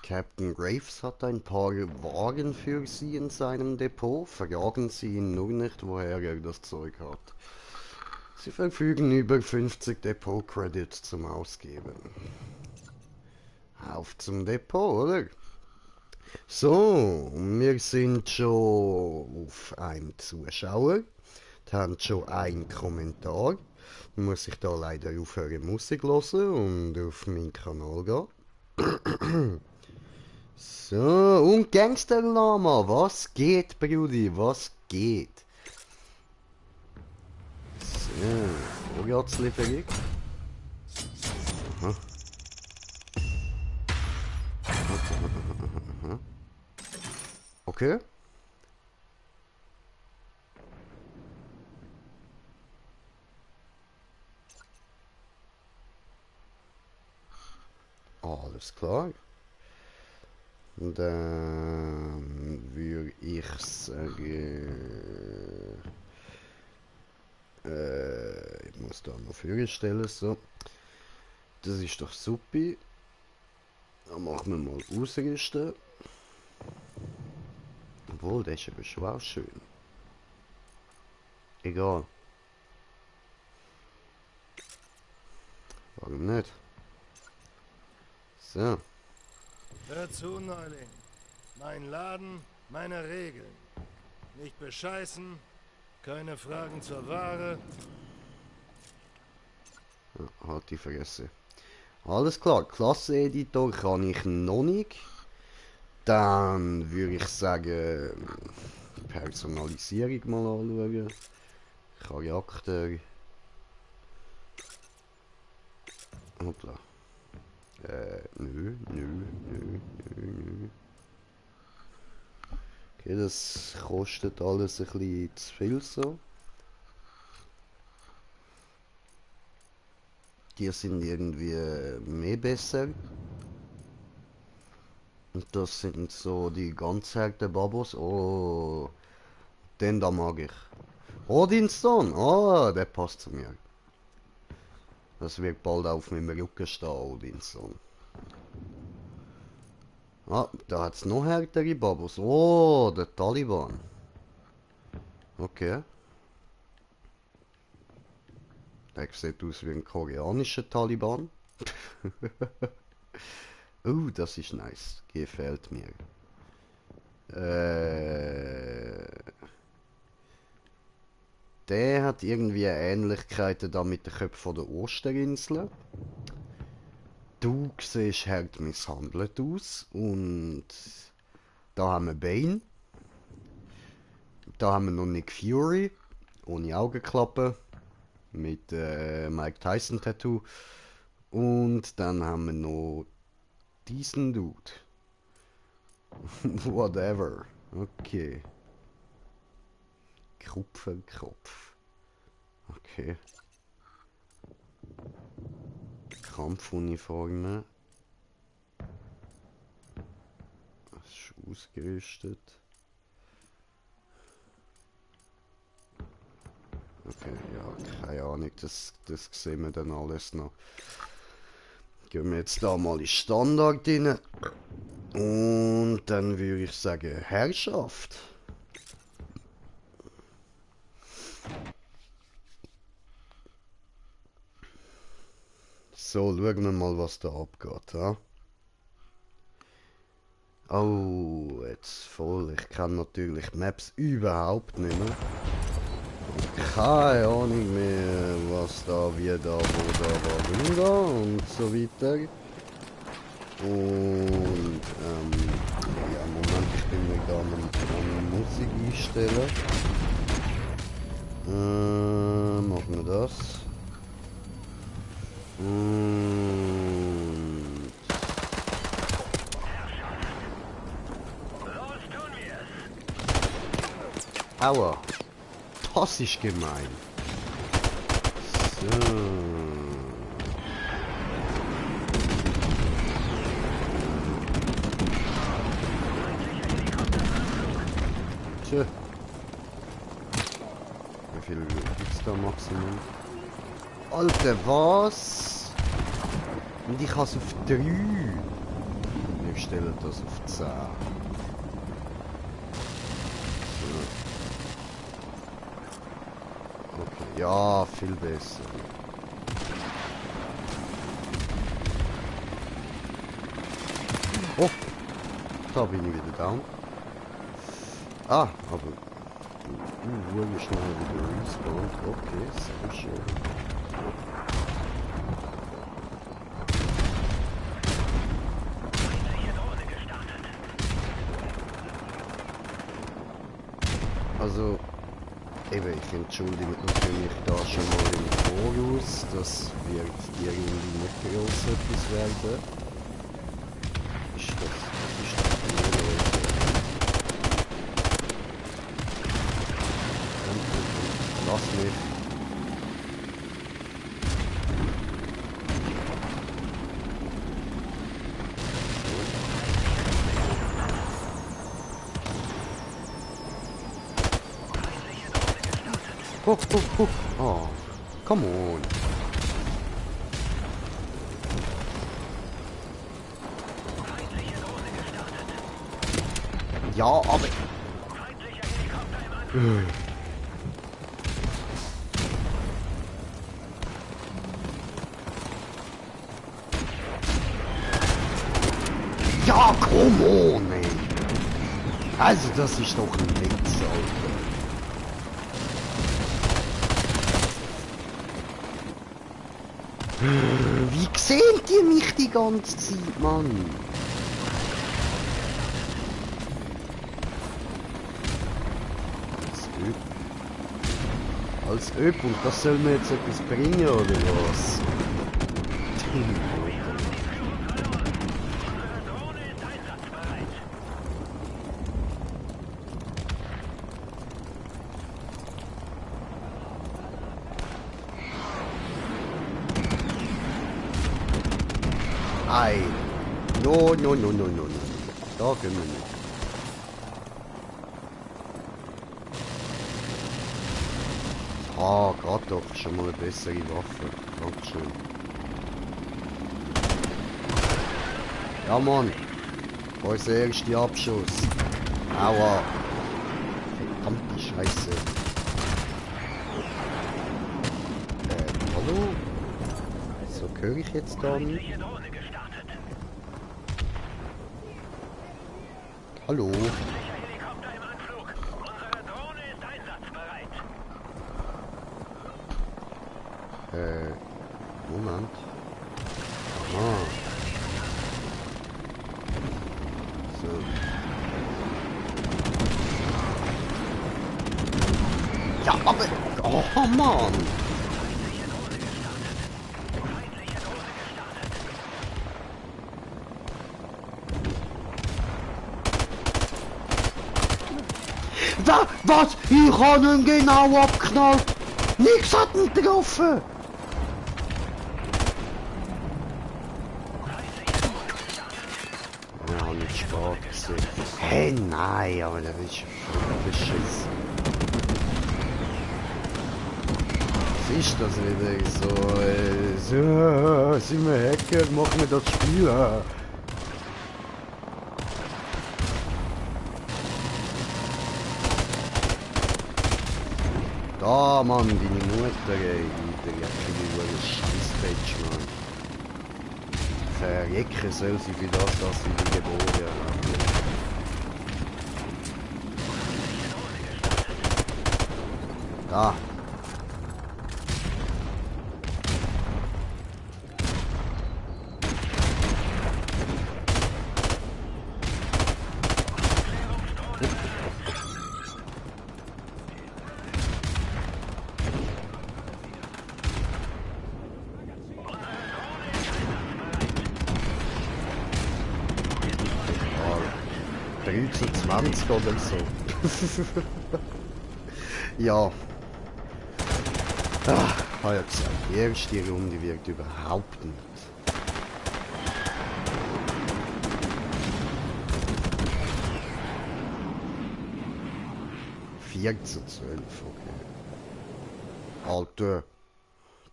Captain Graves hat ein paar Wagen für Sie in seinem Depot. Fragen Sie ihn nur nicht, woher er das Zeug hat. Sie verfügen über 50 Depot-Credits zum Ausgeben. Auf zum Depot, oder? So, wir sind schon auf einem Zuschauer. Die haben schon einen Kommentar. Muss ich da leider aufhören Musik hören und auf meinen Kanal gehen. So, und Gangster Lama, was geht, Brudi, was geht? So, Vorratslieferung. Aha. Okay. Alles klar. Dann würde ich sagen, ich muss da noch vorstellen, so. Das ist doch super. Dann machen wir mal ausrüsten. Obwohl, der ist aber schon auch schön. Egal. Warum nicht? So. Hör zu, Neuling. Mein Laden, meine Regeln. Nicht bescheißen, keine Fragen zur Ware. Ja, halt die Fresse. Alles klar, Klasse-Editor kann ich noch nicht. Dann würde ich sagen, Personalisierung mal anschauen. Charakter. Hoppla. Nö. Okay, das kostet alles ein bisschen zu viel so. Die sind irgendwie mehr besser. Und das sind so die ganz harten Babos. Oh, den da mag ich. Odinson, oh, der passt zu mir. Das wird bald auf meinem Rücken stehen, Odinson. Ah, da hat's noch härtere Babos. Oh, der Taliban. Okay. Der sieht aus wie ein koreanischer Taliban. Das ist nice. Gefällt mir. Der hat irgendwie Ähnlichkeiten da mit den Köpfen der Osterinsel. Du siehst hart misshandelt aus. Und da haben wir Bane. Da haben wir noch Nick Fury. Ohne Augenklappe. Mit Mike Tyson Tattoo. Und dann haben wir noch diesen Dude. Whatever. Okay. Kupferkopf. Okay. Kampfuniformen. Das ist ausgerüstet. Okay, ja, keine Ahnung, das sehen wir dann alles noch. Gehen wir jetzt da mal in Standard rein. Und dann würde ich sagen, Herrschaft. So, schauen wir mal, was da abgeht. Ja? Oh, jetzt voll. Ich kann natürlich Maps überhaupt nicht mehr. Keine Ahnung mehr, was da, wie da, wo da, warum da und so weiter. Und, ja, Moment, ich bin mir da an Musik einstellen. Machen wir das. Und... Aua. Das ist gemein. So. Tja. Wie viel gibt's da Maximum? Alter, was? Und ich habe es auf 3. Wir stellen das auf 10. So. Okay, ja, viel besser. Oh, da bin ich wieder down. Ah, aber... wurde schnell wieder respawned. Okay, sehr schön. Also, eben, ich entschuldige mich natürlich da schon mal im Voraus. Das wird die Runde nicht groß etwas werden. Ist das hier, Leute? Lass mich. Oh, oh, oh. Oh, come on. Ja, aber... Ja, come on, ey. Also, das ist doch ein Witz, Alter. Wie sehen die mich die ganze Zeit, Mann? Als Öp und das soll mir jetzt etwas bringen, oder was? Ei. No, no, no, no, no, no. Da können wir nicht. Ah, gerade doch schon mal eine bessere Waffe. Dankeschön. Ja, Mann. Unser erster Abschuss. Aua. Verdammte Scheiße. Hallo? So höre ich jetzt dann. Hallo? Moment. Ah. So. Ja, aber... Oh, Mann! Was? Ich habe ihn genau abgeknallt! Nix hat ihn getroffen! Ja, nicht stark gesehen. Hey, nein, aber das ist voll beschissen. Was ist das wieder so, sind wir Hacker, machen wir das Spiel. Da, Mann, deine Mutter, ey, der jäckige Scheißpatch, Mann. Verrecken soll sie für das, dass sie die geboren hat. Da. Zu 20 oder so. Ja. Ah, ich habe ja gesagt, die erste Runde wird überhaupt nicht. 4:12, okay. Alter,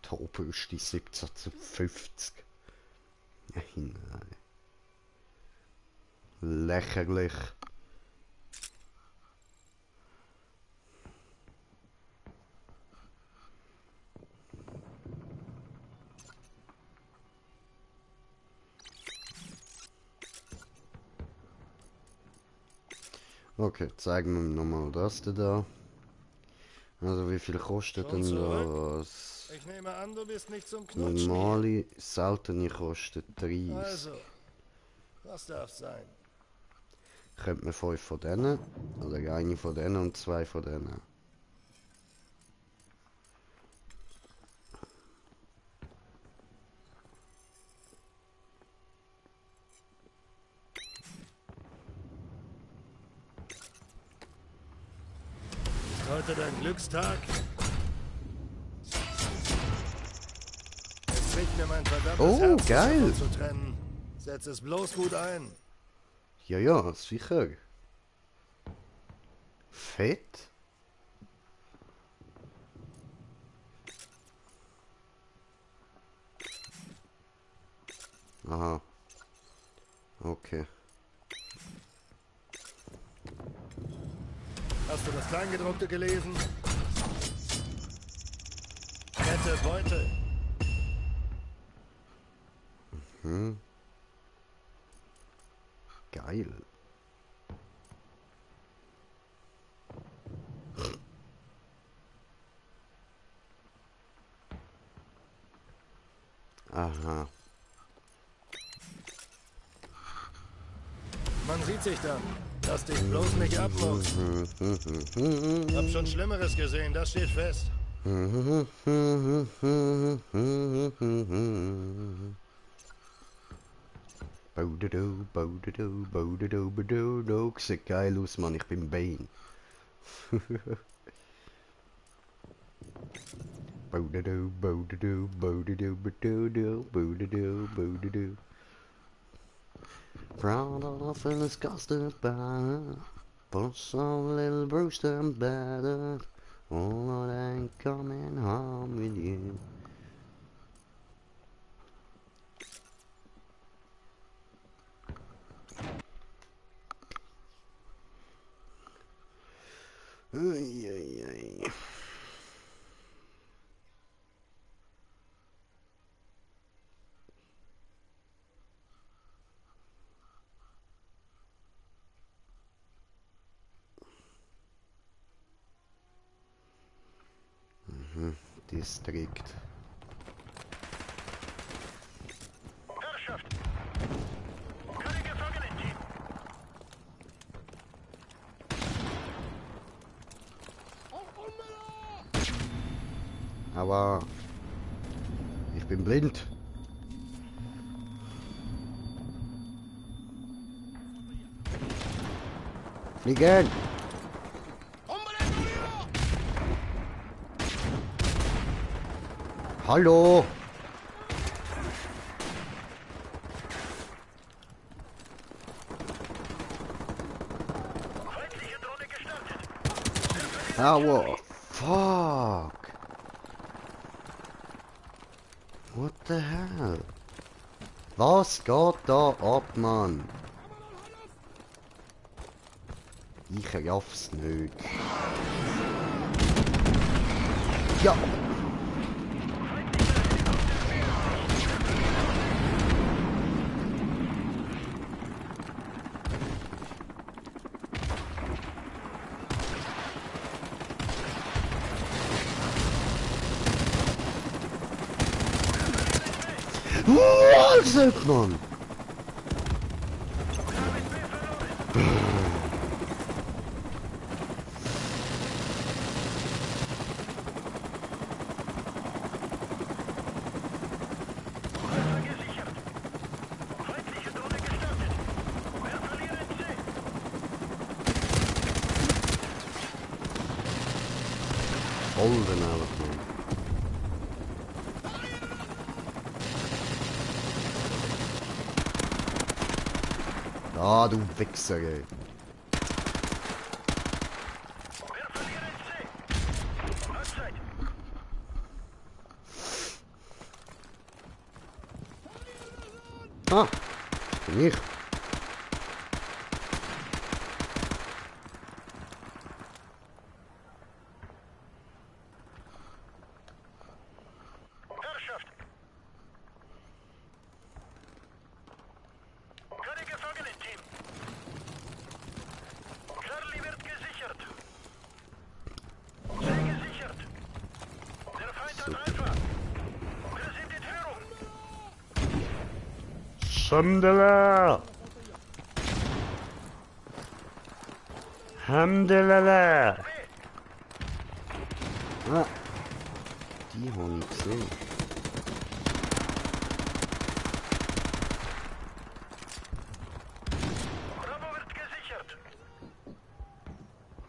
die Oberste 17:50. Nein. Lächerlich. Okay, zeigen wir nochmal das da. Also wie viel kostet Schon denn zurück? das? Ich nehme an, du bist nicht zum Das Knutschen hier. normale, seltene kostet 30. Also, was darf's sein? Könnte man 5 von denen, oder eine von denen und 2 von denen. Ist heute dein Glückstag? Es bricht mir mein verdammtes Oh, Herz, dich geil. davon zu trennen. Setz es bloß gut ein. Ja, ja, sicher. Fett. Aha. Okay. Hast du das Kleingedruckte gelesen? Nette Beute. Hm. Geil. Aha. Man sieht sich dann. Lass dich bloß nicht abmurksen. Hab schon Schlimmeres gesehen, das steht fest. Boudado, boudado, boudado, boudado. Sieht geil aus, Mann. Ich bin Bane. Boudado, boudado, boudado, boudado, boudado, boudado. Proud of and disgusted by it. But some little bruised and battered. Oh, I ain't coming home with you. Ui, ui, ui. Distrikt. Herrschaft! Keine Gefangenen! Aber ich bin blind. Fliegen! Hallo! Feindliche Drohne gestartet! Aua! Fuck! What the hell? Was geht da ab, Mann? Ich raff's nicht. Ja! Was ist, Mann? Gesichert! Feindliche Drohne gestartet! Wir verlieren C! Voll daneben, Mann. Ah, du Wichser, ey. Wir verlieren C! Halbzeit! Ah, bin ich. Herrschaft! Keine Gefangenenteam! Charlie wird gesichert! Sehr gesichert! Der Feind hat Alpha! Wir sind in Führung! Alhamdulillah! Alhamdulillah! Ah, die habe ich gesehen. Bravo wird gesichert!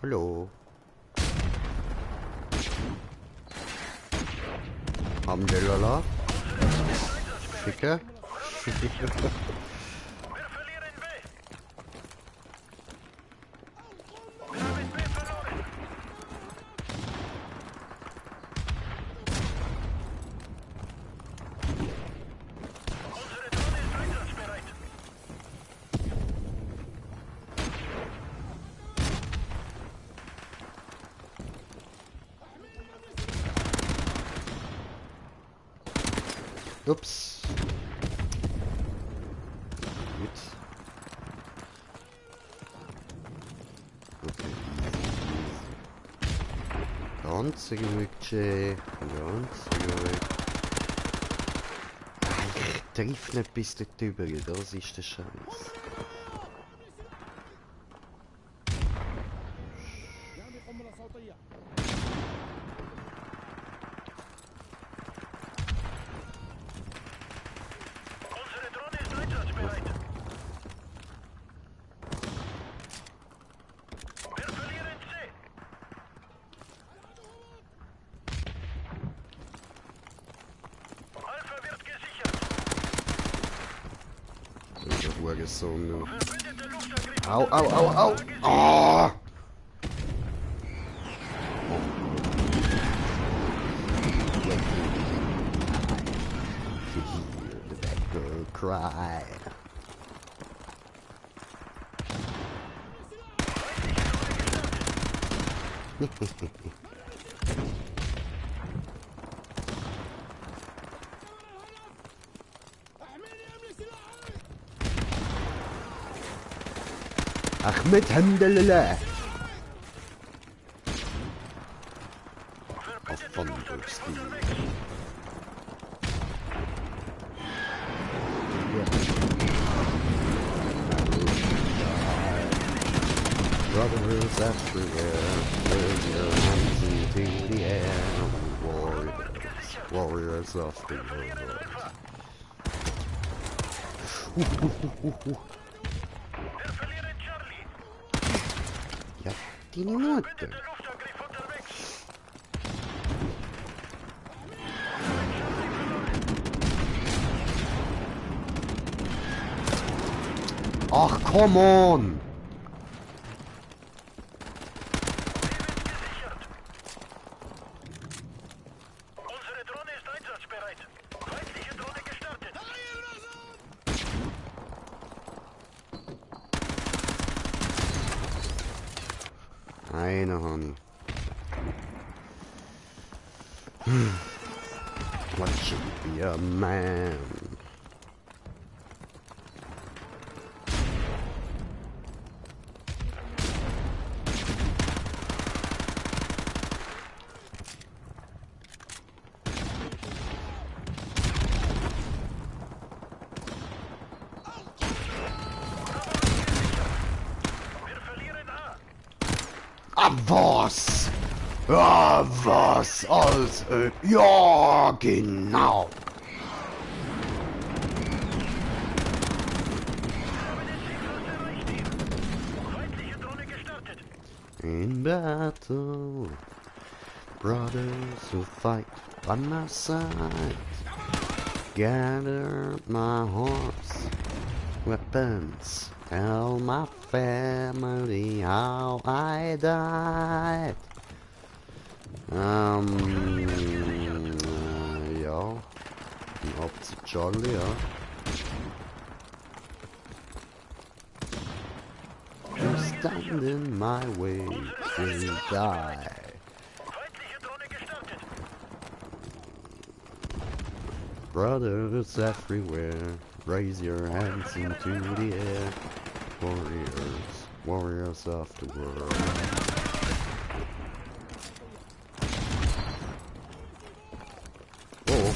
Hallo. Alhamdulillah. Ficker. Wir verlieren B! Wir haben B verloren! Unsere Drohne ist einsatzbereit! Ups. Gut. Okay. Ganz ruhig, Jay. Ganz ruhig. Ich triff nicht bis dort drüber, das ist der Scheiß. Unsere Drohne ist einsatzbereit! Wir verlieren C! Alpha wird gesichert! Der Hurensohn nur. Verbündeter Luftangriff! Au, au, au, au! Oh! Hear that girl cry. Ahmed Hamdallah. Auf Thundersky. Brothers everywhere, turn your hands into the air. Warriors of the world. Wir verlieren Charlie! Ja, die Mutter. Verbündeter Luftangriff unterwegs! Ach, come on! Gesichert! Unsere Drohne ist einsatzbereit! Feindliche Drohne gestartet! Eine Honey. What should be a man? Wir verlieren A! Ah, was? Ah, was? Als ja, genau. Feindliche Drohne gestartet! In battle, brothers who fight by my side, gather my horse, weapons, tell my family how I died. Ja, ab zu Charlie, ja. stand in my way will die. Brothers everywhere, raise your hands into the air. Warriors, warriors of the world. Oh.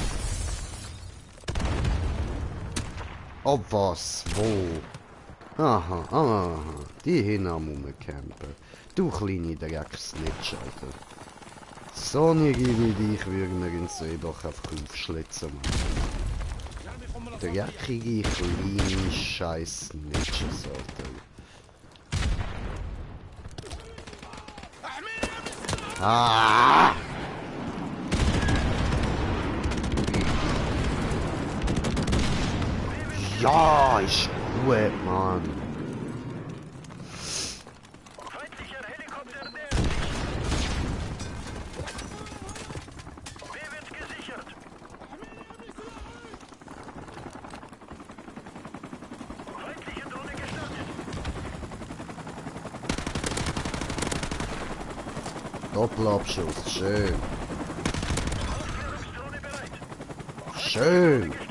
Oh was, wo? Aha, aha, die hinten muss man campen. Du kleine Drecksnitsch, Alter. So nirgi wie dich würden wir in See doch einfach aufschlitzen, Mann. Dreckige, kleine Scheiß-Nitches, Alter. Ah! Ja, ist gut, Mann. Feindlicher Helikopter nähert sich. Wer wird gesichert? Feindliche Drohne gestartet. Doppelabschuss, schön. Aufklärungsdrohne bereit. Schön. Gestartet.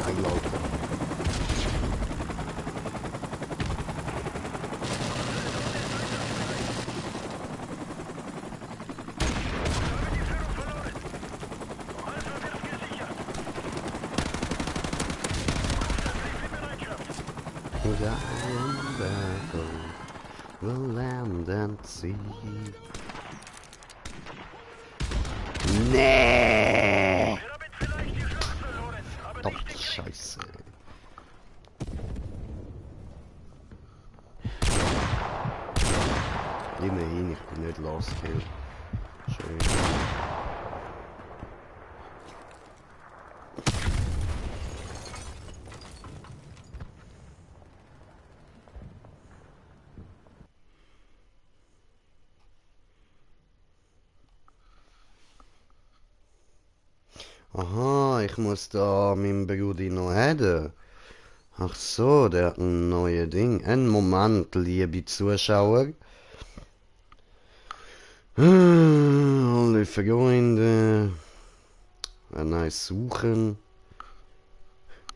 Einlaufen. Also wird gesichert. Bereitschaft. To die in battle, will land and sea. Nee! Wir haben vielleicht die Schlacht verloren, aber Doch, nicht den Krieg. Scheiße. Immerhin, ich bin nicht lost kill. Schön. Aha, ich muss da meinen Brudi noch haben. Ach so, der hat ein neues Ding. Einen Moment, liebe Zuschauer. Alle Freunde. Suchen.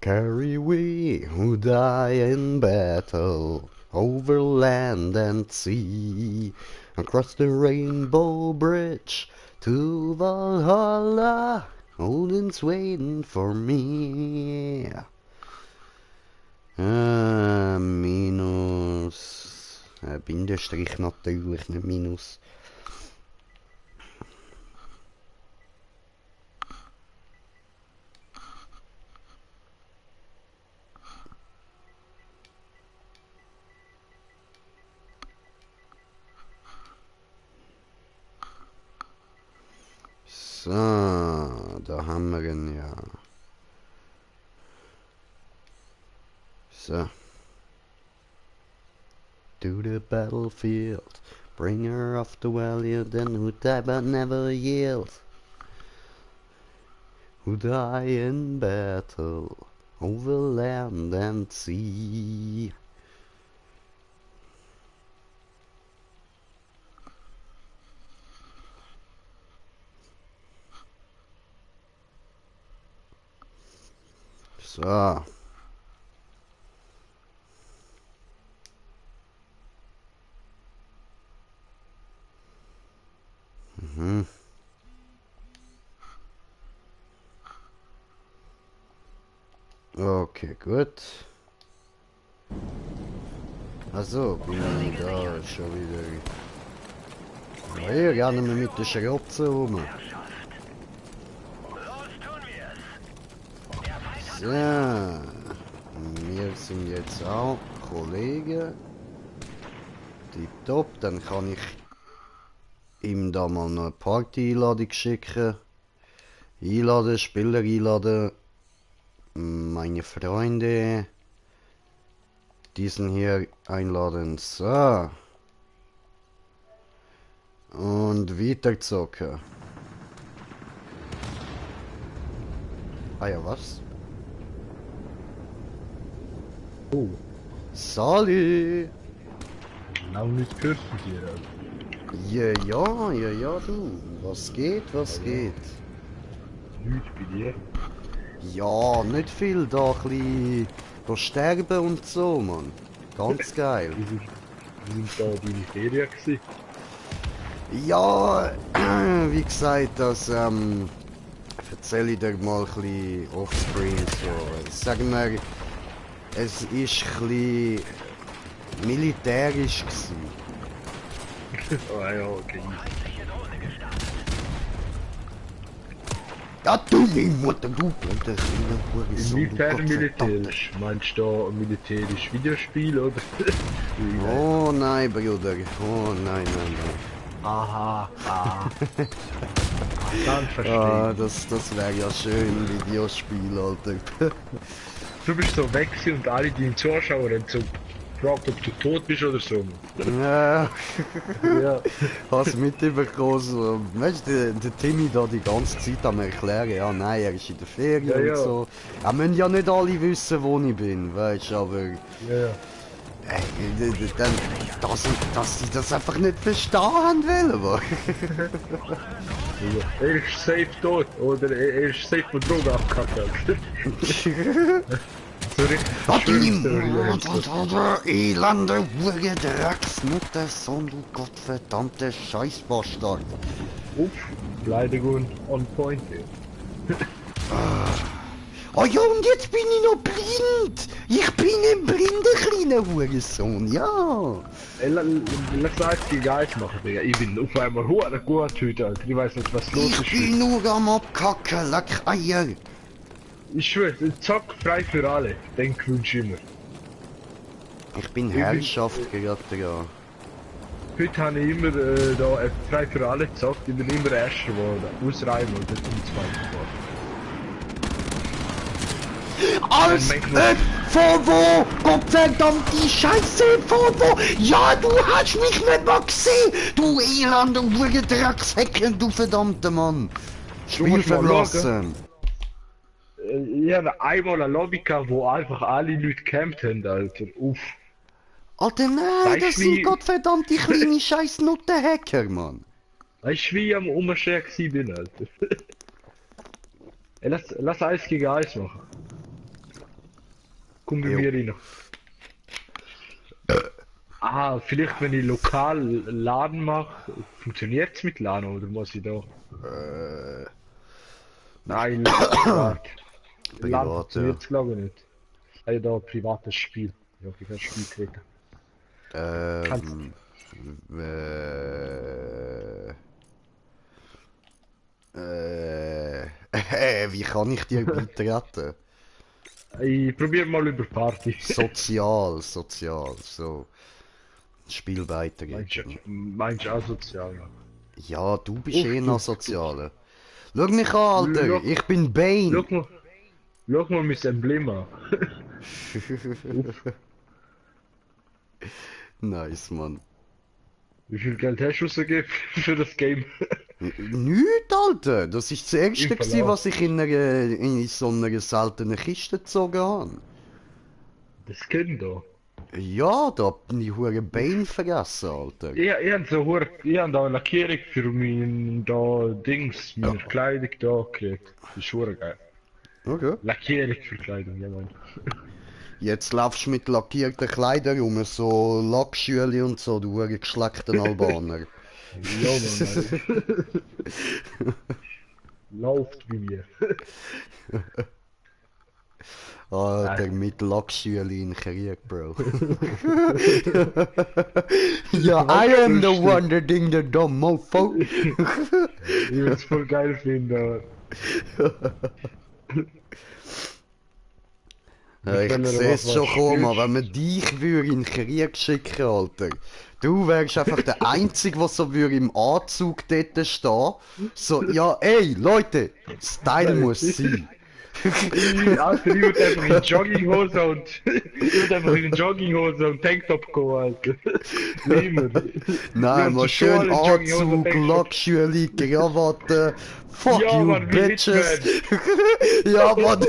Carry we who die in battle. Over land and sea. Across the rainbow bridge. To Valhalla. Odin's waiting for me. Minus. Bindestrich natürlich, nicht Minus. So, da haben wir ihn ja. So. To the battlefield, bringer of the valiant and who die but never yield. Who die in battle, over land and sea. So. Mhm. Okay, gut. Also, bin ich da schon wieder. Ja, hier gerne mal mit der Schrotze rum. Los tun wir's. Der Feind hat So. Wir sind jetzt auch Kollegen. Tipptopp, dann kann ich ihm da mal eine Party-Einladung schicken. Einladen, Spieler einladen. Meine Freunde. Diesen hier einladen. So. Und weiter zocken. Ah ja, was? Oh, Sali! lange nicht gehört von dir. Ja, du. Was geht, was geht? Nichts bei dir. Ja, nicht viel, da ein bisschen go sterben und so, Mann. Ganz geil. Wie sind da deine Ferien gewesen? Ja, wie gesagt, das erzähle ich dir mal ein bisschen offscreen so. Sagen wir, es ist ein bisschen militärisch gewesen. Ah ja, okay. Ja, du, meine Mutter, du blöder kleiner Hurensohn, du Inwiefern Gottverdammter. militärisch? Meinst du da militärisch Videospiel oder? Oh nein, Bruder, oh nein. Aha, dann verstehe Ah, ich. das wäre ja schön, Videospiel, Alter. Du bist so weg gewesen und alle deine Zuschauer haben so gefragt, ob du tot bist oder so. Ja, Ja. hast mitbekommen, so, weißt du, der Timmy da die ganze Zeit am erklären, ja nein, er ist in der Ferien Ja, und ja. so. Ja, müssen ja nicht alle wissen, wo ich bin, weißt du, aber Ja. dann, dass sie das einfach nicht verstehen haben wollen, wa? Er ist safe tot oder er ist safe von Drogen abgekackt. So richtig Verschwörungstheorie. Elende Hure, Drecksmutter, Sohn, du gottverdammte Scheißbastard. Uff, Beleidigung on point. Oh ja, und jetzt bin ich noch blind! Ich bin ein blinder kleiner Hurensohn, ja! Ey, lass einzige Geist machen, Digga. Ich bin auf einmal hure gut heute, Alter. Ich weiß nicht, was los Ich ist. bin nur am Abkacken, leck Eier! Ich schwör, Zock frei für alle. Den wünsch ich immer. Ich bin Herrschaft gerade, ja. Heute habe ich immer da frei für alle gezockt. Ich bin immer Erster geworden. Außer einmal, das bin ich Zweiter geworden. Als von wo? Gottverdammt die Scheiße, von wo? Ja, du hast mich nicht mal gesehen! Du elender Hugendrecksheckel, du verdammter Mann! Spiel musst mal verlassen! Ich habe einmal eine Lobby gehabt, wo einfach alle Leute gecampt haben, Alter. Uff. Alter, nein, Weißt das wie- sind gottverdammt die kleine scheiß Nutten-Hacker, Mann! Weißt du, wie ich am Umstehen gewesen bin, Alter? Ey, lass Eis gegen Eis machen. Komm bei Jo. mir rein. Ah, vielleicht wenn ich lokal Laden mache, funktioniert's mit Laden oder muss ich da? Nein, privat. Laden Privat, ja. funktioniert's glaube ich nicht. Hey, da privates Spiel. Ja, ich kann Spiel kriegen. Wie kann ich dir beitreten? Ich probiere mal über Party. Sozial, so. Spiel Meinst beitreten. du asozial? Ja, du bist Uff, eh du- noch sozialer. Schau mich an, Alter, Schau- ich bin Bane. Schau mal mein Emblem an. Nice, Mann. Wie viel Geld hast du ausgegeben für das Game? Nicht, Alter. Das ist das erste, Im gewesen, Verlauf. was ich in so einer seltenen Kiste gezogen habe. Das Kind da. Ja, da hab ich hure Bane vergessen, Alter. Ich hab da eine Lackierung für mein da Dings, meine Kleidung da gekriegt. Das ist hure geil. Okay. Lackierung für Kleidung, ja Mann. Jetzt laufst du mit lackierten Kleidern rum, so Lackschüle und so, du hure geschleckten Albaner. Ja Mann. Läuft bei mir. Alter, mit Lackschüle in Krieg, Bro. Ja, I am the one that ding the dumb mofo. Ich würde es voll geil finden. Ja, ich können sehe es was schon kommen, spielst. wenn man dich würde in den Krieg schicken, Alter. Du wärst einfach der Einzige, der so würde im Anzug dort stehen. So, ja, ey, Leute, Style muss sein. Alter, ich würde einfach in Jogginghose und ich würde einfach in Jogginghose und Tanktop gehen, Alter. Nimmer. Nein, mal schön Anzug, Tanktop. Lackschüli, Krawatte. Fuck Ja, you, Mann, wie bitches. Ja, Mann.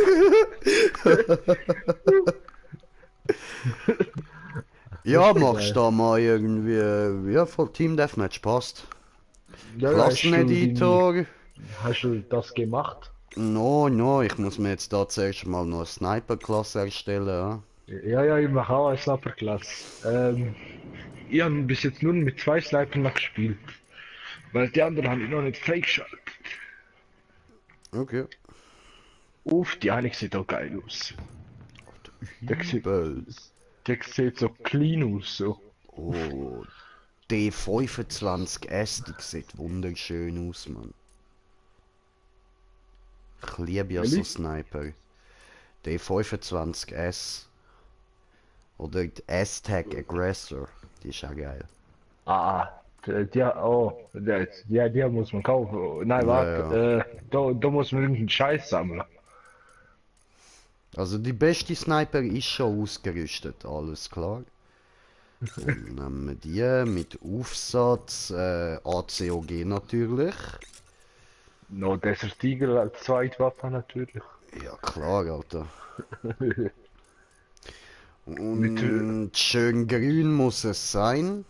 Ja, machst du da mal irgendwie, ja, voll Team Deathmatch passt. Klasseneditor. Hast du das gemacht? No, ich muss mir jetzt da zuerst mal noch eine Sniper-Klasse erstellen, ja. Ja, ich mache auch eine Sniper-Klasse. Ich habe bis jetzt nur mit 2 Snipern noch gespielt. Weil die anderen habe ich noch nicht freigeschaltet. Okay. Uff, die eine sieht auch geil aus. Übel. Der sieht so clean aus, so. Oh, D25S, die sieht wunderschön aus, Mann. Ich liebe ja so Ehrlich? Sniper. D25S. Oder die S-Tag Aggressor. Die ist auch geil. Die muss man kaufen. Nein, warte, da muss man irgendeinen Scheiß sammeln. Also die beste Sniper ist schon ausgerüstet, alles klar. Und nehmen wir die mit Aufsatz, ACOG natürlich. No, Desert Eagle als Zweitwaffe natürlich. Ja klar, Alter. Und schön grün muss es sein.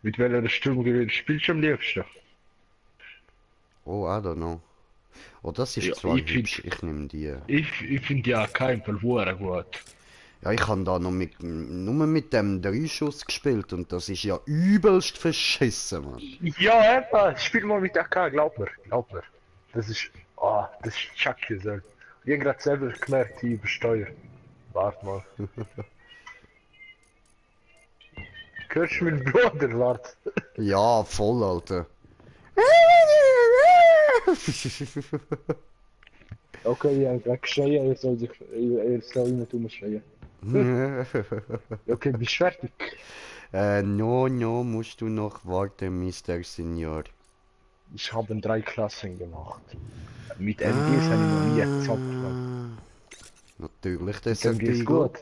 Mit welcher Sturmgerät spielst du am liebsten? Oh, I don't know. Oh, das ist Ja, zwar ich hübsch, ich nehme die. Ich finde ja kein Fall gut. Ja, ich habe da noch nur mit dem 3-Schuss gespielt und das ist ja übelst verschissen, Mann. Ja, eben, spiel mal mit AK, glaub mir. Das ist Chucky so. Ich hab grad selber gemerkt, ich übersteuere. Warte mal. Hörst du meinen Bruder, warte? Ja, voll, Alter. Okay, ja, gleich geschrien, er soll nicht umschreien. Okay, bist du fertig? No, musst du noch warten, Mr. Senior. Ich habe 3 Klassen gemacht. Mit MGs habe ich noch nie gezockt, Mann. Natürlich, das Sind MGs gut?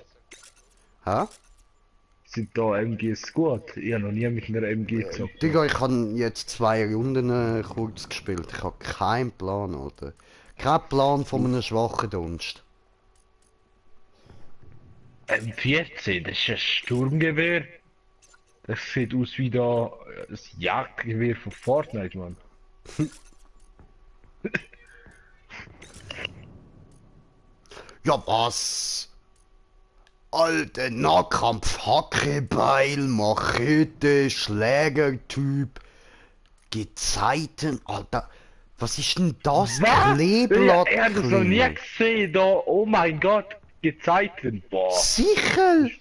Hä? Sind da MGs gut? Ich habe noch nie mit einer MG gezockt. Digga, ich habe jetzt 2 Runden kurz gespielt. Ich habe keinen Plan, Alter. Kein Plan von einem schwachen Dunst. M14, das ist ein Sturmgewehr. Das sieht aus wie da das Jagdgewehr von Fortnite, Mann. Ja, was? Alter, Nahkampf, Hackebeil, Machete, Schlägertyp, Gezeiten, Alter. Was ist denn das? Kleeblatt. Ich habe das noch nie gesehen, da. Oh mein Gott, Gezeiten. Boah. Sichel!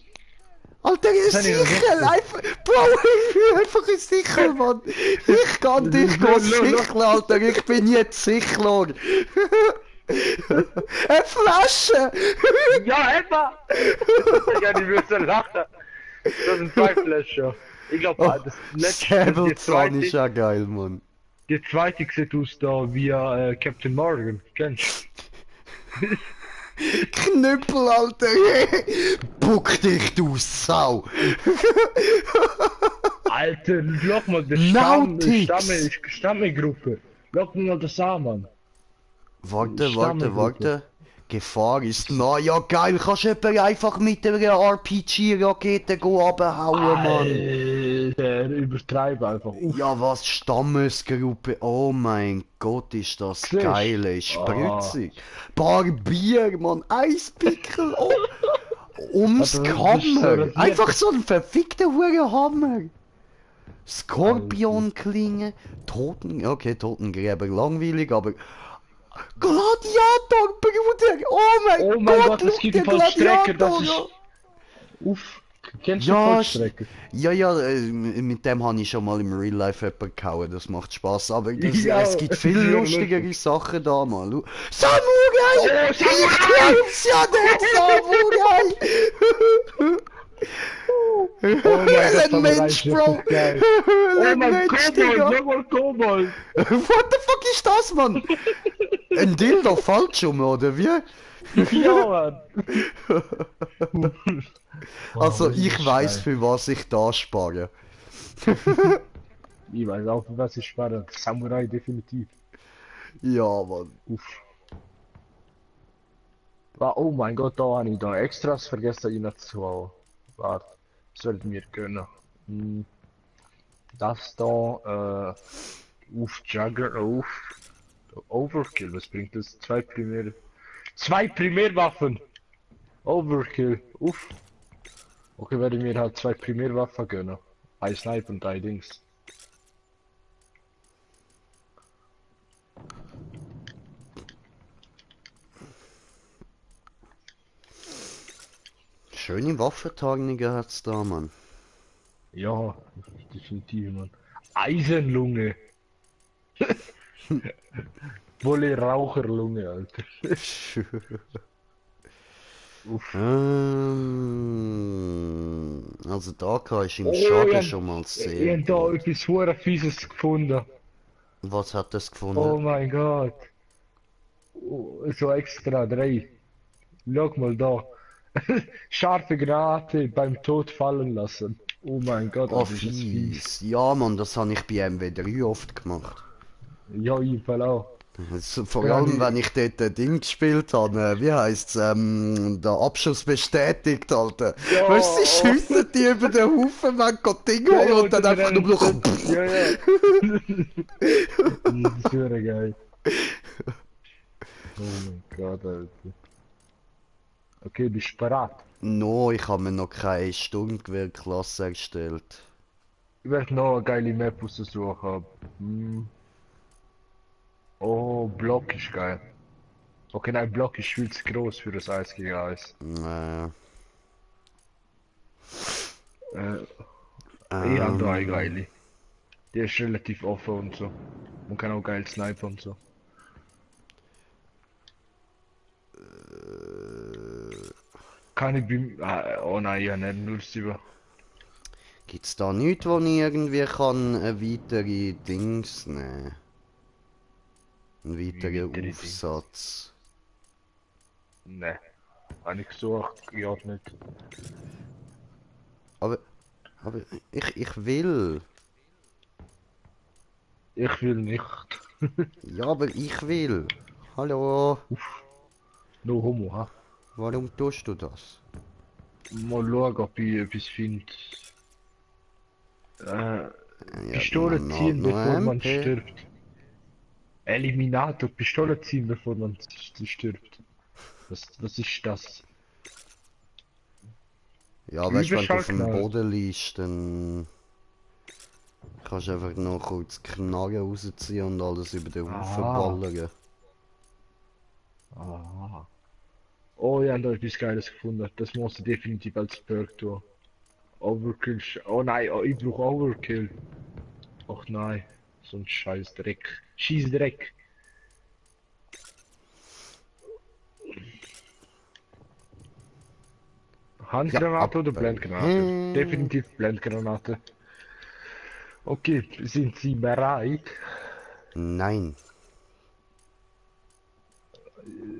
Alter, ein Das habe ich noch nicht Sichel! Einfach, Bro, ich bin einfach ein Sichel, Mann! Ich kann dich sicheln, Alter! Ich bin jetzt Sichler! Eine Flasche! Ja, Emma! Ja, die müssen lachen. Das sind 2 Flaschen. Ich glaube, das letzte, Säbelzahn ist ja geil, Mann. die zweite sieht aus da wie Captain Morgan. Kennst du? Knüppel, Alter! Buck dich, du Sau! Alter, schau mal, der Nautix. Stammegruppe. Schau mal das an, Mann. Warte. Gefahr ist nah. Ja, geil, kannst du jemanden einfach mit einer RPG-Rakete abhauen, Mann? Der übertreibt einfach. Ja, was? Stammesgruppe? Oh mein Gott, ist das Siehst? geil, ey. Spritzig. Barbier, Mann. Eispickel. Oh. Ums Also, das ist so Hammer. rasiert. Einfach so ein verfickter Hammer. Skorpionklinge. Okay, Totengräber. Langweilig, aber... Gladiator, Bruder! Oh mein Gott, es gibt der einen Vollstrecker, das Gladiator! ist... Uff, kennst du Ja, den Vollstrecker? Ja, mit dem habe ich schon mal im Real Life jemanden gehauen, das macht Spaß, aber Ja, es gibt viel sehr lustigere Sachen da, mal. Samurai! Oh, Ich glaub's ja nicht, Samurai! Oh mein Gott, Ein Mensch, das Bro! ist geil. Oh Ein mein Mensch, Kobold, Digga! nochmal Kobold! What the fuck ist das, Mann? Ein Dildo Fallschirm, oder wie? Ja, Mann! Wow, Also das ich ist weiß, geil. für was ich da spare. Ich weiß auch, was ich spare. Samurai definitiv. Ja, Mann. Uff. Oh mein Gott, da habe ich da Extras vergessen reinzuhauen. Warte, sollten wir können. Hm, das da, Jugger, Overkill, was bringt das? Zwei Primärwaffen! Overkill, Okay, werde mir halt zwei Primärwaffen gönnen. Ein Sniper und ein Dings. Schöne Waffentarnungen hat's da, Mann. Ja, definitiv, Mann. Eisenlunge! Wolle Raucherlunge, Alter. Uff. Also da kann ich im Oh, Schaden schon mal ich sehr hab da gut. etwas hure Fieses gefunden. Was hat das Oh gefunden? mein Gott. So extra 3. Schau mal da. Scharfe Granate beim Tod fallen lassen. Oh mein Gott, Oh, das ist fies. fies. Ja, Mann, das habe ich bei MW3 oft gemacht. Ja, ich fall auch. Also, vor Ja, allem, die- wenn ich dort ein Ding gespielt habe, wie heisst's, der Abschuss bestätigt, Alter. Ja. Weißt du, sie schiessen die über den Haufen, wenn Gott Ding Ja, holen ja, und dann einfach nur noch... Ja, ja. Das ist hure geil. Oh mein Gott, Alter. Okay, bist du bereit? No, ich habe mir noch keine Sturmgewehrklasse erstellt. Ich werde noch eine geile Map aussuchen. Oh, Block ist geil. Okay, nein, Block ist viel zu groß für das 1 gegen 1. Ich habe da eine geile. Die ist relativ offen und so. Man kann auch geil snipen und so. Kann ich beim... oh nein, ich habe nicht 07. Gibt's da nichts, wo ich irgendwie kann weitere Dings nehmen? Einen weiteren Weitere Aufsatz. Ne. Habe ich gesucht, ja nicht. Aber ich will. Ich will nicht. Ja, aber ich will. Hallo, No Homo, ha? warum tust du das? Mal schauen, ob ich etwas finde. Ja, Pistole noch- ziehen, noch bevor man MP. stirbt. Eliminator, Pistole ziehen, bevor man stirbt. Was ist das? Ja, weißt du, wenn du auf dem Überschallknall. Boden liegst, dann kannst du einfach noch kurz die Knarre rausziehen und alles über den Haufen Ah. ballern. Ah. Oh, ja, da hab ich etwas Geiles gefunden. Das musst du definitiv als Perk tun. Overkill. Oh nein, oh, ich brauche Overkill. Ach nein, so ein scheiß Dreck. Scheiß Dreck. Handgranate Ja, oder Blendgranate? Definitiv Blendgranate. Okay, sind Sie bereit? Nein.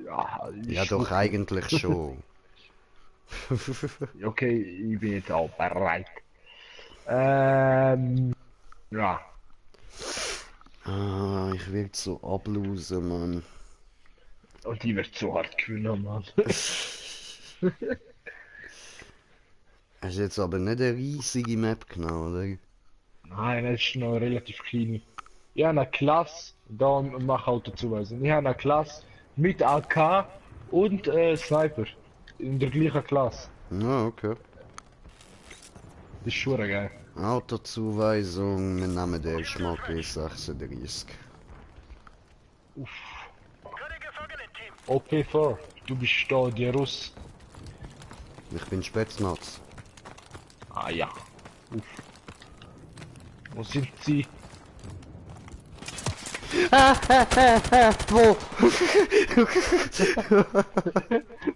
Ja, Ja, doch, eigentlich schon. Okay, ich bin jetzt auch bereit. Ja. Ah, ich will so ablosen, Mann. Und die wird so hart gewinnen, Mann. Hast du jetzt aber nicht eine riesige Map genommen, oder? Nein, das ist noch relativ klein. Ich habe eine Klasse, da mach auch dazu weisen. Ich habe eine Klasse mit AK und Sniper. In der gleichen Klasse. Ja, okay. Das ist schon geil. Autozuweisung, wir nehmen den Schmack 36. Okay, Thor, du bist da, der Russ. Ich bin Spätznatz. Ah ja. Uff. Wo sind sie? Wo?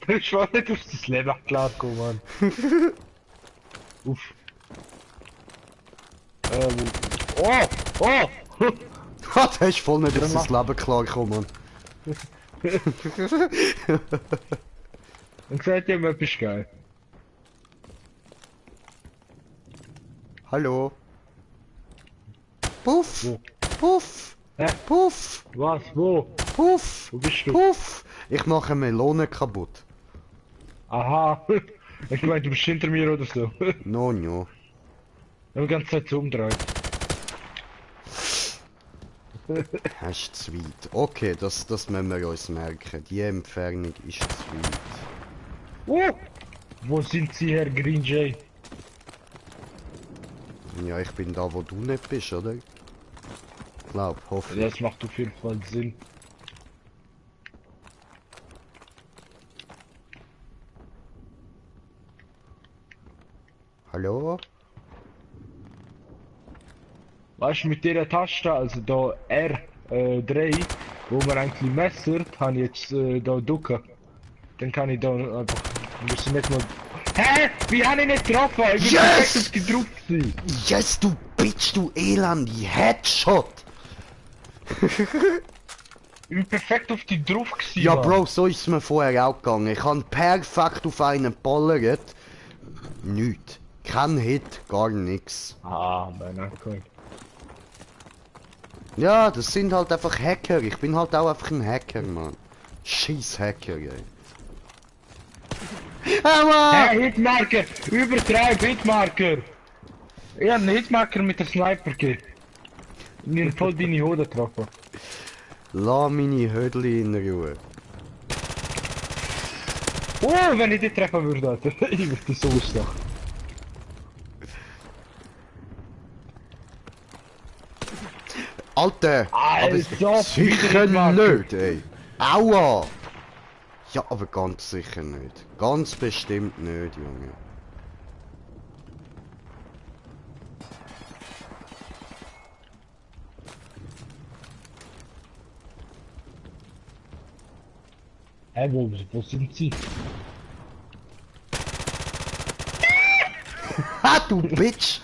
Ich war nicht auf das Leben klargekommen, Mann. Uff. Oh! Oh! Ha, der ist voll nicht auf sein Leben klargekommen. Und gesagt, ja, etwas geil. Hallo? Puff! Wo? Puff! Hä? Puff! Was? Wo? Puff! Wo bist du? Puff! Ich mache Melone kaputt. Aha! Ich meine, du bist hinter mir oder so. No, no. Ich habe die ganze Zeit so umdreht. Hast zu weit. Okay, das müssen wir uns merken. Die Entfernung ist zu weit. Oh! Wo sind Sie, Herr Green Jay? Ja, ich bin da, wo du nicht bist, oder? Glaub, hoffe. Das macht auf jeden Fall Sinn. Hallo? Weißt du, mit dieser Taste, also da R3, wo man eigentlich messert, habe ich jetzt da ducken. Dann kann ich da einfach. Muss ich nicht mal. Hä? Wie habe ich nicht getroffen? Ich bin Yes! perfekt auf die drauf gewesen. Yes, du Bitch, du Elandi! Headshot! Ich bin perfekt auf die drauf gewesen. Ja, Mann. Bro, so ist es mir vorher auch gegangen. Ich habe perfekt auf einen ballert. Nichts. Kein Hit, gar nix. Ah, mein Gott. Ja, das sind halt einfach Hacker. Ich bin halt auch einfach ein Hacker, Mann. Scheiß Hacker, ey. Aua! Hey, Hitmarker! Übertreib Hitmarker! Ich habe einen Hitmarker mit der Sniper gegeben. Mir voll deine Hode getroffen. Lass meine Hödli in Ruhe. Oh, wenn ich dich treffen würde, Alter. Ich würde dich so auslachen. Alter! Aber Alter, sicher wieder nicht, ey. Aua! Ja, aber ganz sicher nicht. Ganz bestimmt nicht, Junge. Hä, wo sind sie? Ha, du Bitch!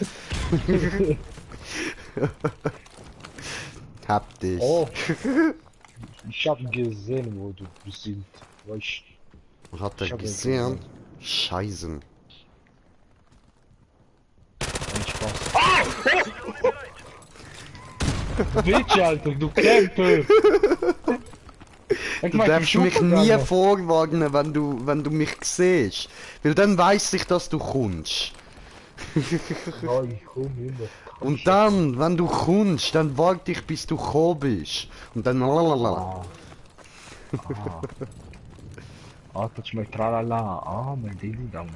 Hab dich. Oh. Ich hab gesehen, wo du bist. Weißt Hat ich er hab ihn gesehen? Scheißen. keinen Spaß. Bitch, Alter, du Camper! Du darfst mich nie vorwarnen, wenn du mich siehst. Weil dann weiss ich, dass du kommst. Ja, ich komm immer. Und dann, wenn du kommst, dann warte ich, bis du gekommen bist. Und dann lalala. Ah, das schmeckt tralala. Ah, mein Ding dann.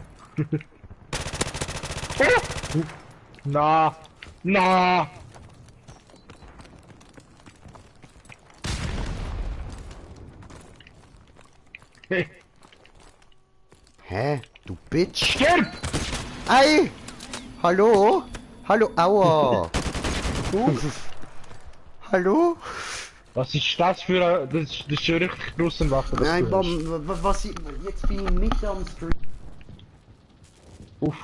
Na! Na! Hey, Hä? Du Bitch? stirb! Ei! Hallo? Hallo? Aua! Hallo? Was ist das für ein... Das ist eine richtig große Waffe. das Nein, du hast. was ich... Jetzt bin ich mit am Stream. Uff.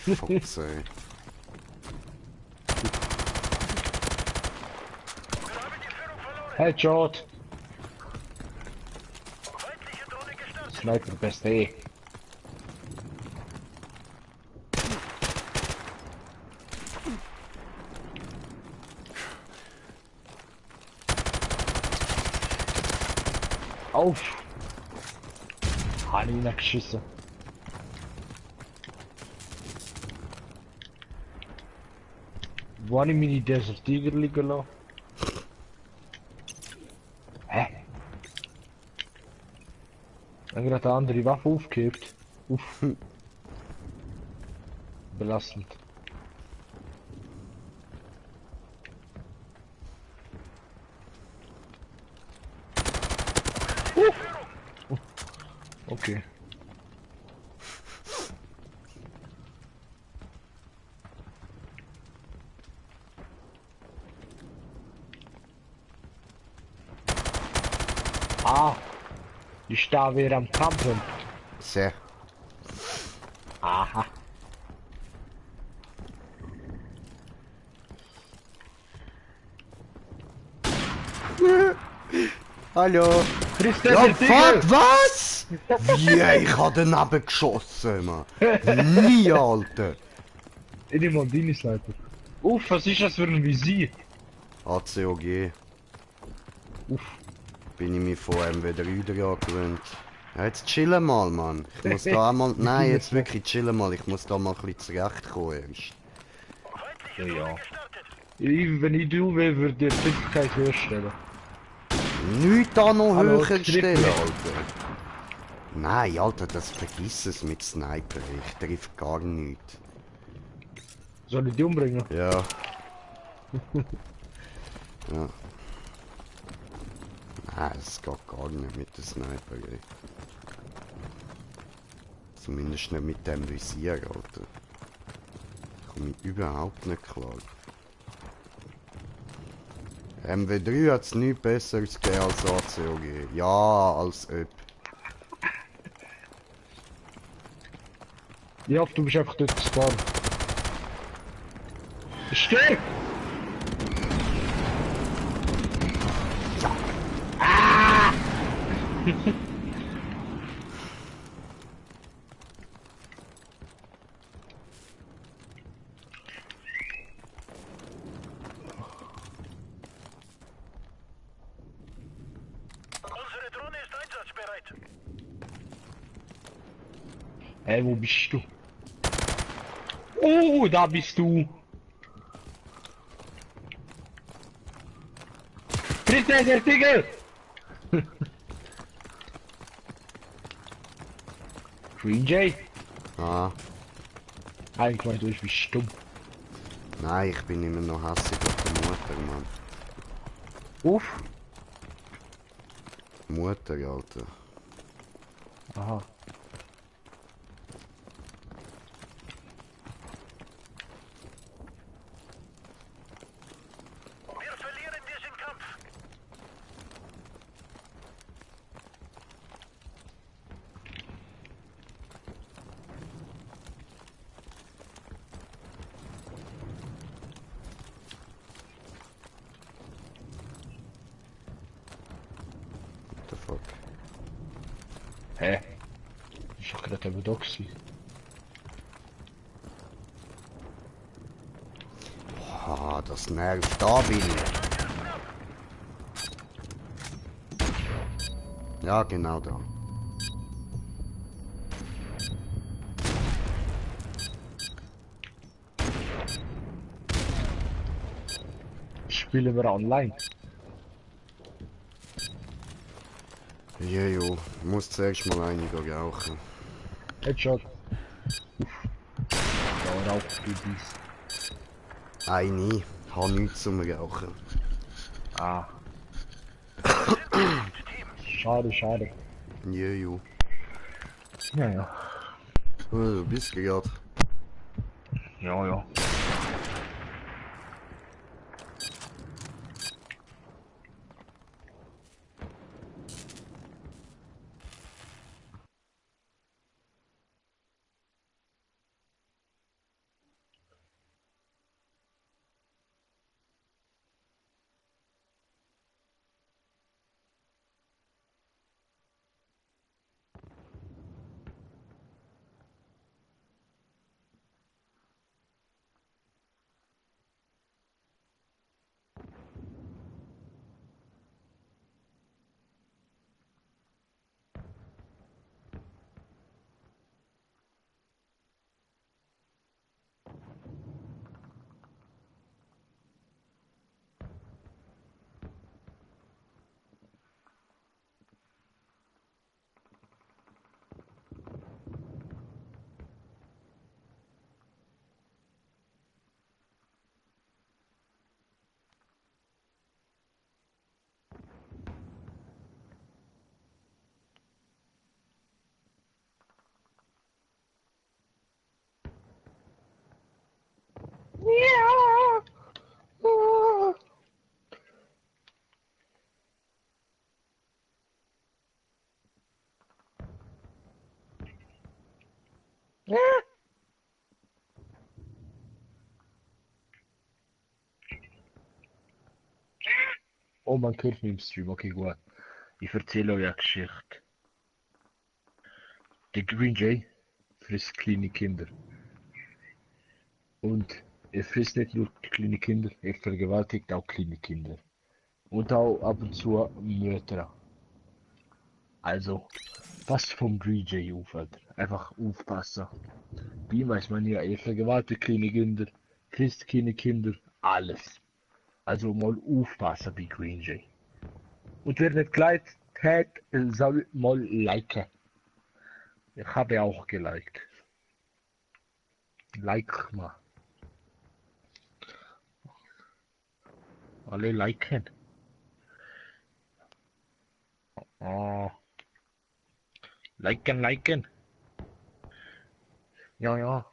Fotze. Headshot! Sniper, beste eh. Auf! Habe ich ihn geschissen. Wo habe ich meine Desert Tiger liegen lassen? Hä? Ich habe gerade eine andere Waffe aufgehebt. Uff. Belastend. Okay. Ah, ich da wieder am Kampen. Sehr. Aha. Hallo. Frisst Ja, der fuck, was? Wie, ich hab daneben geschossen, Mann. Nie, Alter. Ich nehme mal deine Sniper. Uff, was ist das für ein Visier? ACOG. Uff. Bin ich mich von MW3 dran gewöhnt. Ja, jetzt chillen mal, Mann. Ich muss da einmal... Nein, jetzt wirklich chillen mal. Ich muss da mal ein bisschen zurechtkommen erst. Ja, ja. Wenn ich du will, würde die Empfindlichkeit höher stellen. Nichts da noch Hallo, höher triff stellen, mich. Alter. Nein, Alter, das vergiss es mit Sniper. Ich triff gar nichts. Soll ich die umbringen? Ja. Ja. Nein, es geht gar nicht mit dem Sniper, ey. Zumindest nicht mit dem Visier, Alter. Komme ich überhaupt nicht klar. MW3 hat es nichts Besseres gegeben als ACOG. Ja, als ob. Ich hoffe, du bist einfach dort gespawnt. Stirb! Unsere Drohne ist einsatzbereit. Hey, wo bist du? Oh, da bist du! Frisst der Tiger! Green Jay? Ah, Eigentlich meint du, ich bin stumm. nein, ich bin immer noch hässlich auf der Mutter, Mann. Uff. Mutter, Alter. Aha. Wir verlieren diesen Kampf. What the fuck? Hä? Ich war gerade eben da gewesen. Ah, das nervt, da bin ich. Ja, genau da. Spielen wir online? Jejo, muss zuerst mal einige rauchen. Headshot. Ja, Rauchbabys. Eine, habe nichts zum Rauchen. Ah. Schade, schade. Jejo. Ja, ja. Du bist gerade. Ja, ja. Oh, man hört mich im Stream, okay, gut. Ich erzähle euch eine Geschichte. Der Green Jay frisst kleine Kinder. Und er frisst nicht nur kleine Kinder, er vergewaltigt auch kleine Kinder. Und auch ab und zu Mütter. Also, passt vom Green Jay auf, Alter. Einfach aufpassen. Wie weiß man ja, er vergewaltigt kleine Kinder, frisst kleine Kinder, alles. Also mal aufpassen bei Green Jay. Und wer nicht geliked hat, soll mal liken. Ich habe auch geliked. Like mal. Alle liken. Oh, liken, liken. Ja, ja.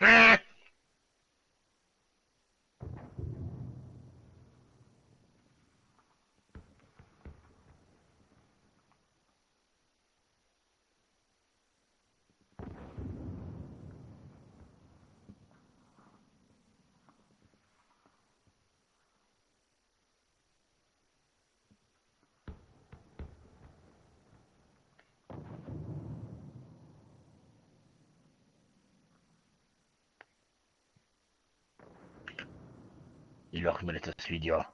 Ah! Ich mache mir jetzt das Video. Ist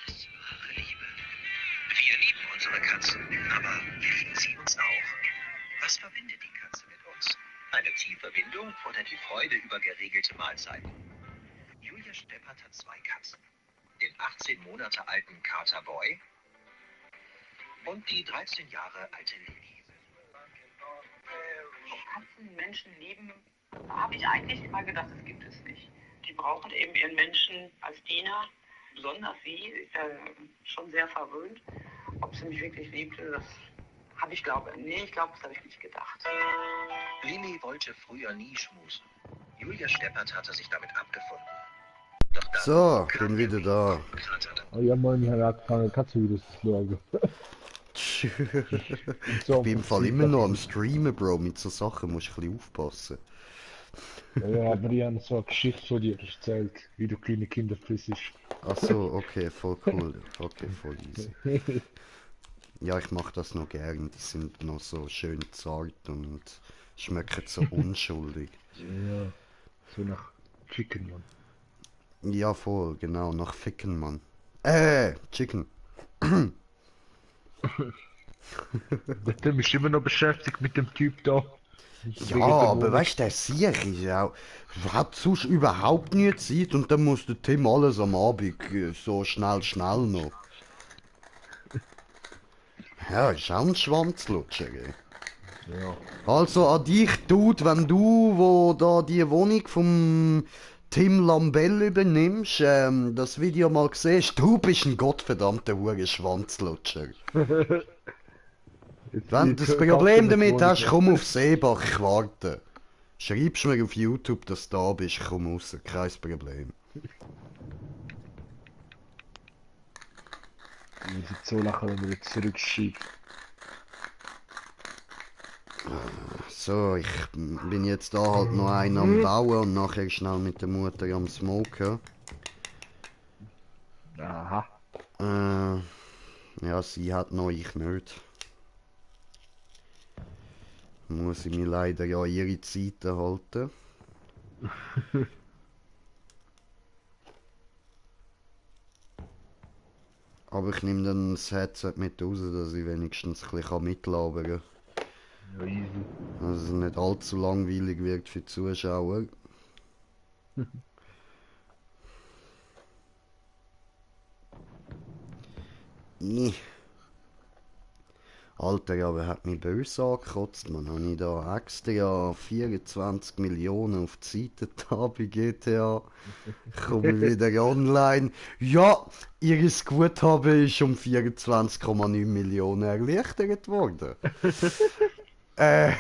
es wahre Liebe? Wir lieben unsere Katzen, aber lieben sie uns auch? Was verbindet die Katze mit uns? Eine tiefe Bindung oder die Freude über geregelte Mahlzeiten? Julia Steppert hat 2 Katzen. Den 18 Monate alten Carter Boy und die 13 Jahre alte Lily. Katzen Menschen lieben, habe ich eigentlich immer gedacht, das gibt es nicht. Die brauchen eben ihren Menschen als Diener. Besonders sie ist ja schon sehr verwöhnt. Ob sie mich wirklich liebte, das habe ich glaube, das habe ich nicht gedacht. Lily wollte früher nie schmusen. Julia Steppert hatte sich damit abgefunden. Doch dann So, kam bin wieder der da. Weg vom Kater. Oh ja, moin, ich habe angefangen, Katzenvideos zu schauen. Ich So, bin im Fall immer noch am Streamen, Bro. Mit so Sachen musst du ein bisschen aufpassen. Ja, aber ich habe so eine Geschichte von dir erzählt, wie du kleine Kinder frisst. Ach so, okay, voll cool. Okay, voll easy. Ja, ich mache das noch gern. Die sind noch so schön zart und schmecken so unschuldig. Ja, so nach Chicken, Mann. Ja, voll, genau. Nach Ficken, Mann. Chicken. Der Tim ist immer noch beschäftigt mit dem Typ da. Ja, aber weißt du, der Sieg ist ja, hat sonst überhaupt nie Zeit und dann muss der Tim alles am Abend so schnell noch. Ja, ist auch ein Schwanzlutscher, ey. Ja. Also an dich, Dude, wenn du, wo da die Wohnung vom Tim Lambell übernimmst, das Video mal siehst, du bist ein gottverdammter hure Schwanzlutscher. Wenn du das Problem damit hast, komm auf Seebach, ich warte. Schreibst mir auf YouTube, dass du da bist, komm raus, kein Problem. Ich würde so lachen, wenn wir jetzt zurückschiebt. So, ich bin jetzt da halt noch einen am Bauen und nachher schnell mit der Mutter am Smoken. Aha. Ja, sie hat noch, ich nicht. Muss ich mir leider ja ihre Zeiten halten. Aber ich nehme dann das Headset mit raus, dass ich wenigstens ein bisschen mitlabern kann. Ja, easy. Dass es nicht allzu langweilig wird für die Zuschauer. Alter, ja, wer hat mich böse angekotzt, man? Habe ich da extra 24 Millionen auf die Seite da bei GTA? Komme wieder online. Ja, ihr Guthaben ist um 24,9 Millionen erleichtert worden. Nein,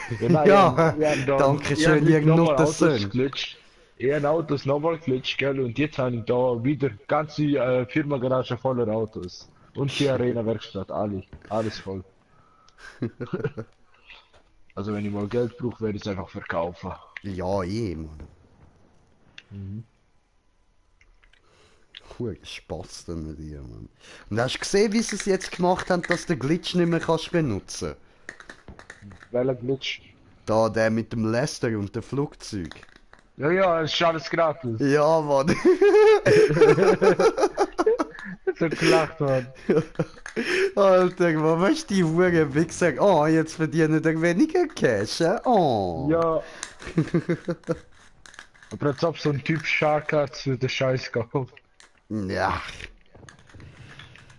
ja, ich hab da- danke ich hab schön, heute ihr nochmal Autos Nuttersöhne. geglitscht. Ich habe Autos nochmal geglitscht, gell, und jetzt habe ich da wieder ganze Firmengarage voller Autos. Und die Arena-Werkstatt, alles voll. Also wenn ich mal Geld brauche, werde ich es einfach verkaufen. Ja, Mann. Cool Spaß da mit dir, Mann. Und hast du gesehen, wie sie es jetzt gemacht haben, dass du den Glitch nicht mehr kannst benutzen? Welcher Glitch? Da, der mit dem Lester und dem Flugzeug. Ja, ja, es ist alles gratis. Ja, Mann. So gelacht, Mann. Alter, Mann, weißt du, die Huren Wichser, oh, jetzt verdienen die weniger Cash, oh. Ja. Aber als ob so ein Typ Shark hat für den Scheiß gekauft. Ja.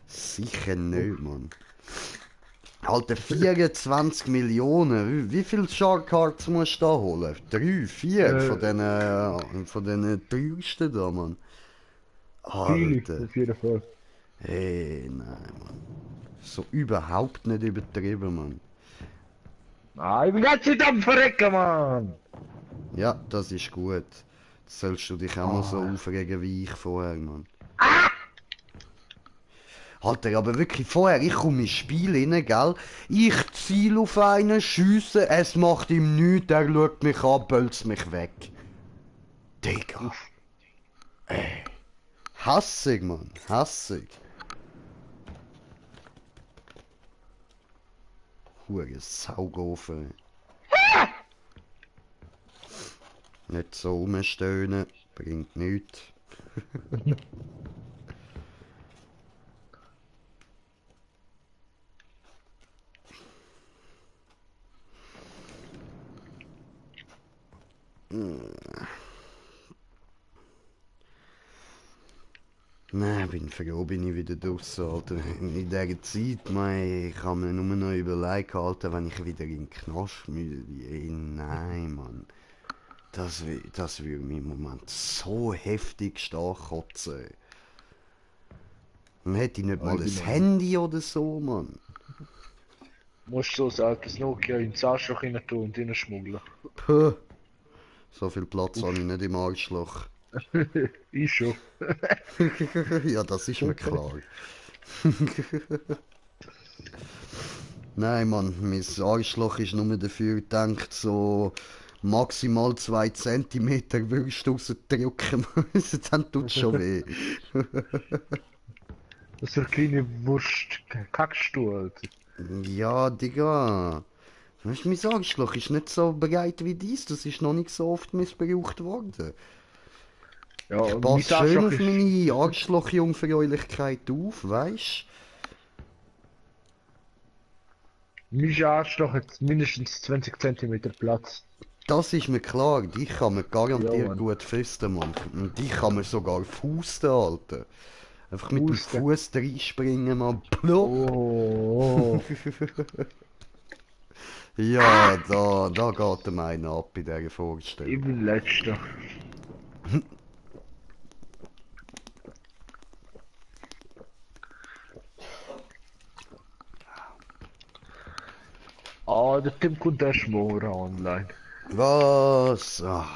Sicher nicht, Mann. Alter, 24 Millionen. Wie viele Shark Cards musst du da holen? 3, 4 von den teuersten da, Mann. Viele, Alter. auf jeden Fall. Hey, nein, Mann. So überhaupt nicht übertrieben, Mann. Ah, ich bin ganz Zeit am Verrecken, Mann! Ja, das ist gut. Jetzt sollst du dich auch mal so aufregen wie ich vorher, Mann. Alter, aber wirklich vorher, ich komme ins Spiel rein, gell? Ich ziel auf einen, schiesse, es macht ihm nichts, er schaut mich an, bölzt mich weg. Digga. Hassig, Mann, hassig. Hure Saugofen. Nicht so rumstöhnen, bringt nichts. Nein, bin froh, bin ich wieder draussen, Alter. In dieser Zeit, mei, ich kann mir nur noch überlegen, Alter, wenn ich wieder in den Knast müsste. Nein, Mann. Das würde mich im Moment so heftig stark kotzen. Dann hätte ich nicht mal ein Handy oder so, Mann. Musst so ein altes Nokia ins Arschloch rein tun und reinschmuggeln. Puh. So viel Platz habe ich nicht im Arschloch. Ich schon. Ja, das ist mir klar. Nein, Mann, mein Arschloch ist nur dafür gedacht, so maximal 2 Zentimeter würdest du rausdrücken. Dann tut es schon weh. Das ist eine kleine Wurst. Kackst du, Alter. Ja, Digga. Weißt du, mein Arschloch ist nicht so breit wie dies. Das ist noch nicht so oft missbraucht worden. Ja, Ich und passe mein schön Arschloch auf ist- meine Arschlochjungfräulichkeit auf, weißt Mein Arschloch hat mindestens 20 Zentimeter Platz. Das ist mir klar, dich kann man garantiert Ja, Mann. gut fisten, Mann. Und dich kann man sogar fusten, Alter. Einfach mit dem Fusten. Fuß reinspringen, Mann. Plopp. Oh. Ja, da geht ihm einer ab in dieser Vorstellung. Ich bin letzter. Ah, der Tim kommt erst morgen online. Was? Ah.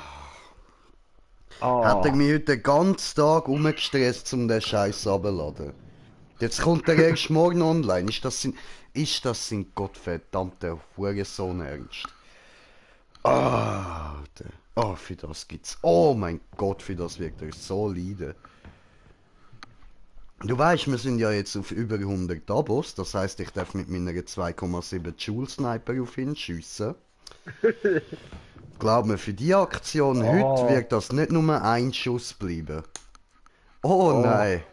Hat er Ah, mich heute den ganzen Tag umgestresst, um den Scheiß runterzuladen. Jetzt kommt er erst morgen online. Ist das sein gottverdammter Hurensohn ernst? Ah, Alter. Oh, für das gibt's. Oh mein Gott, für das wird er so leiden. Du weißt, wir sind ja jetzt auf über 100 Abos, das heißt, ich darf mit meiner 2,7 Joule Sniper auf ihn schiessen. Glaub mir, für die Aktion heute wird das nicht nur ein Schuss bleiben. Oh nein.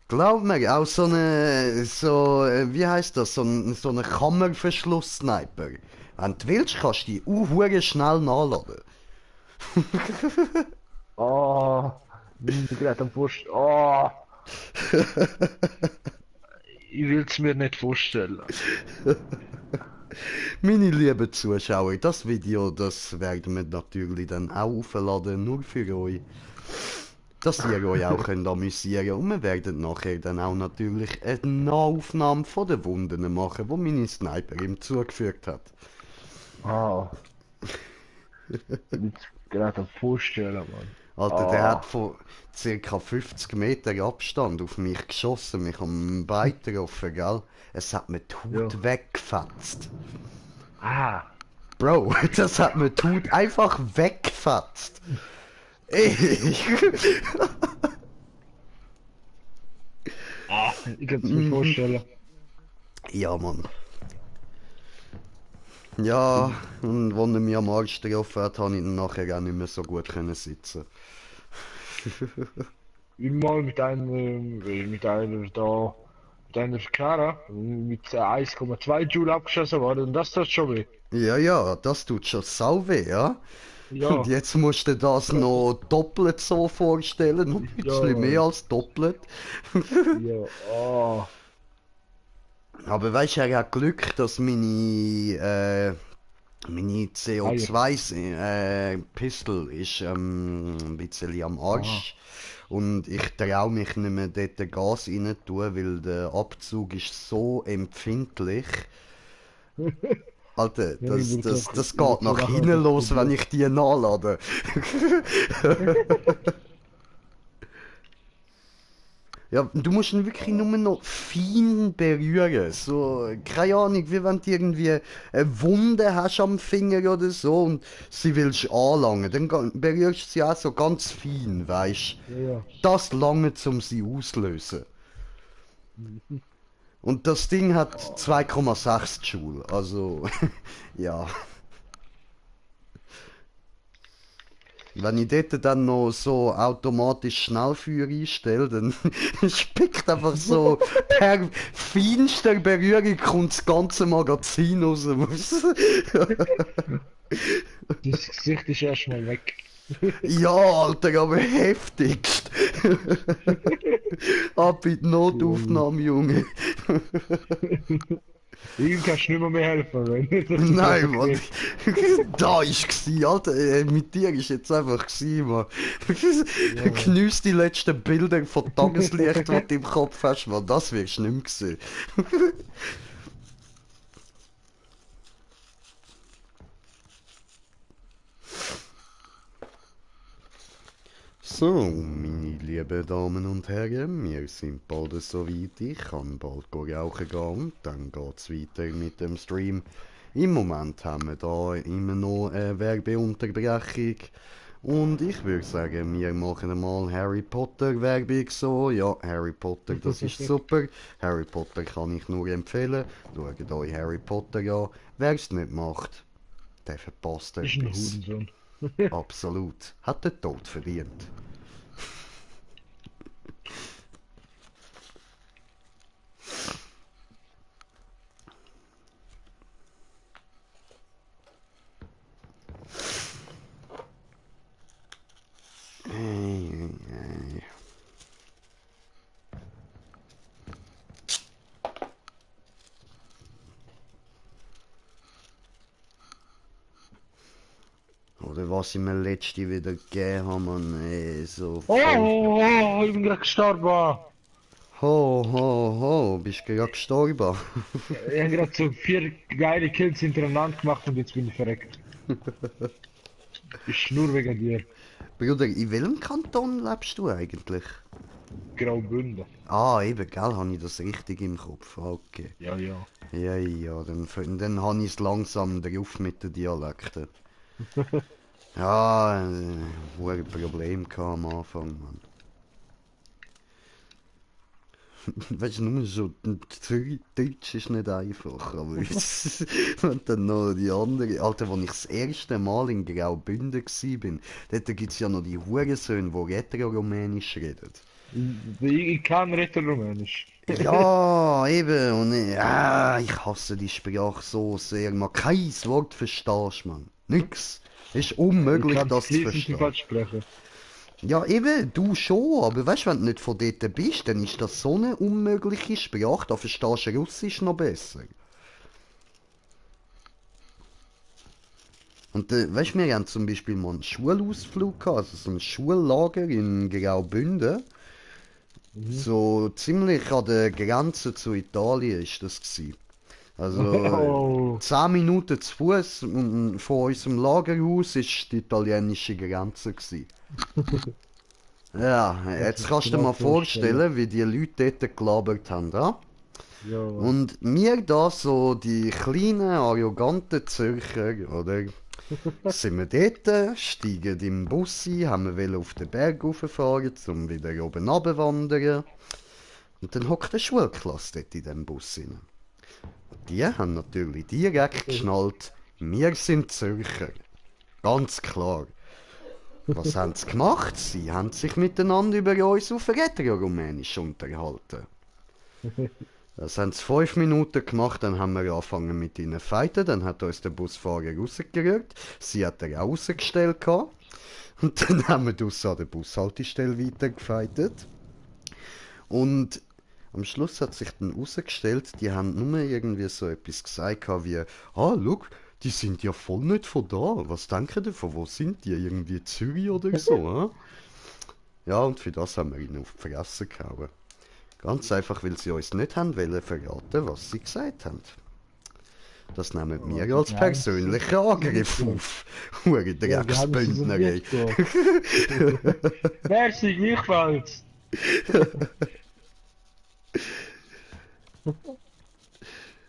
Glaub mir, auch wie heißt das, so eine Kammerverschluss-Sniper. Wenn du willst, kannst du die hure schnell nachladen. bin gerade am Wurst. Oh. Ich will es mir nicht vorstellen. Meine lieben Zuschauer, das Video, das werden wir natürlich dann auch aufladen, nur für euch. Dass ihr euch auch könnt amüsieren und wir werden nachher dann auch natürlich eine Nahaufnahme von den Wunden machen, die meine Sniper ihm zugefügt hat. Ah. Jetzt gerade am Vorstellen, Mann. Alter, der hat von ca. 50 Meter Abstand auf mich geschossen, mich am Bein getroffen, gell? Es hat mir die Haut Ja. weggefetzt. Ah. Bro, das hat mir die Haut einfach weggefetzt. Ich. Ah, ich kann es mir vorstellen. Ja, Mann. Ja, und als er mich am Arsch getroffen hat, habe ich dann nachher auch nicht mehr so gut können sitzen. Mal mit einer Kara mit 1,2 Joule abgeschossen worden und das tut schon weh. Ja, das tut schon sau weh, ja? Und Ja, jetzt musst du dir das noch doppelt so vorstellen, noch ein bisschen mehr ja, als doppelt. ja, ah. Aber weißt du, er hat Glück, dass meine CO2-Pistol ist ein bisschen am Aha. Arsch. Und ich traue mich nicht mehr dort Gas rein tun, weil der Abzug ist so empfindlich. Alter, Ja, das ich geht würde nach nachher hinten das los, wenn probieren. ich die nachlade. Ja, du musst ihn wirklich nur noch fein berühren. So, keine Ahnung, wie wenn du irgendwie eine Wunde hast am Finger oder so und sie willst anlangen. Dann berührst du sie auch so ganz fein, weißt. Ja, ja. Das lange, um sie auslösen. Und das Ding hat 2,6 Joule, also ja. Wenn ich dort dann noch so automatisch Schnellfeuer einstelle, dann spickt einfach so per feinster Berührung kommt das ganze Magazin raus. Das Gesicht ist erstmal weg. Ja, Alter, aber heftigst. Ab in die Notaufnahme, Junge. Ihm kannst du nicht mehr helfen, wenn das Nein, so Mann. geht. Da ist gsi, Alter. Mit dir ist jetzt einfach gsi, Mann. Ja, Mann. Geniess die letzten Bilder von Tageslicht, die du im Kopf hast, Mann. Das wirst du nicht mehr sehen. So, meine lieben Damen und Herren, wir sind bald so weit. Ich kann bald rauchen gehen und dann geht's weiter mit dem Stream. Im Moment haben wir da immer noch eine Werbeunterbrechung. Und ich würde sagen, wir machen mal Harry Potter Werbung so. Ja, Harry Potter, das ist super. Harry Potter kann ich nur empfehlen. Schaut euch Harry Potter an. Wer es nicht macht, der verpasst Ist ein etwas. Hurensohn. Absolut. Hat den Tod verdient. Ei, ei. Oder was ich mir letzte wieder gegeben habe, man, so Oh, voll. oh, oh, ich bin gerade gestorben. Ho, bist du gerade gestorben? Ich habe gerade so 4 geile Kills hintereinander gemacht und jetzt bin ich verreckt. Ist nur wegen dir. Bruder, in welchem Kanton lebst du eigentlich? Graubünden. Ah, eben, gell, habe ich das richtig im Kopf. Okay. Ja, ja. Ja, dann habe ich es langsam drauf mit den Dialekten. Ja, ein Problem gehabt am Anfang, Mann. Weißt du, nur so, Deutsch ist nicht einfach, aber wenn dann noch die andere, Alter, als ich das erste Mal in Graubünden war, dort gibt es ja noch die Hurensöhne, die Rätoromänisch reden. Ich kann Rätoromänisch. Ja, eben, und ich hasse die Sprache so sehr, man kein Wort verstehst, man. Nix. Es ist Ich unmöglich, kann das zu fließend verstehen. falsch sprechen. Ja, eben, du schon, aber weißt du, wenn du nicht von dort bist, dann ist das so eine unmögliche Sprache, da verstehst du Russisch noch besser. Und weißt du, wir haben zum Beispiel mal einen Schulausflug gehabt, also so ein Schullager in Graubünden. So ziemlich an der Grenze zu Italien ist das gsi. Also Oh. 10 Minuten zu Fuß von unserem Lagerhaus ist die italienische Grenze gewesen. Ja, jetzt kannst du dir genau mal vorstellen, wie die Leute dort gelabert haben, ja? Ja, Und wir da so, die kleinen, arroganten Zürcher, oder? Sind wir dort, steigen im Bus ein, haben wir auf den Berg rauffahren, um wieder oben runterwandern. Und dann hockt eine Schulklasse dort in diesem Bus rein. Die haben natürlich direkt geschnallt, wir sind Zürcher. Ganz klar. Was haben sie gemacht? Sie haben sich miteinander über uns auf Rätororumänisch unterhalten. Das haben sie 5 Minuten gemacht, dann haben wir angefangen mit ihnen zu fighten, dann hat uns der Busfahrer rausgerührt, sie hat er auch rausgestellt gehabt. Und dann haben wir draussen an der Bushaltestelle weitergefightet. Und am Schluss hat sich dann herausgestellt, die haben nur irgendwie so etwas gesagt gehabt wie, schau, die sind ja voll nicht von da. Was denken die, von wo sind die? Irgendwie Zürich oder so, Ja, und für das haben wir ihnen auf die Fresse gehauen. Ganz einfach, weil sie uns nicht haben wollen verraten, was sie gesagt haben. Das nehmen wir als persönlichen Angriff auf. Hure Drecksbündner, ey. Merci, gleichfalls.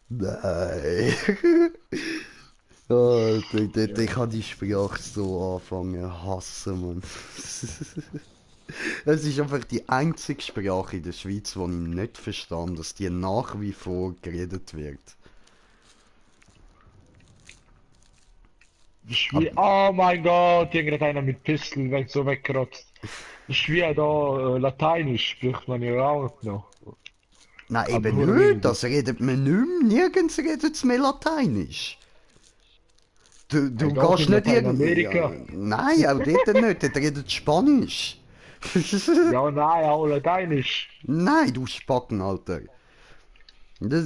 Nein. Oh, ich kann die Sprache so anfangen zu hassen, Mann. Es ist einfach die einzige Sprache in der Schweiz, die ich nicht verstand, dass die nach wie vor geredet wird. Oh mein Gott, hier einer mit Pistol weg, so weggerotzt. Schwer da, Lateinisch spricht man ja auch noch. Nein, Aber eben hure nicht, wild. das redet man nicht mehr. Nirgends redet es mehr Lateinisch. Du Doch gehst in nicht Lateinamerika. Ja, nein, auch dort nicht, dort redet Spanisch. Ja, nein, auch Lateinisch. Nein, du Spacken, Alter. Das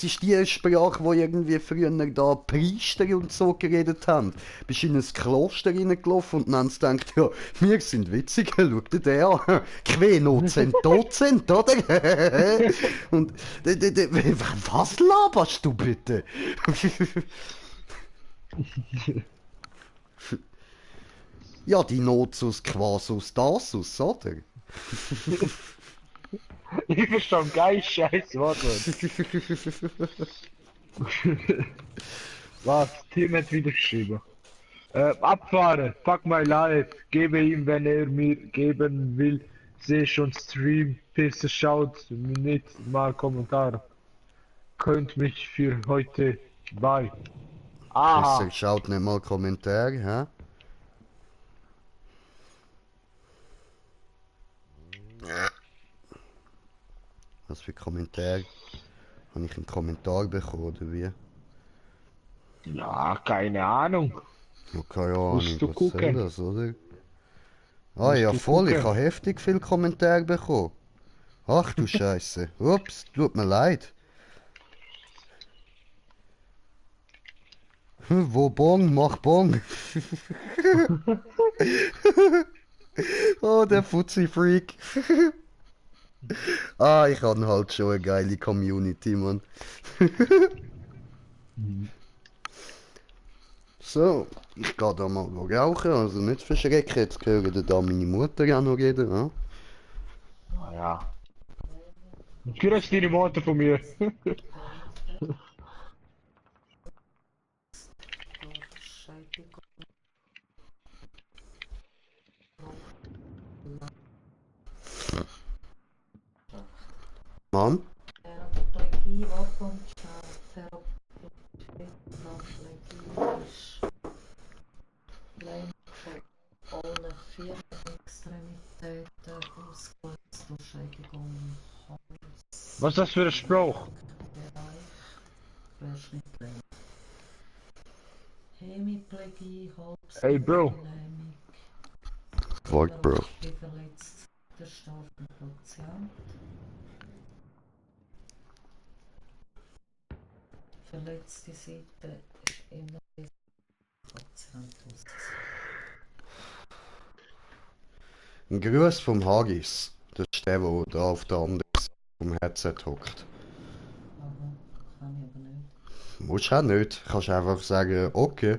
ist die Sprache, wo irgendwie früher da Priester und so geredet haben. Bist in ein Kloster reingelaufen und dann haben sie gedacht, ja, wir sind witzig, schau dir den an. Quenozent, Dozent, oder? Und was laberst du bitte? Ja, die Nozus, Quasus, Dasus, oder? Ich verstand geil Scheiß, warte. Was? Tim hat wieder geschrieben. Abfahren, fuck my life, gebe ihm, wenn er mir geben will. Seh schon Stream, Pisse schaut, nicht mal Kommentar. Könnt mich für heute bei. Aha, Pisser schaut nicht mal Kommentare, hä? Was für Kommentar? Habe ich einen Kommentar bekommen, oder wie? ja, keine Ahnung. Ja, keine Musst Ahnung, du was soll gucken. das, oder? Ah Musst ja, du voll, ich gucken. habe heftig viel Kommentare bekommen. Ach du Scheiße. Ups, tut mir leid. Wo Bon, mach Bon. Oh, der Fuzzi-Freak. Ah, ich habe halt schon eine geile Community, Mann. So, ich gehe da mal rauchen, also nicht verschrecken, jetzt hören da meine Mutter auch noch reden, ja? Ah, ja. Grüß deine Mutter von mir. Mann? Therapie, Wortkundschaft, Therapie, alle 4 Extremitäten ausgelöst durch Schädigung im Was ist das für ein Spruch? Bereich, Querschnittlähmung. Hemiplegie, Hey, Bro. Halslähmung, Wort, Bro. verletzt der starken Patient. Verletzte Seite ist immer der Patient ausgesetzt. Ein Gruß vom Hagis. Das ist der da auf der anderen Seite vom Headset hockt. Aber kann ich aber Musst auch nicht. Kannst einfach sagen, okay.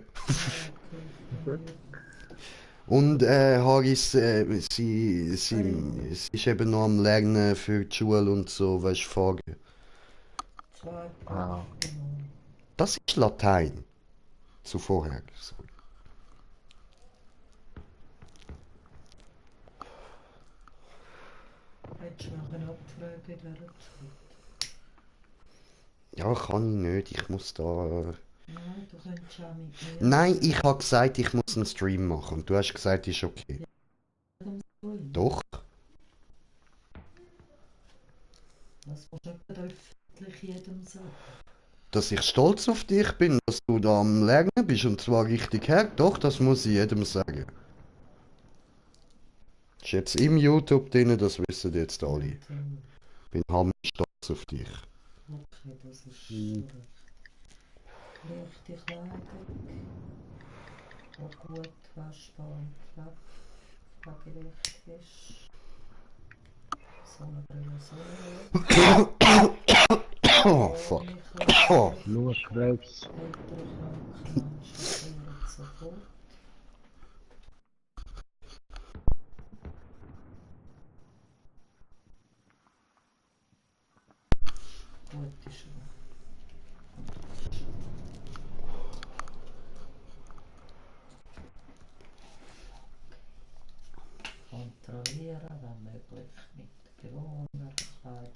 Und Haris, sie ist eben noch am Lernen für die Schule und so, weißt du, Fragen. Ah. Das ist Latein. Zu vorher. So. Hättest du noch eine Abfrage in dieser Zeit? Ja, kann ich nicht. Ich muss da. Nein, du könntest auch mit mir. Nein, ich habe gesagt, ich muss einen Stream machen. Und du hast gesagt, ist okay. Doch. Das musst du nicht öffentlich jedem sagen. Dass ich stolz auf dich bin, dass du da am Lernen bist und zwar richtig her. Doch, das muss ich jedem sagen. Ist jetzt im YouTube drin, das wissen jetzt alle. Bin hammer stolz auf dich. Okay, das ist recht. Leichte Kleidung, die gut waschbar und pflegeleicht ist. Sonnenbrille, Sonnenbrille. Oh, fuck. Oh. Lungenkrebs. Ältere kranke Menschen kehren sofort. Gute Schuhe. Kontrollieren, wenn möglich, mit Bewohner, Kleider,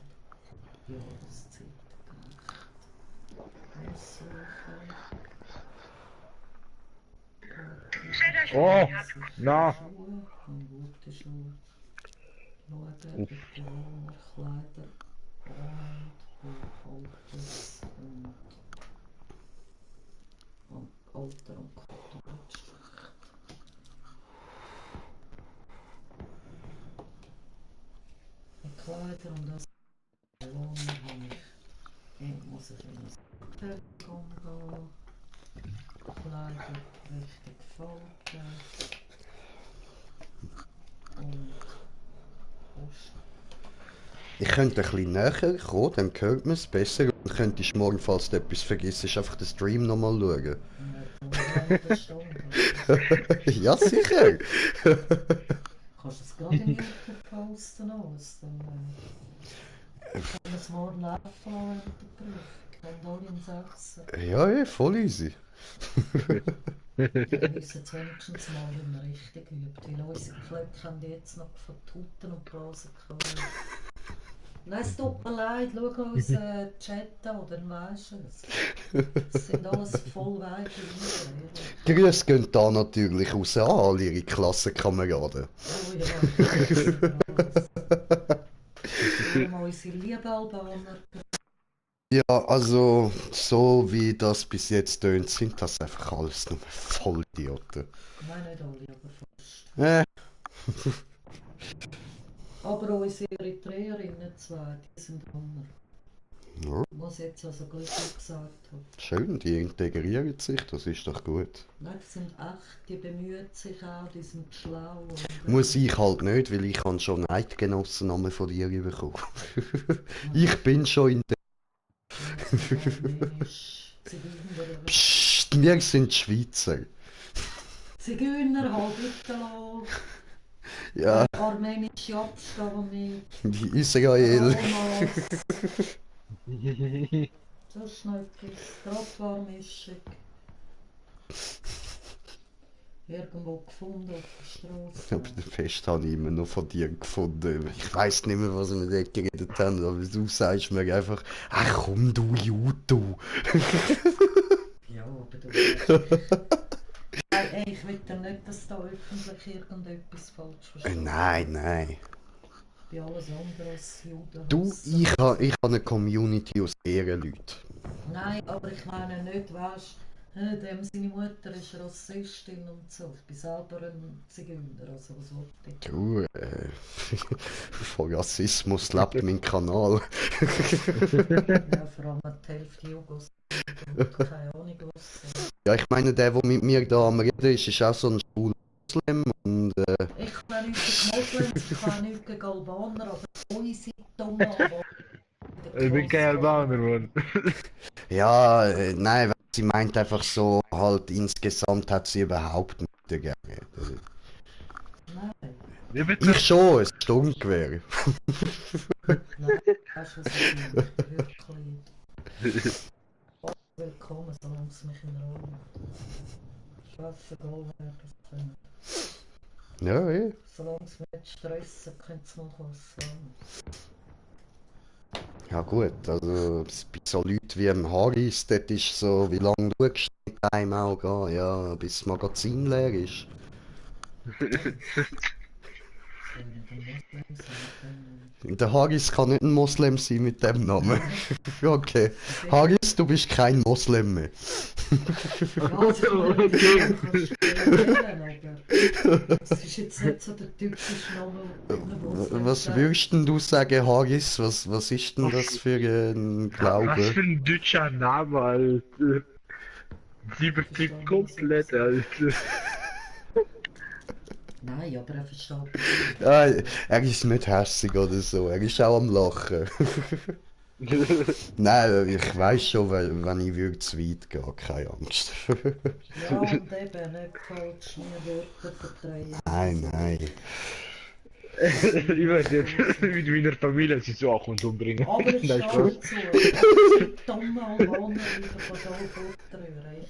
Jahreszeit Oh, na. Schuhe, gute Schuhe. Schauen, mit Bewohner, Kleider und Buchhaltungs- und Alter- und Kulturschrift. Die Kleider und das Bewohner muss ich in das Telekom gehen. Kleider richtig falten. Und Post. Ich könnte ein bisschen näher kommen, dann hört man es besser. Und könntest morgen, falls du etwas vergisst, einfach den Stream nochmal schauen. Ja, sicher. Kannst du es gerade in YouTube posten aus? Dann kann es morgen laufen lassen während der Prüfung. Dann alle im 6. Ja, ja, voll easy. Wir müssen es wenigstens mal immer richtig üben, weil unsere Klöcke haben jetzt noch von Tuten und Blasen gekommen. Nein, es tut mir leid, schau uns Chat an, dann weisst du es. Das sind alles voll weiche Lieder. Grüße gehen da natürlich raus an all ihre Klassenkameraden. Oh ja, wir haben unsere lieben Albaner. Ja, also, so wie das bis jetzt tönt, sind das einfach alles nur Vollidioten. Nein, nicht alle, aber fast. Aber unsere Eritreerinnen zwei, die sind Hammer. Ja, Was jetzt also glücklich gesagt habe. schön, die integrieren sich, das ist doch gut. Nein, die sind echt, die bemühen sich auch, die sind schlau. Und, Muss ich halt nicht, weil ich habe schon einen Eidgenossennamen von dir bekommen. Ich bin schon in der... Psst, wir sind Schweizer. Zigeuner, halt bitte los. Ja, Armenische Abstammung. die Israel. So schnell etwas. Grabwarmischung. Irgendwo gefunden auf der Straße. Aber den Fest habe ich immer noch von dir gefunden. Ich weiss nicht mehr, was wir dort geredet haben, aber du sagst mir einfach, ach komm du Jutu. Ja, aber du weißt. Ey, ich will ja nicht, dass da öffentlich irgendetwas falsch versteht. Nein, nein. Ich bin alles andere als Juden. Du, ich habe eine Community aus Ehrenleuten. Nein, aber ich meine nicht, weißt du, dem seine Mutter ist Rassistin und so. Ich bin selber ein Zigeuner, also was wollte ich? Du, von Rassismus lebt mein Kanal. Ja, vor allem die Hälfte Jugos und keine Ahnung was. Ja, ich meine, der mit mir da am Reden ist auch so ein schwuler Muslim und Ich kann nichts gegen Moslems, ich kann nichts gegen Albaner, aber unsere dummen Albaner. Ich bin kein Albaner, Mann. Ja, nein, sie meint einfach so, halt insgesamt hat sie überhaupt nicht gerne. Nein, Wie bitte? Ich schon, ein Sturmgewehr. nein, weißt du, was ich meine? Wirklich. Willkommen, solange es mich in Ruhe lässt. Scheißegal, wer das können. Ja, ja. Solange es mich nicht stressen, könnt ihr mal was sagen. Ja gut, also bei so Leuten wie im Harris, das ist so, wie lange schaust du mit einem auch gehen, ja, bis das Magazin leer ist. Der Harris kann nicht ein Moslem sein mit dem Namen. Okay. Harris, du bist kein Moslem mehr. Das ist jetzt nicht so der typische Name. Was würdest denn du sagen, Harris? Was ist denn das für ein Was Glaube? für ein deutscher Name, Alter. Sie übertreibt komplett, Alter. Nein, aber er versteht. Ja, er ist nicht hässig oder so, er ist auch am Lachen. Nein, ich weiß schon, wenn ich würde zu weit gehen, keine Angst. Ja, und eben nicht falsch, mir Wörter verdrehen. Nein. Ich weiß nicht, mit meiner Familie sie so auch uns umbringen. Aber ich stehe Nein, Spaß. dazu. Es gibt dumme Albaner wieder von da rühren.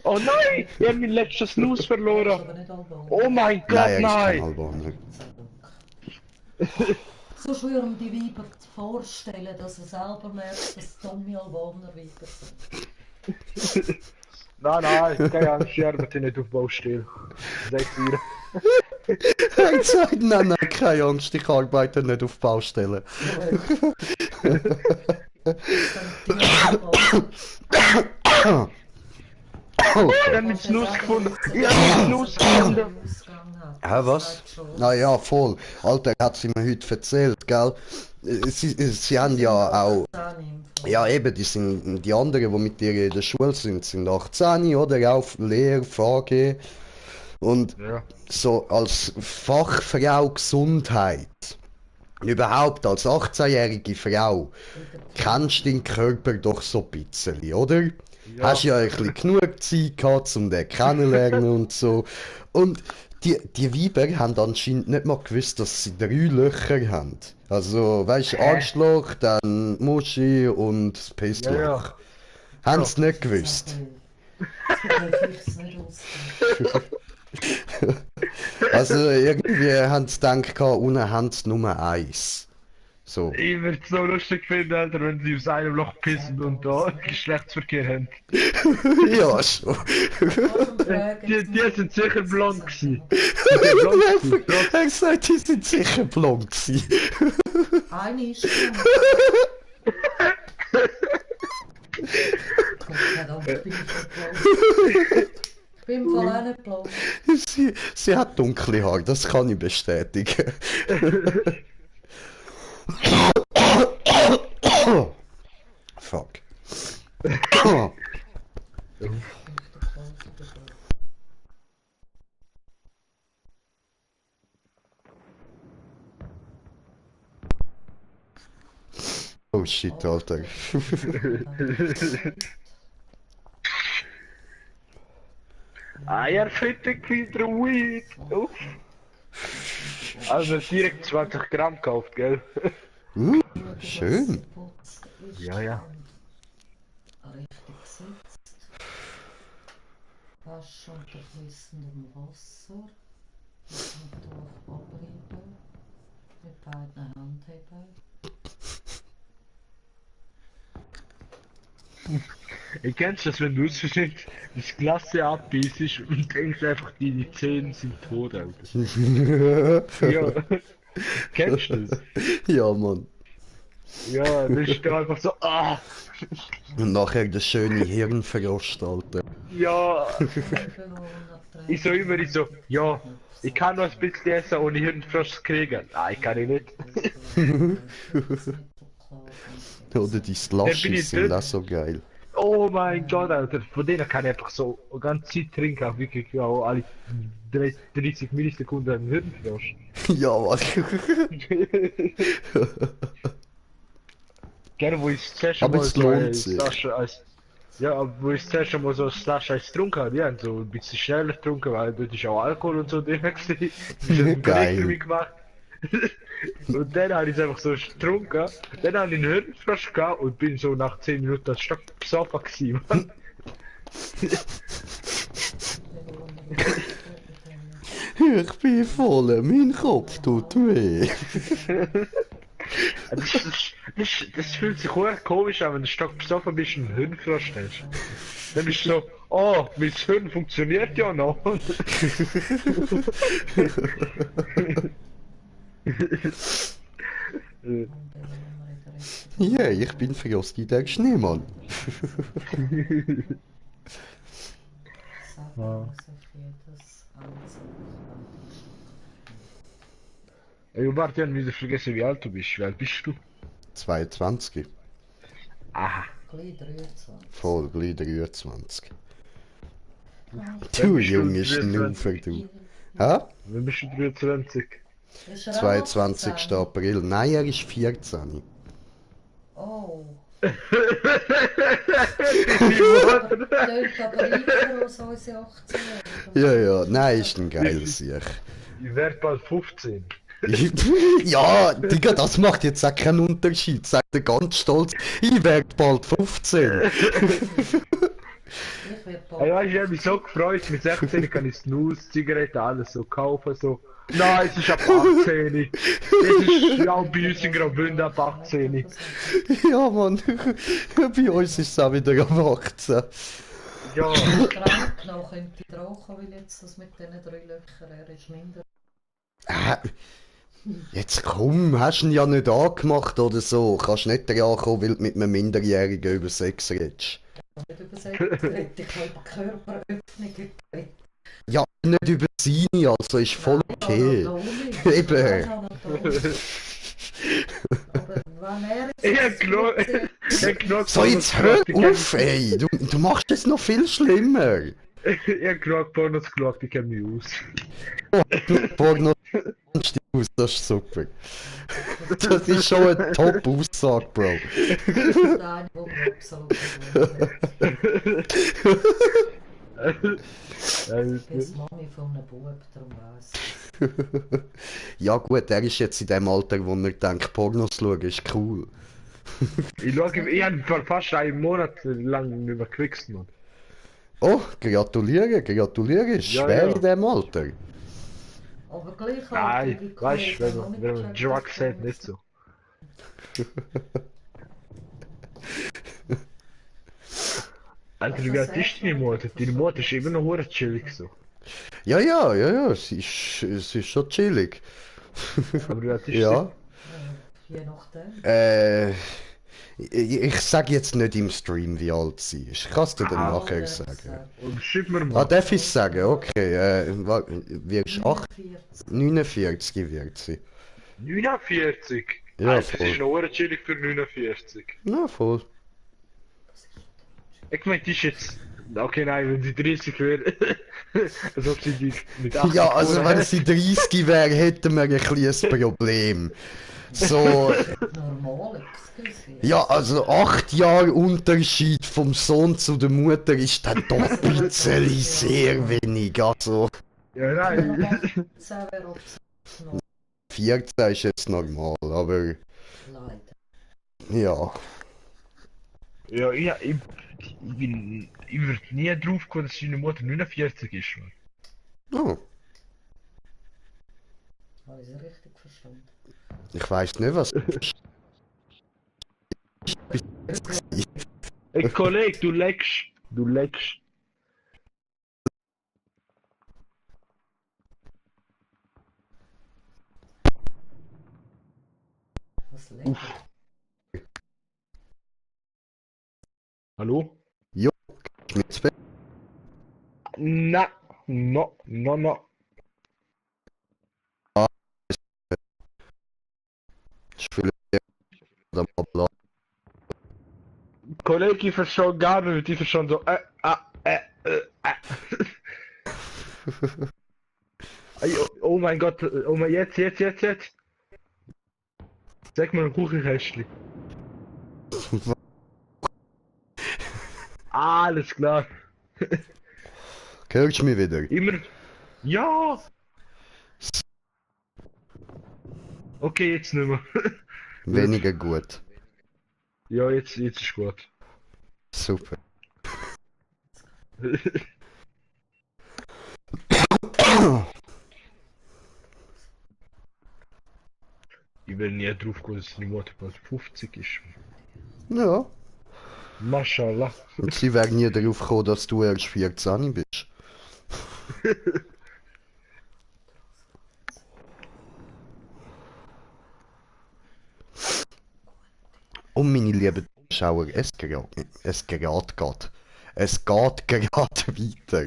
Oh nein, ich habe mein letztes Snooze verloren. Aber nicht Albaner. Oh mein Gott, Nein, er ist kein nein. Albaner. So schwer um die Weiber zu vorstellen, dass er selber merkt, dass dumme Albaner Weiber sind. Nein, keine Angst, ich arbeite nicht auf Baustelle. Seit ihr. Er sagt, nein, keine Angst, ich arbeite nicht auf Baustellen. Ich habe mit Snooze gefunden. Ich habe mit Snooze gefunden. Hä, was? Na ja, voll. Alter, hat sie mir heute erzählt, gell? Sie haben ja auch... Ja, eben, die anderen, die mit dir in der Schule sind 18, oder? Auch Lehre, VG. Und Ja. so als Fachfrau Gesundheit, überhaupt als 18-jährige Frau, kennst du deinen Körper doch so ein bisschen, oder? Ja. Hast ja ein bisschen genug Zeit gehabt, um den kennenzulernen und so. Und die Weiber haben anscheinend nicht mal gewusst, dass sie 3 Löcher haben. Also, weißt du, Arschloch, dann Muschi und das Pissloch. Ja, ja. Haben sie nicht gewusst. Also, irgendwie haben sie gedacht, unten haben sie nur eins. So. Ich würde es so lustig finden, Alter, wenn sie aus einem Loch pissen und da Geschlechtsverkehr haben. Ja, schon. Die sind sicher blond gewesen. Er hat gesagt, die sind sicher blond gewesen. Eine ist schon. Verdammt, bin ich verklaut. Ich bin im Fall auch nicht blau. Sie hat dunkle Haare, das kann ich bestätigen. Fuck. Oh shit, Alter. Eierfittig wieder Weed. Uff. Also direkt 20 Gramm gekauft, gell? Schön. Ja, ja. Richtig gesetzt. Wasch unter fließendem Wasser. Und durch abreiben. Mit beiden Handheben. Ich kennst das, wenn du aus Versehen das Glas abbeißt und denkst einfach, deine Zähne sind tot, Alter. Ja. Kennst du das? Ja, Mann. Ja, das ist da einfach so, ah! Und nachher der schöne Hirnverrost, Alter. Ja! Ich so immer, ja, ich kann noch ein bisschen essen ohne Hirnfrost kriegen. Nein, kann ich nicht. Oder die Slushies sind auch so geil. Oh mein Gott, Alter, von denen kann ich einfach so eine ganze Zeit trinken, auch wirklich ja, alle 30 Millisekunden einen Hirnfrost. Ja, Mann. Gerne, wo ich das erste Aber Mal es so lohnt sich. Sascha als Ja, aber wo ich zuerst schon mal so ein Slush Eis getrunken habe, die haben so ein bisschen schneller getrunken, weil dort ist auch Alkohol und so drin gewesen. Das hat ein Kollege für mich gemacht. Und dann habe ich es einfach so getrunken. Dann habe ich einen Hirnfrosch gehabt und bin so nach 10 Minuten ein Stück besoffen gewesen, Mann. Ich bin voll, mein Kopf tut weh. Das fühlt sich auch komisch an, wenn du stark besoffen bist und einen Hirnfrosch hast. Dann bist du so, oh, mein Hirn funktioniert ja noch. Ja, ich bin Frosty der Schneemann. Sag mir, was auf jedes Anzug. Ey, warte, ich habe wieder vergessen, wie alt du bist. Wie alt bist du? 22. Aha. Gleich 23. Voll, gleich 23. Ah, Du bist du junge 23? Schnaufer, du. Hä? Wann bist du 23? ist er auch 22. 18? April. Nein, er ist 14. Oh. Die Tönt aber reicher als unsere 18-Jährigen. Ja, ja, nein, ist ein geiles Sieg. Ich werde bald 15. Ja, Digga, das macht jetzt auch keinen Unterschied, sagt er ganz stolz. Ich werde bald 15. Ich werde Hey, weißt du, ich habe mich so gefreut, mit 16 kann ich Snus, Zigaretten, alles so kaufen, so. Nein, es ist ab 18. Es ist ja bei uns in Graubünden ab 18. Ja, Mann, bei uns ist es auch wieder am 18. Ja, Krank noch könnte ich rauchen, weil jetzt das mit diesen 3 Löchern, er ist minder. Jetzt komm, hast du ihn ja nicht angemacht oder so. Kannst nicht ankommen, weil du mit einem Minderjährigen über Sex redest. Nicht über Sex geredet, ich habe über Körperöffnungen geredet. Ja, nicht über seine, also ist voll okay. Eben. Aber wenn er ich hab genug So, jetzt hör auf, ey! Du machst es noch viel schlimmer! Ich hab genug Pornos geschaut, ich kenn mich aus. Porno aus, das ist super. Das ist schon eine Top-Aussage, Bro. das ist der eine, der mir absolut Ich bin die Mami von einem Bub, darum weiss ich. Ja gut, er ist jetzt in dem Alter, wo er denkt, Pornos schauen ist cool. Ich hab fast einen Monat lang nicht mehr gewichst, Mann. Oh, gratuliere, gratuliere, ist Ja, schwer ja. in dem Alter. Aber gleich Nein, weißt du, wenn man Drugs hat, nicht so. Alter, wie alt ist deine Mutter? Deine Mutter ist immer noch hure chillig so. Ja, ja, ja, ja, es ist schon chillig. Aber wie alt ist Ja. Je nachdem. Ich sag jetzt nicht im Stream, wie alt sie ist. Ich kann es dir dann nachher sagen. sie? Und schreib mir Ah, mal. darf ich sagen? Okay, wirst 49 wird sie. 49? Ja, Alter, das voll. ist noch hure chillig für 49. Na, voll. Ich meine, die ist jetzt... Okay, nein, wenn sie 30 wäre... als ob sie die mit 80 Ja, also geboren wenn hat. sie 30 wäre, hätten wir ein kleines Problem. So, Normal, excuse. ja, also 8 Jahre Unterschied vom Sohn zu der Mutter ist dann doch ein bisschen sehr wenig. Also Ja, nein. 10 wäre auch noch 14 ist jetzt normal, aber leider. ja. Ja, ich würde nie drauf kommen, dass deine Mutter 49 ist. Man. Oh, Habe ich es richtig verstanden? ich weiß nicht, was. Ey, Kollege, du leckst. Du leckst. Was lecker. Hallo? Mit Bett. Na, no. Ich fühle mich bla. Kollege, ich verstehe gar nicht, ich verstehe so, Ey, oh mein Gott, oh mein, jetzt. Sag mal ein Kuchenkästchen. Alles klar. Hörst du mich wieder? Immer. Ja! Okay, jetzt nicht mehr. Weniger gut. Ja, jetzt ist gut. Super. Ich will nie drauf kommen, dass die Mutter bald 50 ist. Ja. Mashallah. Und sie wären nie darauf gekommen, dass du erst 14 bist. Und meine lieben Zuschauer, es geht gerade. Es geht gerade. Es geht gerade weiter.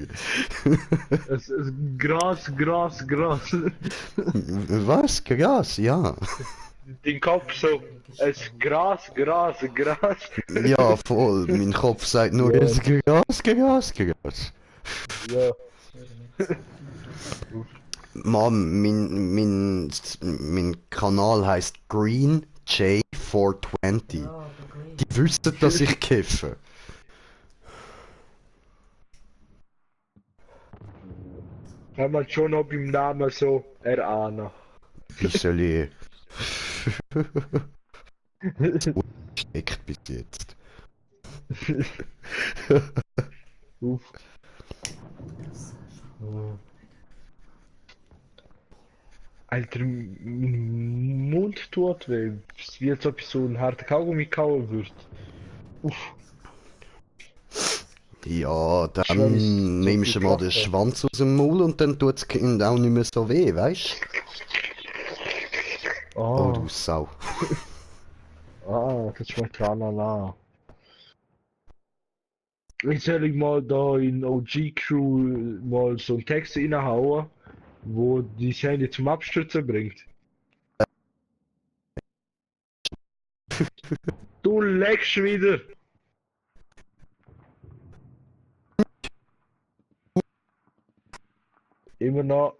Es Gras, Gras, Gras. Was? Gras? Ja. Den Kopf so. Es Gras, Gras, Gras. Ja, voll. Mein Kopf sagt nur, Ja. es Gras, Gras, Gras. Ja. Mann, mein Kanal heißt Green J420. Ja, aber gleich. Die wissen, dass ich kiffe. Kann man schon ob im Namen so erahnen. Wie soll ich... Steckt bis jetzt. Uff. Alter, mein Mund tut weh. Es ist wie als ob ich so einen harten Kaugummi kauen würde. Uff. Ja, Schweiß, so dann nimmst du viel mal den Kraft. Schwanz aus dem Maul und dann tut es Kind auch nicht mehr so weh, weißt du? Oh, du Sau. Das schmeckt Anana. Jetzt soll ich mal da in OG Crew mal so einen Text reinhauen, wo die Handy zum Abstürzen bringt. Du leckst wieder! Immer noch.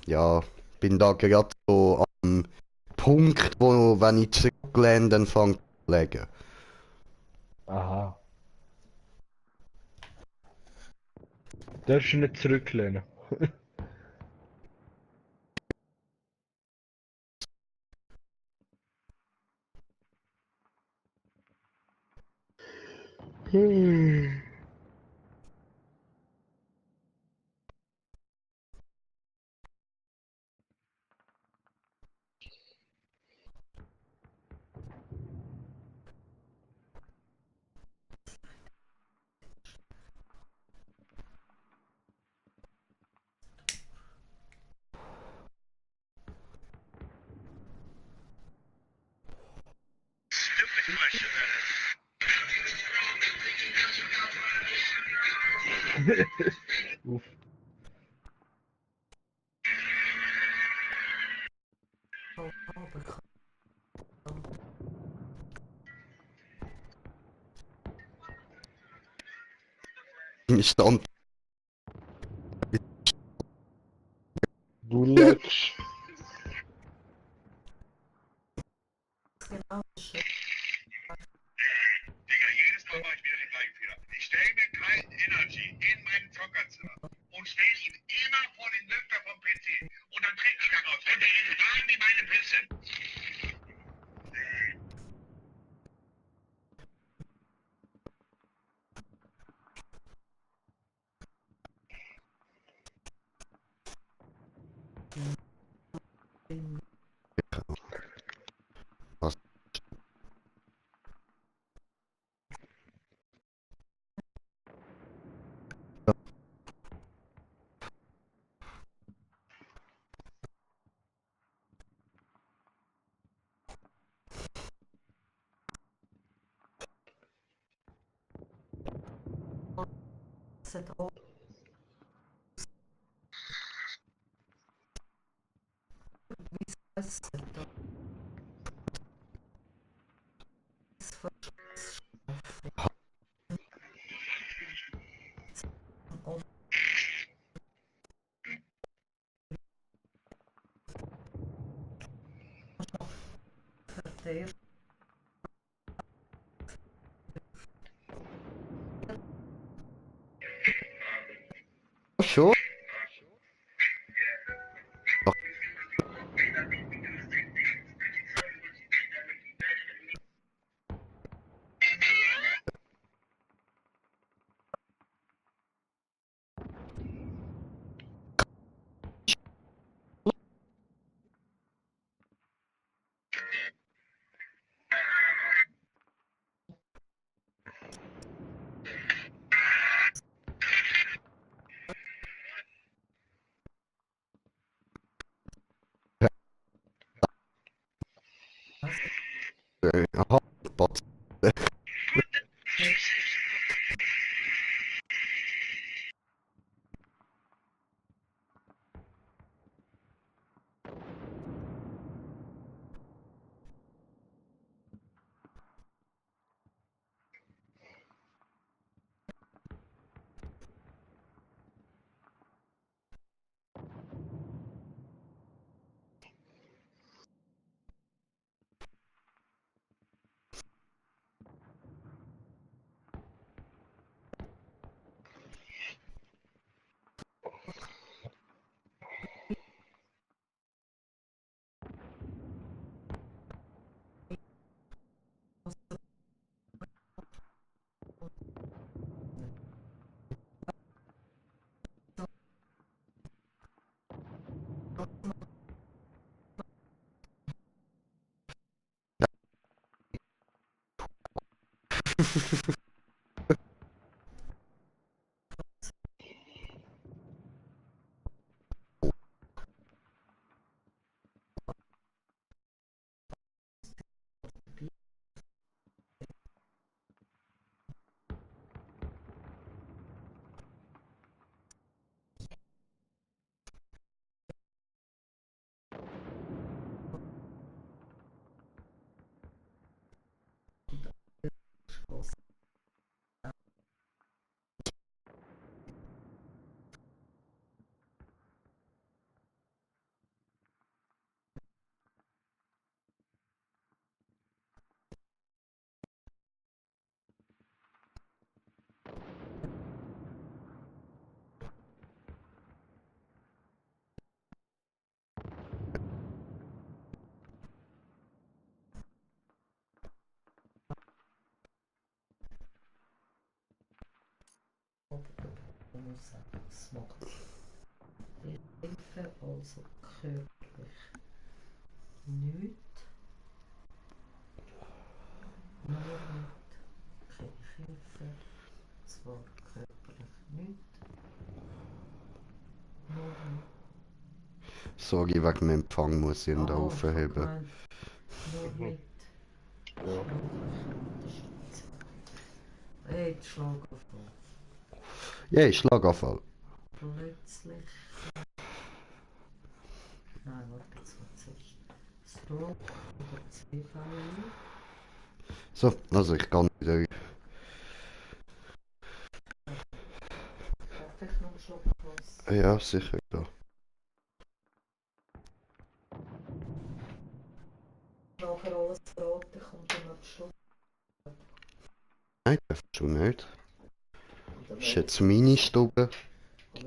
Ja, bin da gerade so am Punkt, wo, wenn ich zurücklehne, dann fange ich an zu legen. Aha. Darfst du nicht zurücklehnen. Uff. Aber ich kann Ich stand Du leckst. es genau schön. Digga, jedes Mal mache ich wieder den gleichen Fehler. Ich stelle mir keinen Energy in meinen Zockerzimmer und stelle ihn immer vor den Lüfter vom PC. Und dann trinke ich daraus. Und der ist warm wie meine Pisse. was. Es hat auch wie es heißt. Es und der Hilfe, also körperlich nicht. Nur mit keine Hilfe, zwar körperlich nicht. Nur mit. Sorry, wegen dem Empfang muss ich ihn da aufheben. Nur mit. Hey, Schlaganfall. Ja, Schlaganfall. Plötzlich. Nein, warte, jetzt mal zuerst. Stroke oder CVI. So, also ich kann wieder. Darf ich noch schon was? Ja, sicher, da. Nachher alles verraten, kommt dann noch Schluss. Nein, darfst du nicht. Das ist jetzt meine Stube.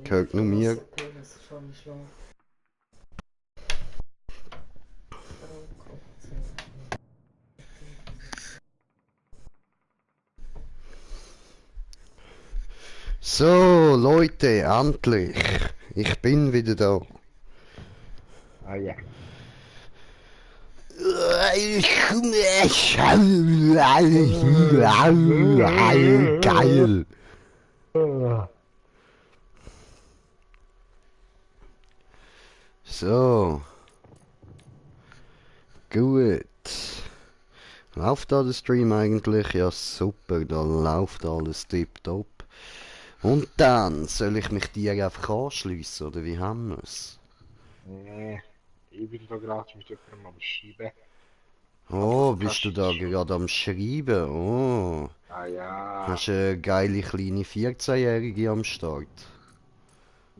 Gehört nur mir. Das ist schon Schlaf. So, Leute, endlich. Ich bin wieder da. Ah ja. Geil. So. Gut. Läuft da der Stream eigentlich? Ja, super, da läuft alles tipptopp. Und dann soll ich mich dir einfach anschliessen, oder wie haben wir es? Nee, ich bin da gerade mit jemandem am Schieben. Oh, bist du da gerade am Schreiben? Oh. Ah ja. Hast du eine geile kleine 14-Jährige am Start?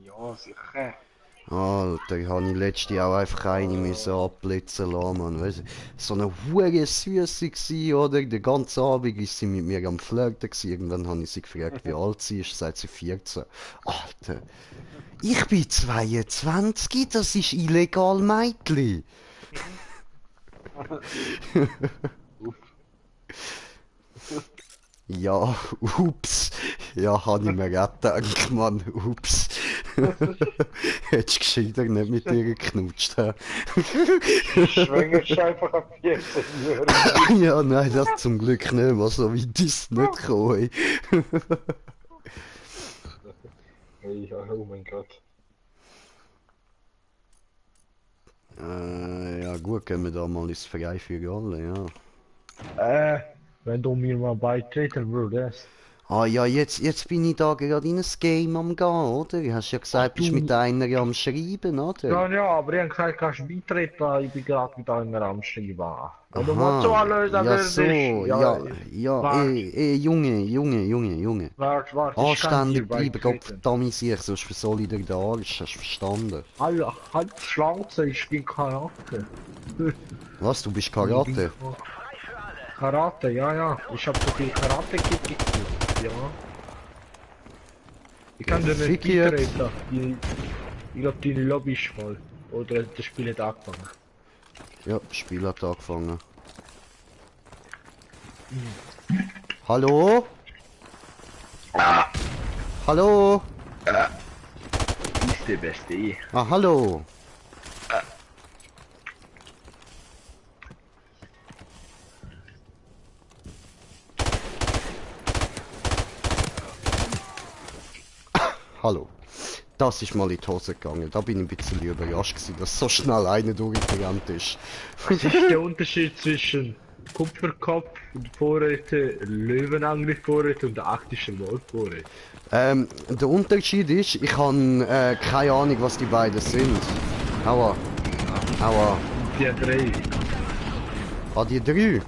Ja, sicher. Alter, habe ich letztens auch einfach eine müssen abblitzen lassen, Mann. Weißt du, so eine hure Süße gsi, oder? Den ganzen Abend ist sie mit mir am Flirten gsi. Irgendwann habe ich sie gefragt, wie alt sie ist, sagt sie 14. Alter, ich bin 22, das ist illegal, Mädchen. Ja, ups. Ja, habe ich mir auch gedacht, Mann, ups. Hättest du gescheiter nicht mit ihr geknutscht, hä? Schwängerst einfach ab 14 Jahren. Ja, nein, das zum Glück nicht, was so weit ist nicht gekommen. Hey, oh mein Gott. Ja gut, gehen wir da mal ins Freie für alle, ja. Wenn du mir mal beitreten würdest. Ah ja, jetzt bin ich da gerade in ein Game am gehen, oder? Du hast ja gesagt, bist mit einer am Schreiben, oder? Ja, ja, aber ich habe gesagt, kannst du beitreten, ich bin gerade mit einer am Schreiben. Wenn du Aha, mal zuhören ja würdest. so, ja, Junge. Warte, Anständig bleiben, Gott verdammt sich, sonst versoll ich dir den Arsch, hast du verstanden? Halt die Schnauze, ich bin Karate. Was, du bist Karate? Karate, ja. Ich hab so viel Karate-Kick gekriegt, ja. Ich kann dir nicht beitreten. Ich glaub, deine Lobby ist voll. Oder das Spiel hat angefangen. Ja, das Spiel hat angefangen. Hallo? Hallo? Ist der Beste. Ah, hallo. Hallo. Das ist mal in die Hose gegangen. Da bin ich ein bisschen überrascht gewesen, dass so schnell einer durchgerannt ist. Was ist der Unterschied zwischen Kupferkopf und Vorräte, Löwenangriff-Vorräte und der arktische Wolf-Vorräte? Der Unterschied ist, ich habe keine Ahnung, was die beiden sind. Aua. Aua. Die drei. Ah, die drei?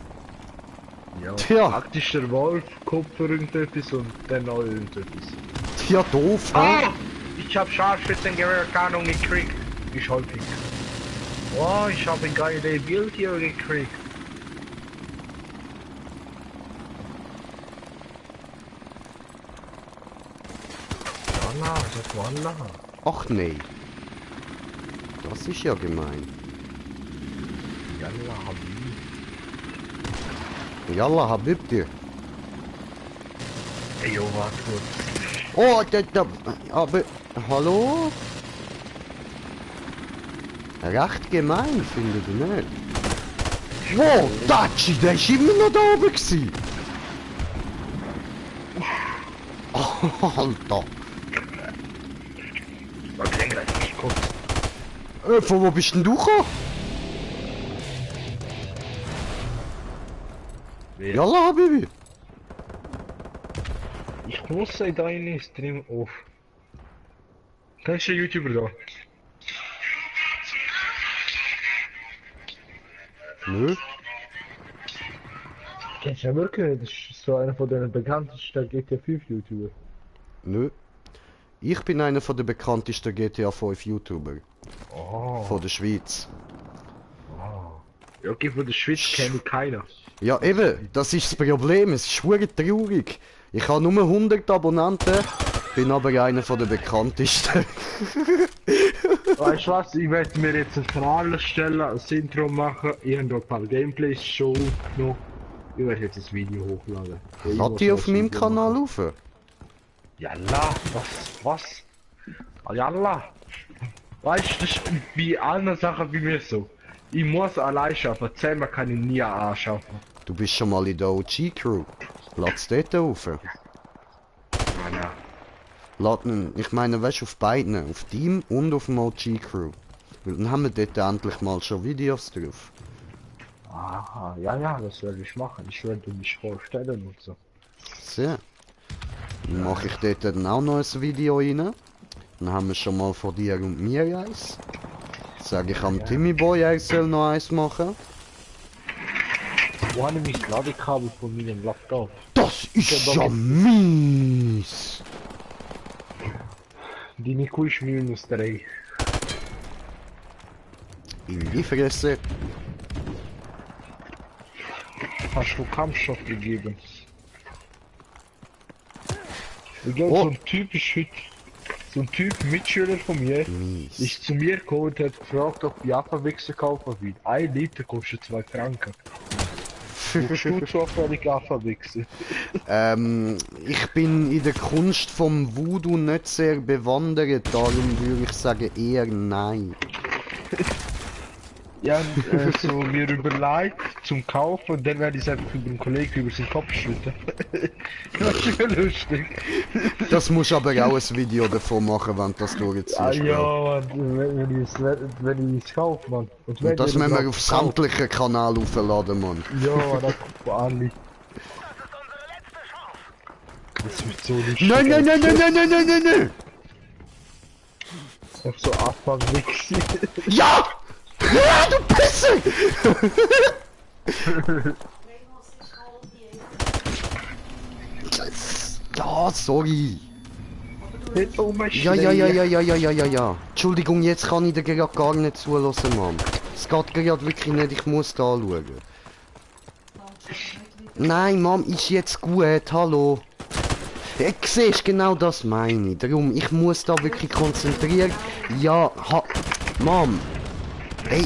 Ja. Tja. Arktischer Wolf, Kupfer irgendetwas und der neue irgendetwas. Tja, doof, hä? Ah! Ich hab Scharfschützengewehrtarnung gekriegt. Ich häufig. Oh, ich habe ein geiles Bild hier gekriegt. Wallah, das Wallah. Ach nee. Das ist ja gemein. Yalla, Habib. Yalla, Habibti. Ey, yo, warte kurz. Oh, aber... Hallo? Recht gemein, findet ihr nicht? Wow, Datschi, der ist immer noch da oben gewesen. Oh, Alter. Warte, gleich, kurz. Von wo bist denn du gekommen? Yalla, Habibi. Ich muss deine Stream auf. Da ist ein YouTuber da. Nö. Kennst du ja wirklich? Das ist so einer von den bekanntesten GTA 5 YouTuber. Nö. Ich bin einer von den bekanntesten GTA 5 YouTuber. Oh. Von der Schweiz. Ja, okay, von der Schweiz kenne ich keiner. Ja eben, das ist das Problem, es ist wirklich traurig. Ich habe nur 100 Abonnenten, bin aber einer von den bekanntesten. Weißt du was, ich werde mir jetzt einen Kanal erstellen, ein Intro machen, ich habe noch ein paar Gameplays schon aufgenommen. Ich werde jetzt das Video hochladen. Lad die auf meinem Kanal auf? Jalla, was? Jalla. Weißt du, das ist wie andere Sachen wie mir so. Ich muss allein schaffen, zusammen kann ich nie anschaffen. Du bist schon mal in der OG-Crew. Lad's dort auf. Ja. Ich meine, weißt du, auf beiden, auf Team und auf dem OG-Crew. Dann haben wir dort endlich mal schon Videos drauf. Aha, ja, das werde ich machen. Ich werde mich vorstellen und so. Sehr. Dann mache ich dort dann auch noch ein Video rein. Dann haben wir schon mal von dir und mir eins. Sag ich am Timmy Boy, er soll noch eins machen. Wo habe ich mein Ladekabel von meinem Laptop? Das ist ja mies! Die Nico ist -3. In die Fresse. Hast du Kampfstoff gegeben? Egal, Oh. so ein typisch so ein Typ Mitschüler von mir Mies. ist zu mir gekommen und hat gefragt, ob ich Afferwichse kaufen will. 1 Liter kostet 2 Franken. Musst du zufällig Afferwichse? Ich bin in der Kunst vom Voodoo nicht sehr bewandert, darum würde ich sagen eher nein. Ja, so mir überlegt zum Kaufen und dann werde ich es einfach über den Kollegen über seinen Kopf schütten. Das ist schon lustig. Das musst aber auch ein Video davon machen, wenn du das durchziehst. Ah ja, Bro. Mann, wenn ich es kaufe, Mann. Und das müssen wir auf sämtlichen Kanälen aufladen, Mann. Ja, das kommt von alle. Das wird so lustig. Nein! Auf so Afferwichse. Ja! Ja, du Pisse! Ja, sorry. Oh mein Ja. Entschuldigung, jetzt kann ich dir gerade gar nicht zulassen, Mann. Es geht gerade wirklich nicht, ich muss da schauen. Nein, Mom, ist jetzt gut, hallo. Ich siehst, genau das meine ich. Darum, ich muss da wirklich konzentrieren. Ja, Mom. Ey.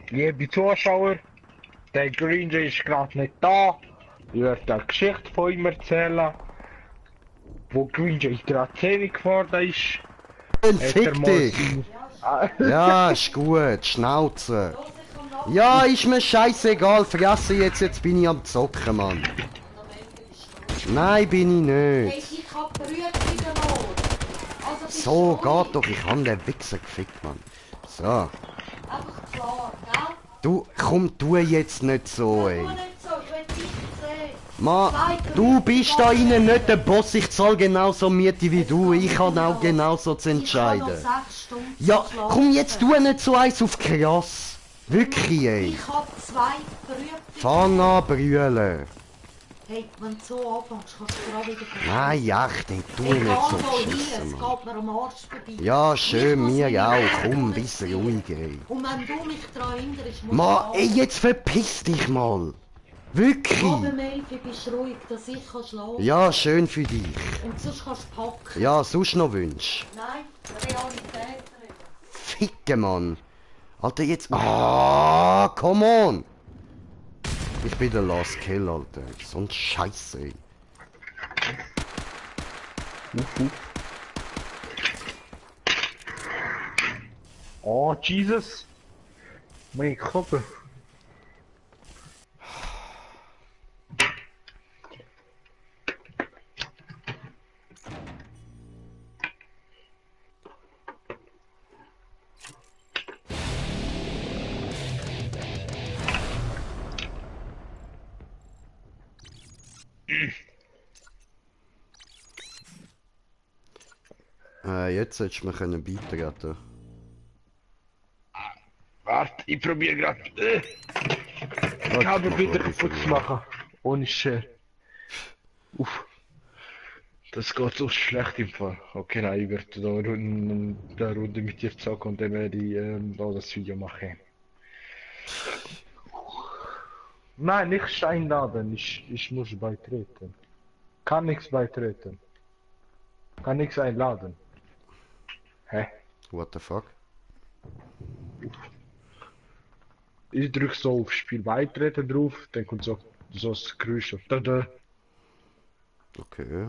Liebe Zuschauer, der Green Jay ist gerade nicht da. Ich werde eine Geschichte von ihm erzählen, wo Green Jay gerade 10 geworden ist. Fick dich! Ja, ist gut, Schnauze. Ja, ist mir scheißegal, fresse jetzt bin ich am Zocken, Mann. Nein, bin ich nicht. Ich hab berührt wieder mal. Also So, geht doch, ich hab den Wichser gefickt, Mann. So. einfach klar, gell? Du, komm, tu jetzt nicht so, ey. Tu nicht so, ich will dich sehen. Mann, du bist da innen nicht der Boss, ich zahl genauso Miete wie du, ich kann auch genauso zu entscheiden. Ich habe noch 6 Stunden Ja, zu schlafen. komm, jetzt tu nicht so eins auf krass. Wirklich, ey. Ich hab 2 berührt. Fang an, brüllen. Hey, wenn du so anfängst, kannst du gerade wieder verstehen. Nein, ach, dann tu nicht Egal so wohin, es beschissen, Mann. geht mir am Arsch vorbei. Ja, Ich schön, muss mir wieder auch. weg, Komm, ein ich bisschen muss ruhiger, ey. Und wenn du mich daran erinnerst, musst Mann, du ey, jetzt verpiss dich mal. Wirklich. Aber Melfi, bist du ruhig, dass ich kann schlafen Ja, schön für dich. Und sonst kannst du packen. Ja, sonst noch Wünsch. Nein, Realität reden. Ficke, Mann. Alter, jetzt... Ah, come on. Ich bin der Last Kill, Alter. So ein Scheiße, ey. Oh, Jesus! Mein Kopf! Jetzt hättest du mir können beitreten. Warte, ich probiere gerade. Ich habe wieder kaputt zu machen. Ohne Shit. Uff. Das geht so schlecht im Fall. Okay, nein, ich werde da eine Runde mit dir zocken und dann werde ich da das Video machen. Nein, nicht einladen. Ich muss beitreten. Kann nichts beitreten. Kann nichts einladen. Hä? What the fuck? Ich drücke so auf Spiel beitreten drauf, dann kommt so das Geräusch. Tada. Okay.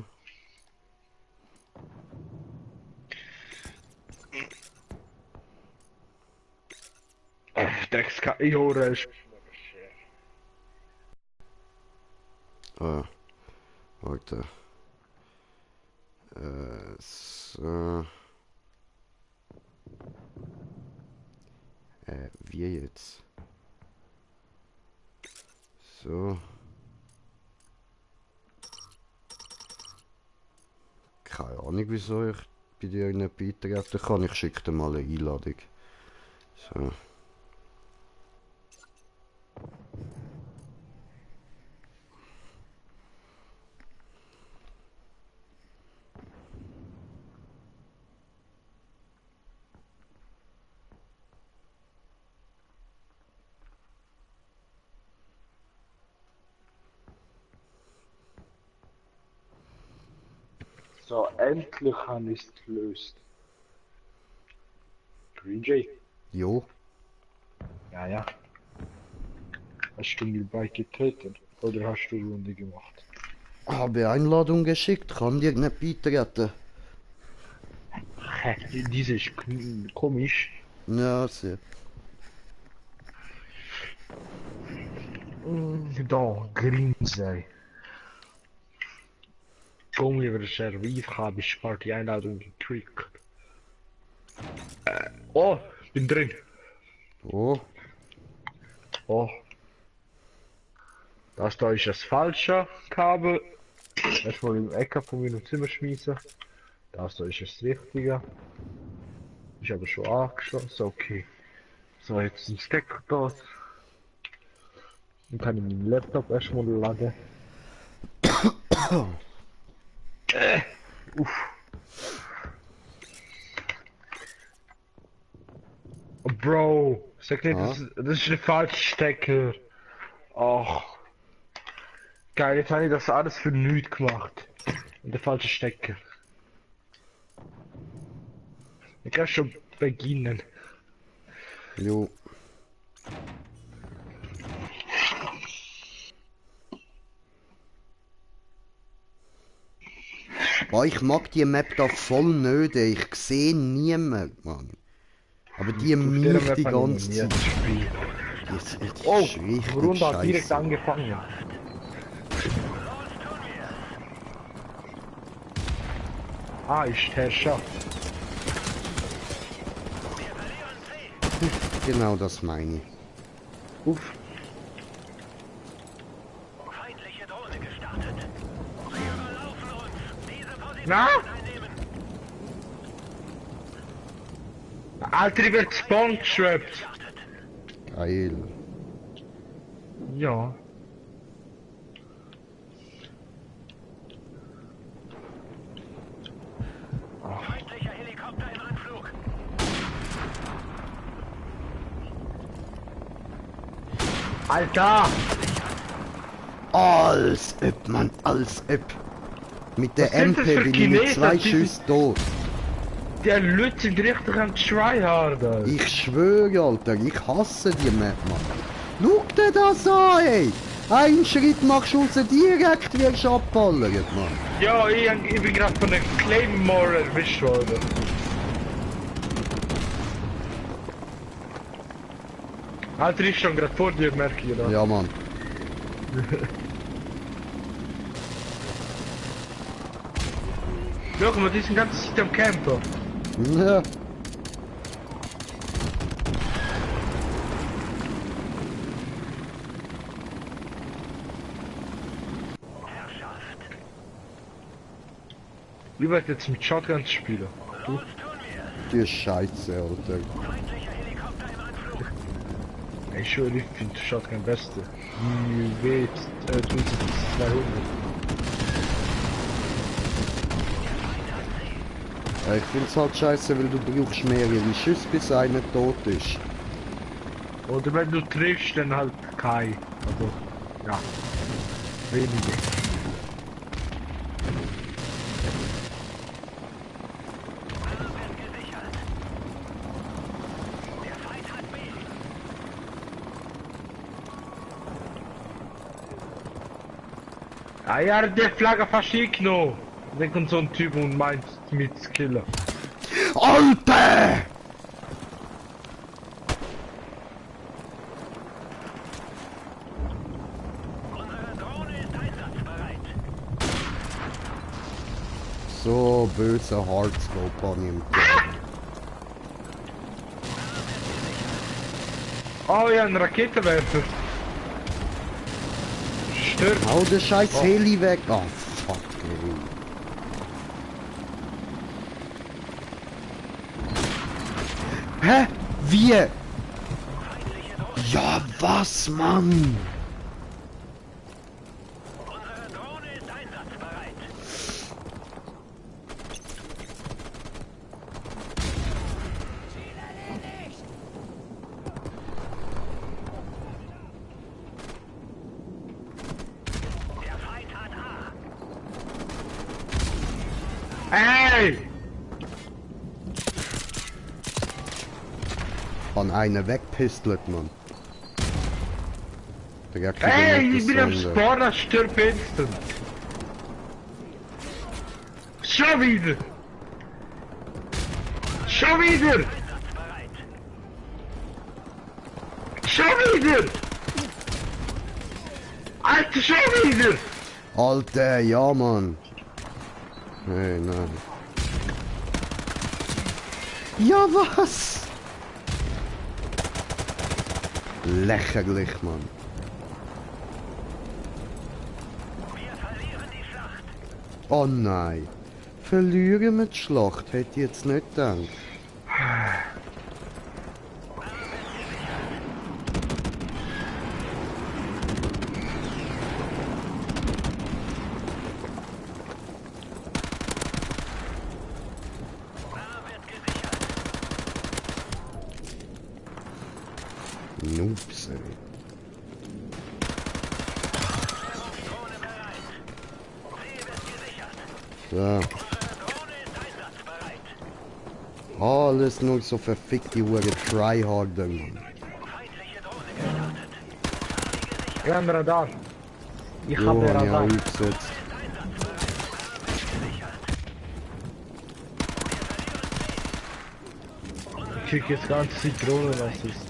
Das kann ich hören. Warte. So. Wie jetzt? So. Keine Ahnung, wieso ich bei dir nicht beitreten kann. Ich schicke dir mal eine Einladung. So. So, endlich habe ich es gelöst. Green Jay? Jo. Ja, ja. Hast du mir beigetreten? Oder hast du Runde gemacht? Habe Einladung geschickt, kann dir nicht beitreten. Hä? Diese ist komisch. Ja, sehr. Da, Green Jay. Komm über Servir, habe ich Party-Einladung gekriegt. Oh, bin drin. Oh. Oh. Das da ist das falsche Kabel. Erstmal im Ecke von meinem Zimmer schmeißen. Das da ist das richtige. Ich habe schon angeschlossen, okay. So, jetzt ein Stecker da. Dann kann ich meinen Laptop erstmal laden. Uff. Oh, Bro, sag nicht, das ist der falsche Stecker. Ach. Geil, jetzt habe ich das alles für nichts gemacht. Und der falsche Stecker. Ich kann schon beginnen. Jo. Boah, ich mag die Map da voll nicht. Ich sehe niemand, Mann. Aber die Auf der mich Map die habe ich noch ganze nie Zeit. gespielt. Die Oh, ist richtig Runde hat direkt scheiße. angefangen. Ah, ist Herrschaft. Genau das meine ich. Uff. Feindliche Drohne gestartet. Sie überlaufen uns. Diese Position Na? einnehmen. Alter, ich werd spawn geschraubt. Geil. Ja. Feindlicher Helikopter im Anflug. Alter! Alles ab, Mann, alles ab. Mit der Was sind das MP für bin ich mit Chinesen? 2 Die sind- Schüssen tot. Die Leute sind richtig am Tryharden. Ich schwöre, Alter, ich hasse die Map, Mann. Schau dir das an, ey! Einen Schritt machst du raus, direkt wirst du abballert, Mann. Ja, ich bin gerade von einem Claymore erwischt worden. Alter, ist schon gerade vor dir, merke ich da. Ja, Mann. Schau mal, die sind ganz Zeit am Camper. Ja. Wie weit jetzt mit Shotguns spielen? Du? Die Scheiße, Alter. Feindlicher Helikopter im Anflug. Ich schwöre, ich finde Shotgun beste. Die W 1200. Ja, ich find's halt scheiße, weil du brauchst mehrere Schüsse, bis einer tot ist. Oder wenn du triffst, dann halt kein. Also, ja. Wenige. Ah ja, der Flagge verschickt noch. Dann kommt so ein Typ und meint mit zu killen. Alter! Unsere Drohne ist einsatzbereit. So böser Hardscope an ihm. Kopf. Oh ja, ein Raketenwerfer. Stirbt. Hau den scheiß Heli weg. Oh, fuck, ey. Hä? Wie? Ja, was, Mann? Unsere Drohne ist einsatzbereit. Der Feind hat A. Ey! An einen wegpistelt, Mann. Der kriegt Ey, nicht ich bin am das Sonder. Spawner, stirb instant. Schon wieder! Schon wieder! Schon wieder! Alter, schon wieder! Alter, ja, Mann. Hey, nein. Ja, was? Lächerlich, Mann. Wir verlieren die Schlacht. Oh nein. Verlieren wir die Schlacht, hätte ich jetzt nicht gedacht. Noobs, ey. Drohne bereit. Sie wird gesichert. So. Unsere Drohne ist einsatzbereit. Alles nur so verfickte Hure Tryharder, Mann. Wir haben Radar. Ich Jo, habe hab ich auch Radar. eingesetzt. Ich krieg jetzt ganze Zitronen, was ist.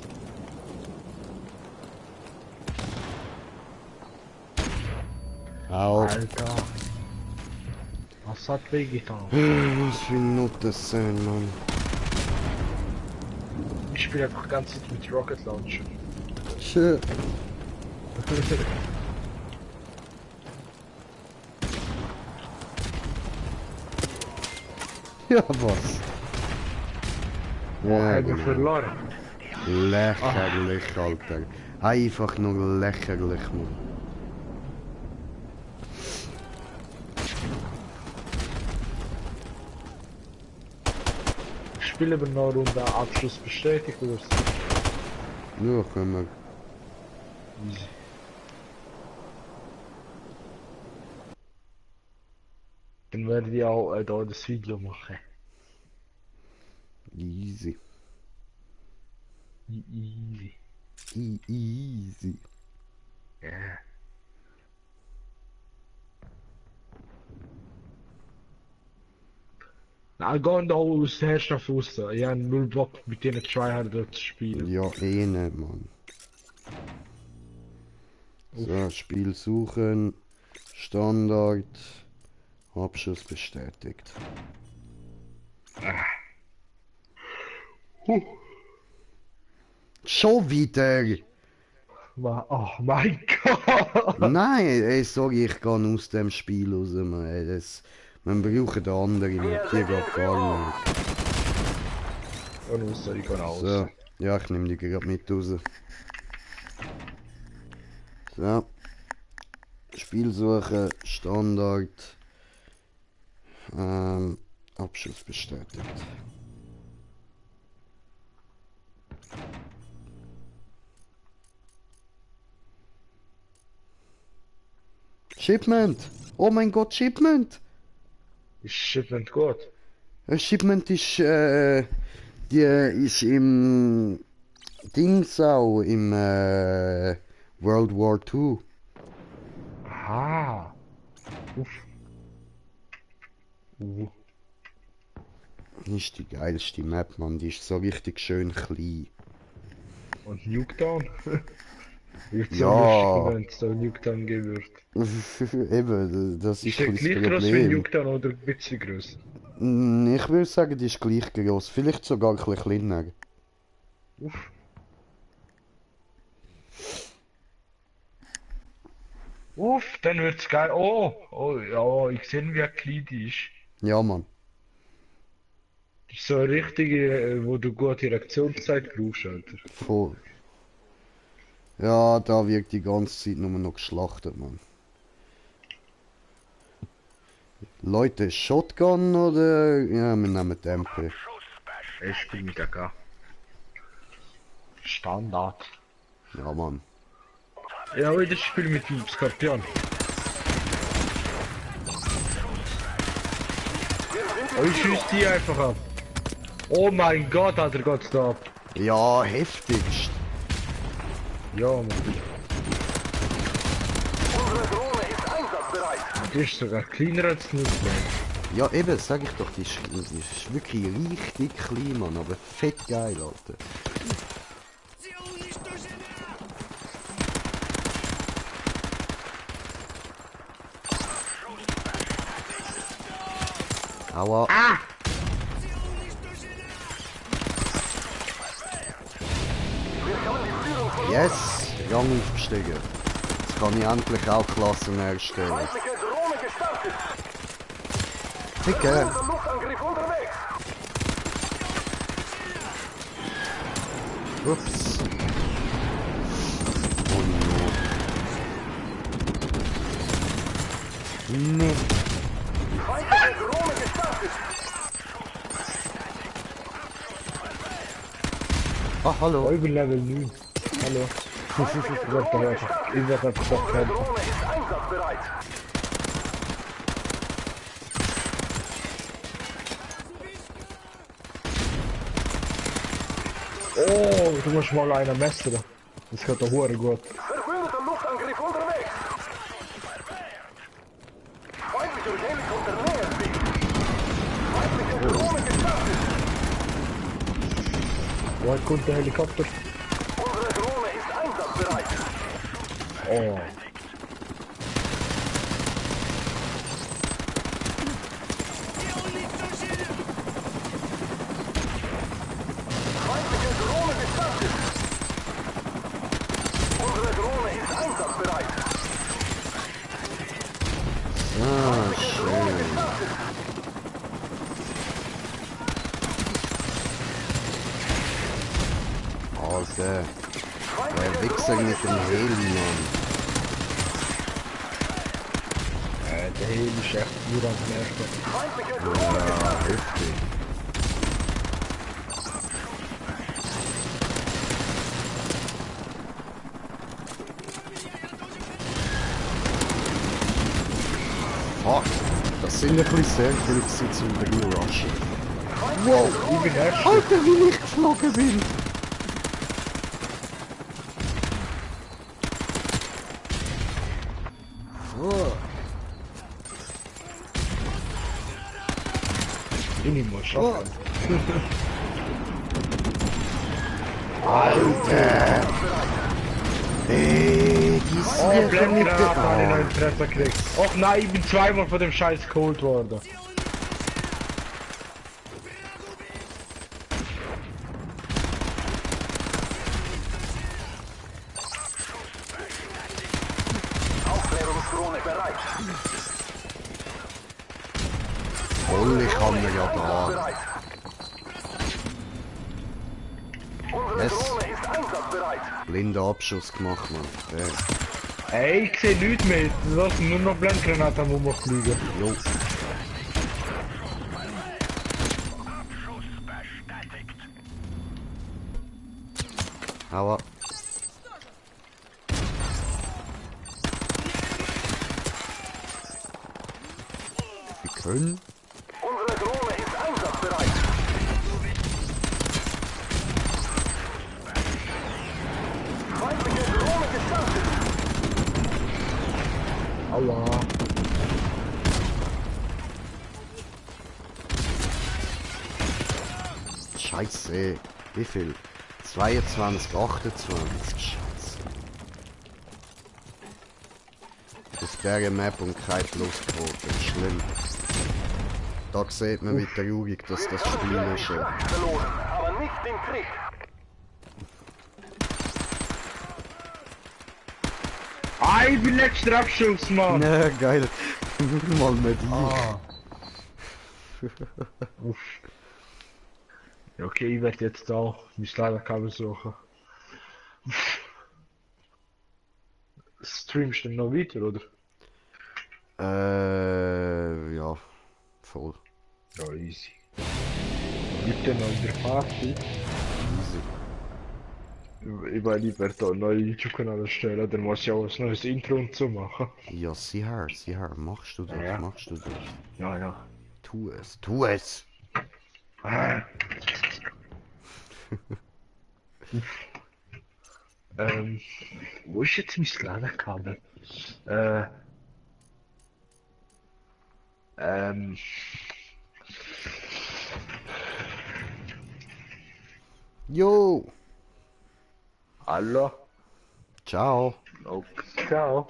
Auch. Alter. Was hat wehgetan? Was für Nutten sind, Mann. Ich spiele einfach ganz mit Rocket Launcher. Tschö. Ja, was? Ja, Haben wir genau. verloren? Lächerlich, Alter. Einfach nur lächerlich, Mann. Spielen wir noch eine Runde Abschluss bestätigt oder so? Ja, können wir. Easy. Dann werde ich auch da das Video machen. Easy. Easy. Easy. Ja. Na, geh da aus der Herrschaft raus. Ich habe null Bock mit denen Tryharder zu spielen. Ja, eh nicht, Mann. So, Spiel suchen. Standard. Abschuss bestätigt. Schon wieder! Oh mein Gott! Nein, ey, sorry, ich gehe aus dem Spiel raus, man. Ey, das, man braucht eine andere, Map, die geht gar nicht. Und was soll ich raus? So, ja, ich nehme die gerade mit raus. So. Spielsuche, Standard. Abschuss bestätigt. Shipment! Oh mein Gott, Shipment! Ist Shipment gut? Shipment ist, die ist im Dingsau, im World War II. Aha! Uff. Ist die geilste Map, Mann. Die ist so richtig schön klein. Und Nuketown? Wird so Ja. lustig, wenn es da Nuketown geben wird. Eben, das Ist ist der ein gleich bisschen das groß wie Problem. Nuketown oder ein bisschen größer? Ich würde sagen, die ist gleich groß. Vielleicht sogar ein bisschen kleiner. Uff. Uff, dann wird's geil. Oh, oh, ja, ich sehe, wie klein die ist. Ja, Mann. Das ist so eine richtige, wo du gute Reaktionszeit brauchst, Alter. Voll. Ja, da wird die ganze Zeit nur noch geschlachtet, Mann. Leute, Shotgun oder... Ja, wir nehmen MP. Ich spiele mit AK. Standard. Ja, Mann. Ja, aber ich spiele mit dem Skorpion. Oh, ich schieß die einfach ab. Oh mein Gott, Alter, Gott, stop. Ja, heftigst. Ja, Mann. Unsere Drohne ist einsatzbereit. Die ist sogar kleiner als Nuketown. Ja, eben, sag ich doch, die ist wirklich richtig klein, Mann, aber fett geil, Alter. Aua. Ah! Yes, Rang aufgestiegen. Jetzt kann ich endlich auch Klassen erstellen. Feindliche Drohne gestartet. Dicke. Der Luftangriff unterwegs. Ups. Oh no. Nee. Feindliche Drohne gestartet. Ah, hallo. Über Level 9. Hallo. Ich werd einfach doch Unsere kämpfen. Drohne ist einsatzbereit. Oh, du musst mal einen messen. Das geht doch hure gut. Verbündeter Luftangriff unterwegs. Feindlicher Helikopter nähert sich. Feindliche Drohne gestartet. Woher kommt der Helikopter? Unsere Drohne ist einsatzbereit. Oh. Feindliche Drohne gestartet. Unsere Drohne ist einsatzbereit. Ah, schön. Alter. Der Wichser mit dem Heli, Mann. Der Heli ist echt nur am Nerven. Feindliche Ja, Drohne gestartet. heftig. Fuck, das sind ein bisschen sehr viele gewesen zum Rerushen. Wow, Ich bin erst. Alter, wie ich geflogen bin! Oh. Ich nicht mal schaffen. Alter! Ey, die Oh, sind Blendgranate habe ich noch in die Fresse gekriegt. Och nein, ich bin zweimal von dem Scheiß geholt worden. Aufklärungsdrohne bereit. Voll, ich kann mir ja da. Bereit. Unsere Yes. Drohne ist einsatzbereit. Blinder Abschuss gemacht, Mann. Okay. Ey, ich sehe nichts mehr. Das sind nur noch Blendgranaten, wo wir fliegen. Jo. Hau ab. Wir können. Unsere Drohne ist einsatzbereit. Feindliche Drohne gestartet. Aua. Scheiße. Wie viel? 22, 28. Scheiße. Das Berge-Map und kein Plusquote. Schlimm. Da sieht man mit der Jugend, dass das Spiel ist. Verloren, aber nicht im Krieg. Ah, ich bin letzter Abschuss, Mann. Ja, geil. Mal mit dir. Ah. Uff. Ja, okay, ich werde jetzt da mein Sliderkabel suchen. Streamst du denn noch weiter, oder? Ja. Voll. Ja, easy. Gibt denn noch in der Party? Easy. Ich will lieber da einen neuen YouTube-Kanal erstellen, dann muss ich auch ein neues Intro und so machen. Ja, sieh her. Machst du das, Ja. machst du das. Ja, ja. Tu es, tu es. Ah. Wo ist jetzt mein Sliderkabel? Jo. Hallo? Ciao. Oh, ciao.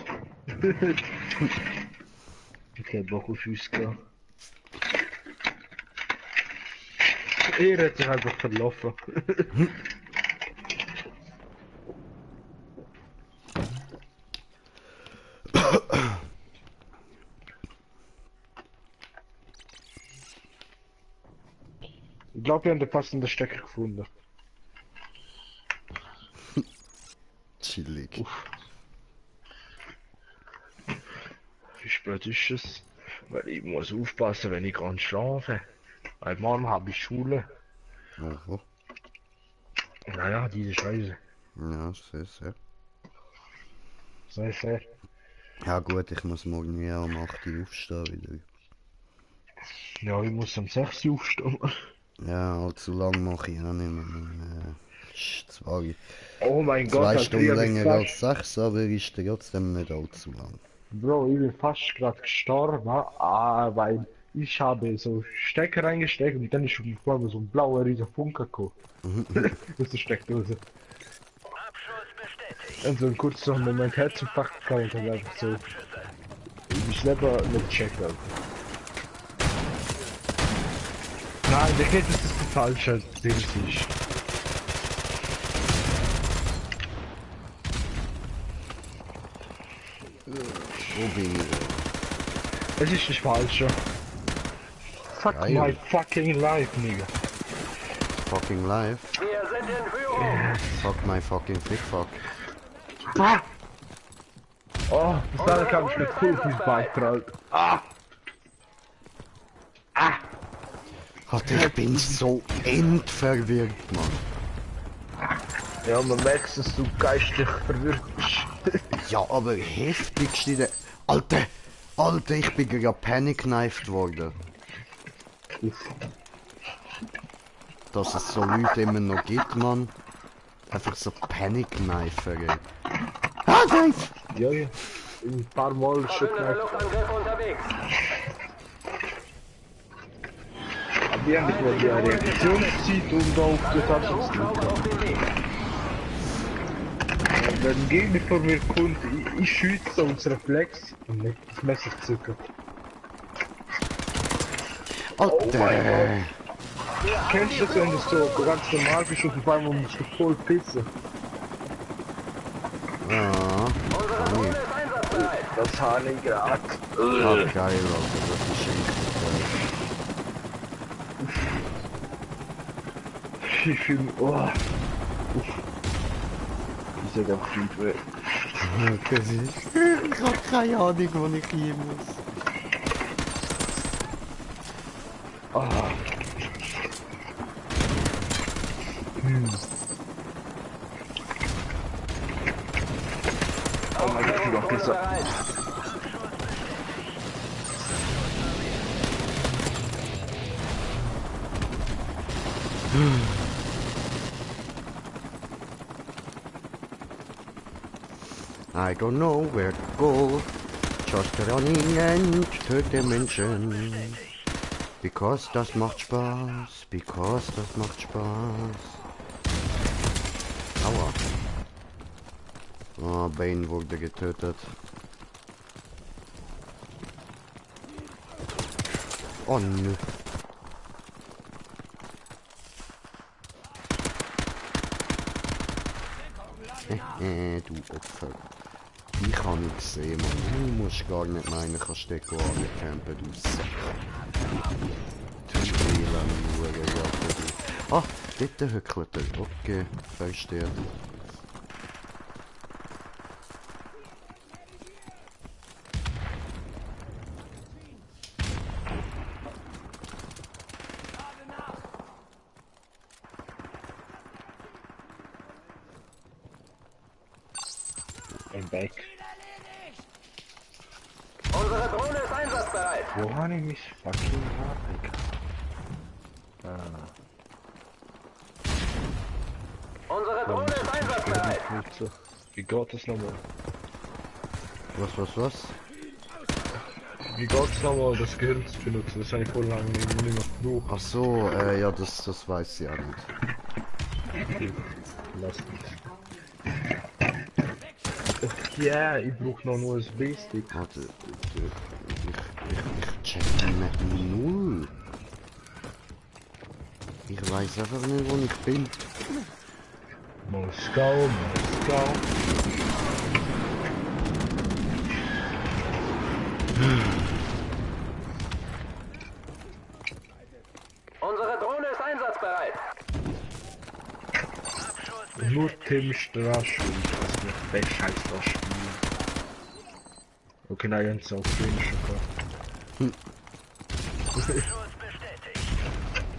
Okay, Bock auf uns gehen. Er hat sich einfach verlaufen. Ich glaube, wir haben den passenden Stecker gefunden. Chillig. Wie spät ist es? Weil ich muss aufpassen, wenn ich kann schlafen. Weil morgen habe ich Schule. Aha. Naja, diese Scheiße. Ja, sehr. Sehr, sehr. Ja gut, ich muss morgen ja um 8 Uhr aufstehen wieder. Ja, ich muss um 6 Uhr aufstehen. Ja, allzu lang mache ich auch nicht mehr. Ist zwar Oh mein Gott, 2 Alter, Stunden ich hab länger fast, als 6, aber ist trotzdem nicht allzu lang. Bro, ich bin fast gerade gestorben, weil ich habe so Stecker reingesteckt und dann ist schon vor mir so ein blauer riesiger Funke gekommen. Aus der Steckdose. Und so ein kurzer Moment Herzinfarkt gehabt und dann einfach so. Ich selber nicht checken. Nein, der geht, dass das der falsche Ding ist. Wo bin ich? Es ist das falsche. Fuck Geil. my fucking life, Nigga. Fucking live. Wir sind in Führung. Fuck my fucking fick fuck. Ah! Oh, das da kam ich mit cool auf mein Beitrag. Ah! Ah! Alter, ich bin so endverwirrt, Mann. Ja, man merkt, dass du geistig verwirrt bist. Ja, aber heftigst in der... Alter, ich bin gerade panicknifed worden. Dass es so Leute immer noch gibt, Mann. Einfach so Panicknifer, ey. Ah, Knife! Ja, ja. Ein paar Mal schon Verbündeter knapp. Luftangriff unterwegs. Aber die haben nicht mal die Reaktionszeit und auch die Hubschrauber Taschen. auf dem Weg. Wenn ein Gegner vor mir kommt, ich schütze und das Reflex und nicht das Messer zücken. Alter! Kennst du das, wenn du so ganz normal bist und auf einmal musst du voll pissen? Ja, Unsere Drohne ist einsatzbereit. Das habe ich gerade. ja, geil, Alter, das ist echt Ich fühle mich. Oh. Ich sag auch viel weh. geil. Ich hab keine Ahnung, wo ich hin muss. Ah. Oh mein Gott, ich bin besser. Bereit. I don't know where to go. Just running and töte Menschen. Because das macht Spaß. Because das macht Spaß. Aua. Oh, Bane wurde getötet. Oh nö. Du Opfer. Ich habe nicht gesehen, Mann. Du musst gar nicht meinen, kannst du go campen, du Sack. Du Elend, du. Ah, dort hückelt er. Okay, verstehe. I'm back. Unsere Drohne ist einsatzbereit. Wo habe ich mich fucking hartig? Unsere Drohne ist einsatzbereit. Wie geht das nochmal? Was? Wie geht's nochmal, das Gehirn zu benutzen? Das habe ich voll lange nicht mehr gebraucht. Ach so, ja, das weiß ich auch nicht. Lass mich. Ja, ich brauche noch einen USB-Stick. Warte, ich check nicht null. Ich weiß einfach nicht, wo ich bin. Moskau. Unsere Drohne ist einsatzbereit. Nur Tim Strasch und was mir best heißt das Spiel. Okay, nein, jetzt auch Finish gehabt.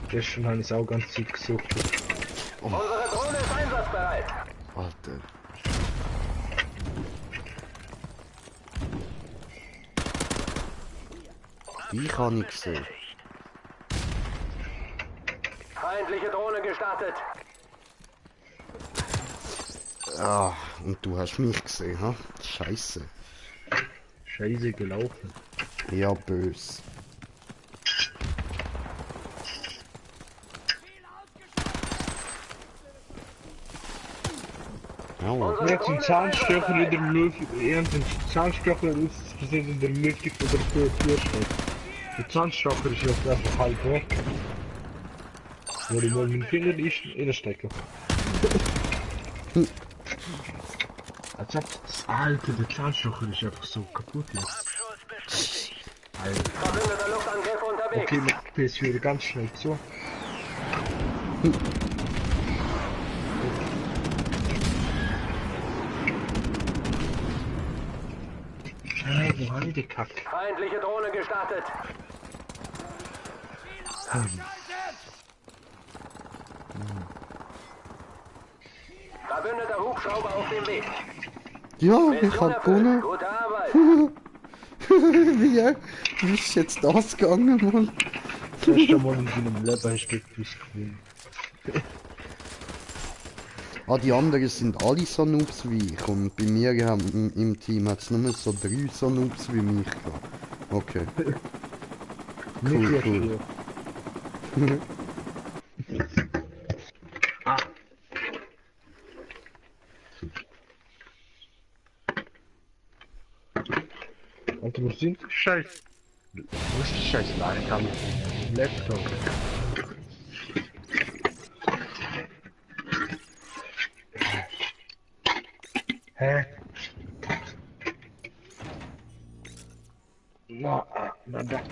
Gestern habe ich es auch ganz Zeit gesucht. Unsere Drohne ist einsatzbereit. Alter. Ich habe nicht gesehen. Feindliche Drohne gestartet. Ah, und du hast mich gesehen, ha? Scheiße. Scheiße gelaufen. Ja, bös. Aua. Er hat einen Zahnstocher in der Lüfte. Er hat einen Zahnstocher in der Lüfte von der Tür steht. Der Zahnstocher ist jetzt einfach halb weg. Würde ich mal meinen Finger reinstecken. Als ob das Alter, der Zahnstocher ist einfach so kaputt jetzt. Alter. Verbündeter Luftangriff unterwegs. Okay, macht das wieder ganz schnell zu. Wo habe ich die Kacke? Feindliche Drohne gestartet. Verbündeter Hubschrauber auf dem Weg. Ja, ich Mission hab erfüllt. gewonnen. Gute Arbeit. Wie ist jetzt das gegangen, Mann? Das erste Mal in deinem Leben hast du etwas gewonnen. Ah, die anderen sind alle so Noobs wie ich. Und bei mir im Team hat es nur so 3 so Noobs wie mich gehabt. Okay. Cool, cool. Ah. Alter, wo sind die Scheiße? Wo ist die Scheiße? Nein, ich kann nicht. Laptop. Hä? Nada.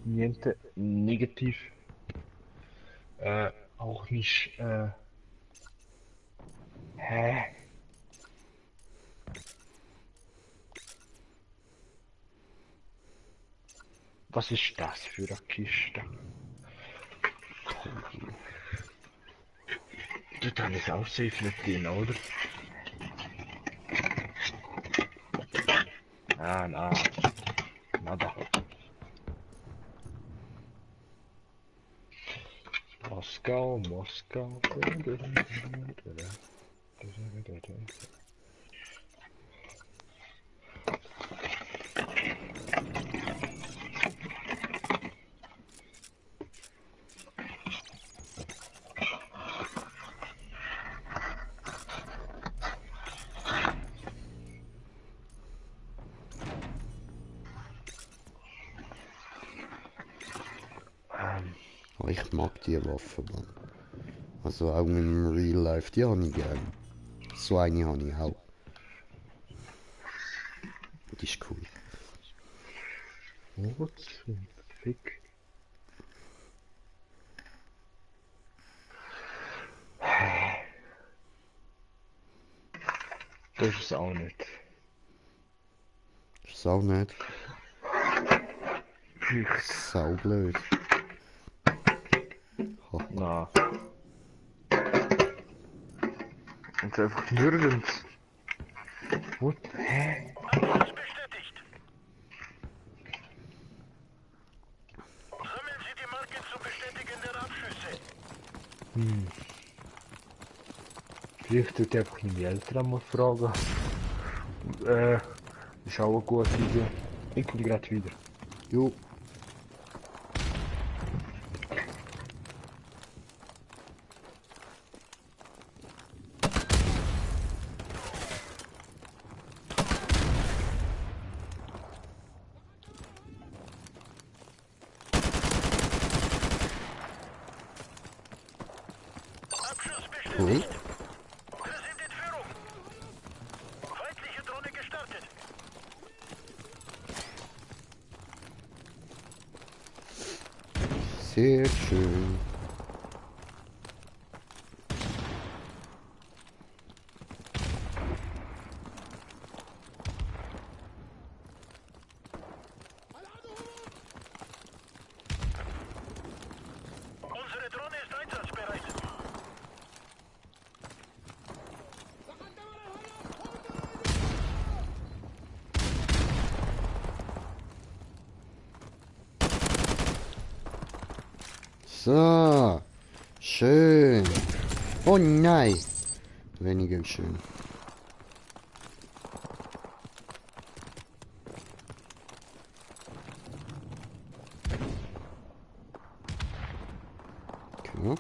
Niente. Negativ. Auch nicht, hä? Was ist das für eine Kiste? Du dann ist auch safe nicht drin, oder? Ah, na. Nada. Moskau, Moskau. Oh, ich mag die Waffe, Mann. Also auch im Real Life, die habe ich gern. So eine habe ich auch. Die ist cool. What zum Fick? Das ist auch nicht. Ist auch nicht. Saublöd. Na. Und einfach nirgends. What? Hä? Abschluss bestätigt. Sammeln Sie die Marke zu Bestätigen der Abschüsse. Vielleicht tut einfach meine Eltern mal fragen. Ist auch eine gute Idee. Ich komme gerade wieder. Jo. Abschuss bestätigt. Cool. Wir sind in Führung. Feindliche Drohne gestartet. Sehr schön. Unsere Drohne ist einsatzbereit. So. Schön. Oh nein. Weniger schön. Okay.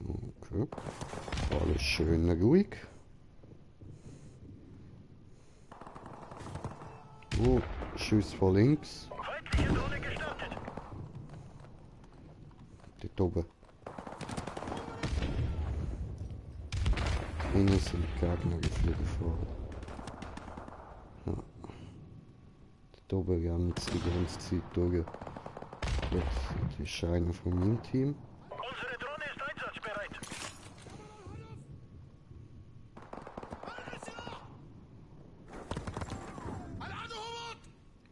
Okay. Alles schön ruhig. Oh, Schuss von links. Feindliche Drohne gestartet. Dort oben. Innen sind Gegner geflogen vor. Ja. Dort oben rennen sie die ganze Zeit durch. Gut, das ist einer von meinem Team. Unsere Drohne ist einsatzbereit.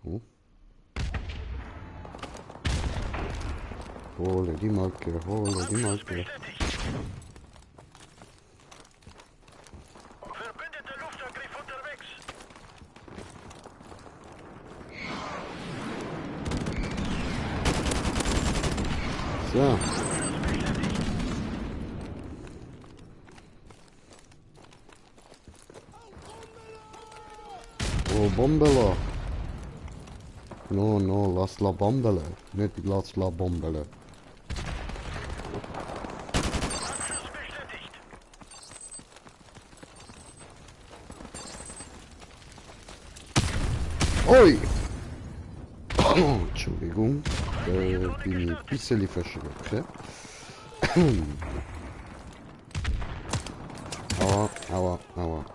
Oh. Hole die Marke, hole die Marke. Verbündeter Luftangriff unterwegs. So. Oh, Bombele. No, no, lass la Bombele. Nicht lass la Bombele. Abschuss bestätigt. Oi! Oh, Entschuldigung, da bin ich ein bisschen verschrocken. Aua, aua, aua.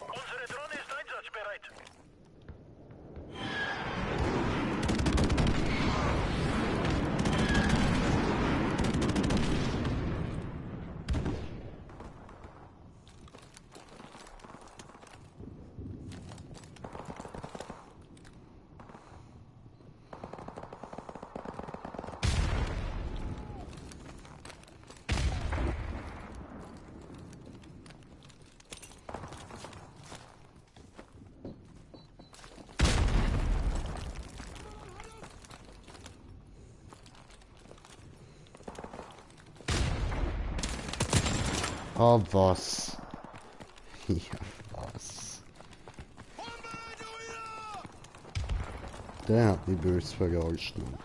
Unsere Drohne ist einsatzbereit. Ah, was? Ja, was? Der hat mich böse verarscht. Mann.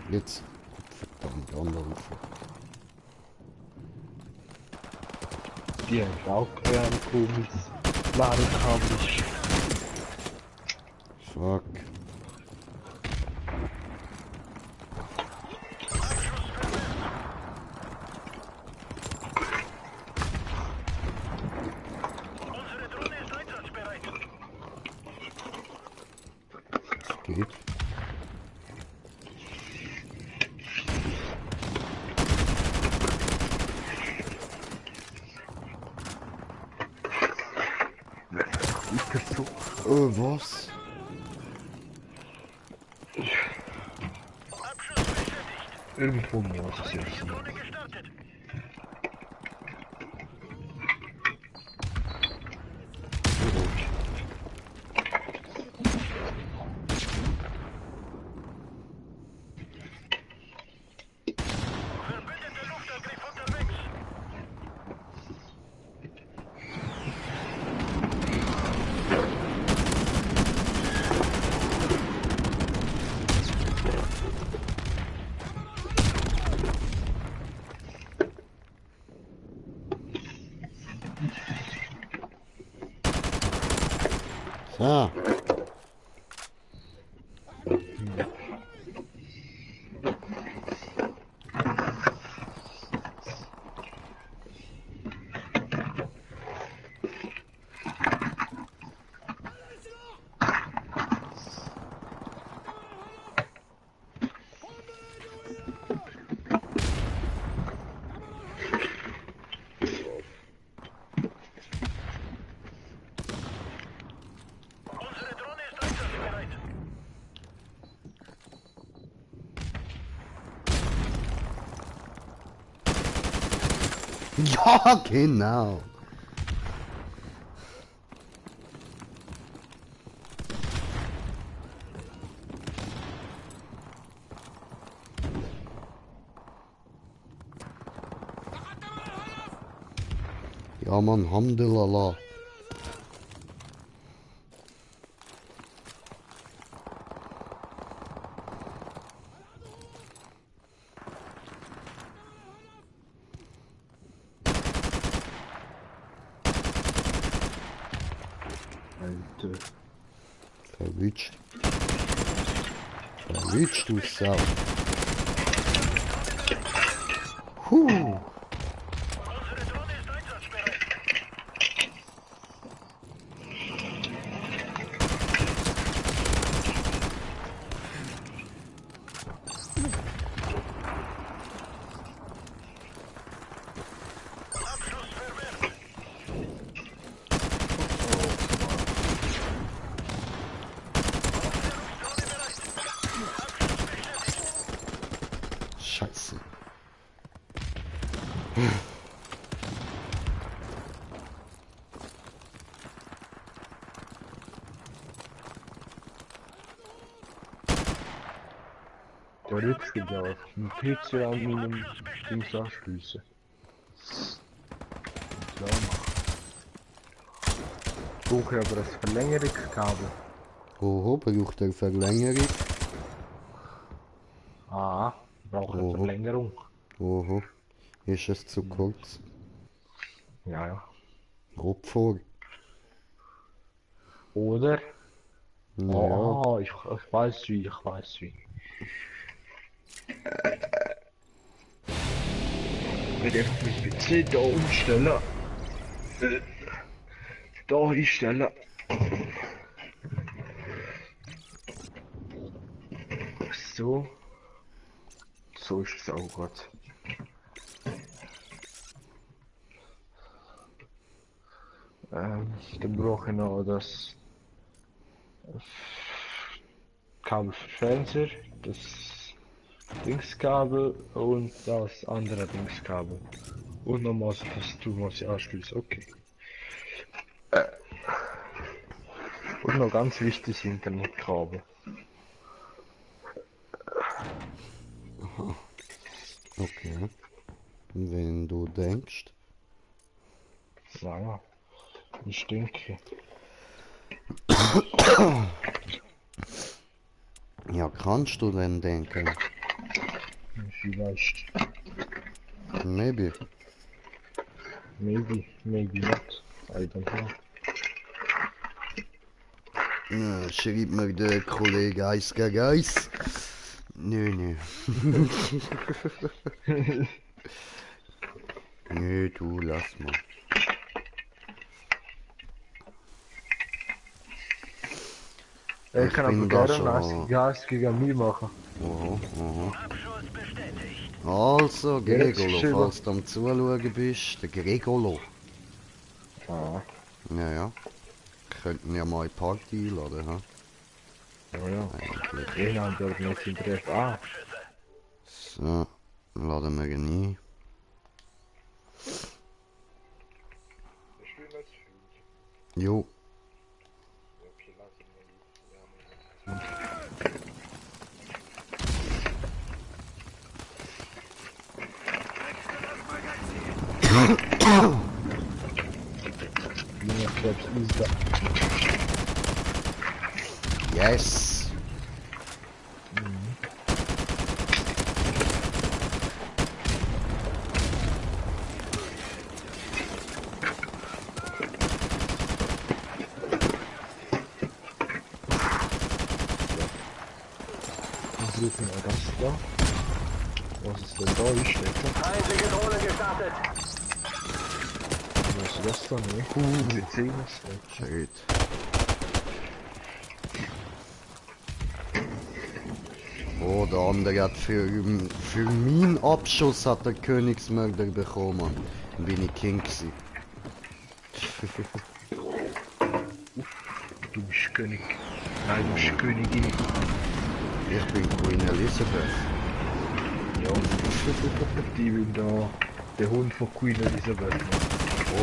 Jetzt. Verdammt, Anrufe. Die haben auch ein komisches Ladekabel. Fuck. Unsere Drohne ist einsatzbereit. Es geht. Was? Abschuss bestätigt. Irgendwo muss es jetzt. Drohne gestartet. Verbündeter Luftangriff unterwegs. So. Ja, genau. Ja, Mann, Hamdulillah. Alter. Verwünscht. Verwünscht, du Sau. Huh. Scheiße. Der Ritz gibt ja auch einen PC an meinem Dings anschliessen. Klar machen. Brauche aber ein Verlängerungskabel. Oho, braucht er Verlängerung? Ah, brauche eine Oho. Verlängerung. Oho. Ist es zu kurz? Ja, ja. Opfer. Oder? Naja. Oh, ich weiß wie, ich weiß wie. Wenn ich mit PC da umstelle. Da einstellen. So. So ist es auch gut. Dann brauche ich noch das Kabel für Fernseher, das Dingskabel und das andere Dingskabel. Und nochmal das Tastatur muss ich anschließen, okay. Und noch ganz wichtig das Internetkabel. Okay. Wenn du denkst. Ja, ich denke. Ja, kannst du denn denken? Vielleicht. Maybe. Maybe not. I don't know. Ja, schreibt mir der Kollege Eis gegen Eis. Nö. Nö, du, lass mal. Ich kann aber bin da gerne schon. Gas gegen mich machen. Oho. Also, Gregolo, Schön. falls du am Zuschauen bist, der Gregolo. Ah, Ja. Könnten ja mal eine Party einladen, ha? ja. Eigentlich. Ich habe dort nicht Interesse. Ah, So, laden wir ihn ein. Jo. Junge, selbst ist da. Yes. Was ist denn das da? Was ist denn da? Ich stecke. Feindliche Drohne gestartet. Was ist das da? Ne? Wir sehen es. Shit. Oh, der andere hat für meinen Abschuss hat der Königsmörder bekommen. Bin ich King gsi. Du bist König. Nein, du bist Königin. Ich bin Queen Elizabeth. Ja. Die will da Der Hund von Queen Elizabeth.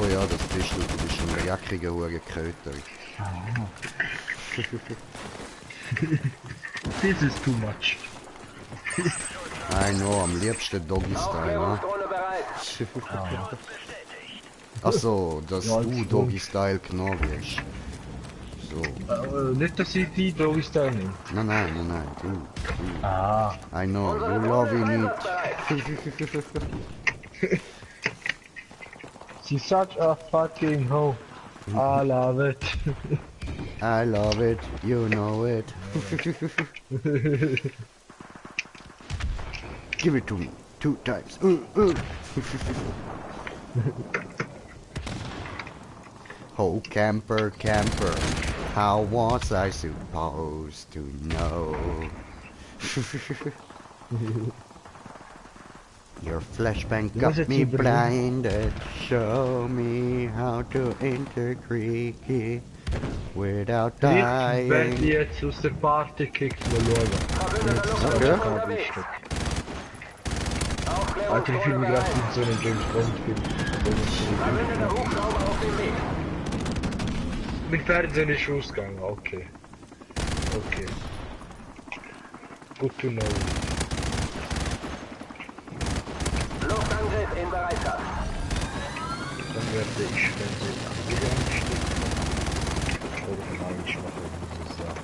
Oh ja, das bist du. Du bist ein jackiger Hurenköter. This is too much. I know, am liebsten Doggy-Style, ne? Aufklärungsdrohne bereit. Achso, dass Ja, du ich Doggy-Style genommen wirst. So. Nicht, dass ich die Doggy-Style nehme. Nein, du. Ah. I know, Unsere you Drohne love ist it. einsatzbereit. She's such a fucking hoe. I love it. I love it, you know it. Give it to me, 2 times. Oh, camper, how was I supposed to know? Your flashbang got me blinded. Show me how to enter Creaky without Ich werde dying. jetzt aus der Party gekickt, mal schauen. Verbündeter Jetzt Okay. Luftangriff unterwegs. Alter, ich fühle mich gerade in so einem James Bond-Film. Verbündeter Hubschrauber auf dem Weg. Mein Fernseher ist ausgegangen, okay. Okay. Good to know. Luftangriff in Bereitschaft. Dann werde ich Fernseher wieder anstecken. Oder von eigentlich machen, dieses Jahr.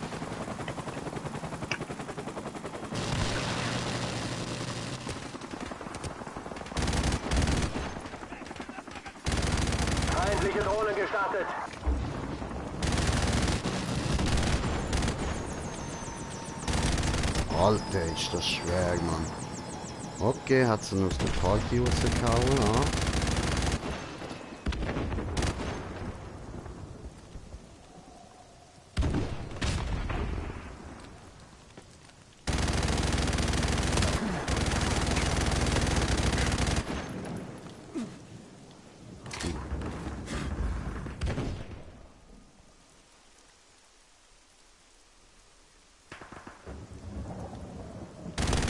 Feindliche Drohne gestartet. Alter, ist das schwer, Mann. Okay, hat sie aus der Party rausgehauen, ja.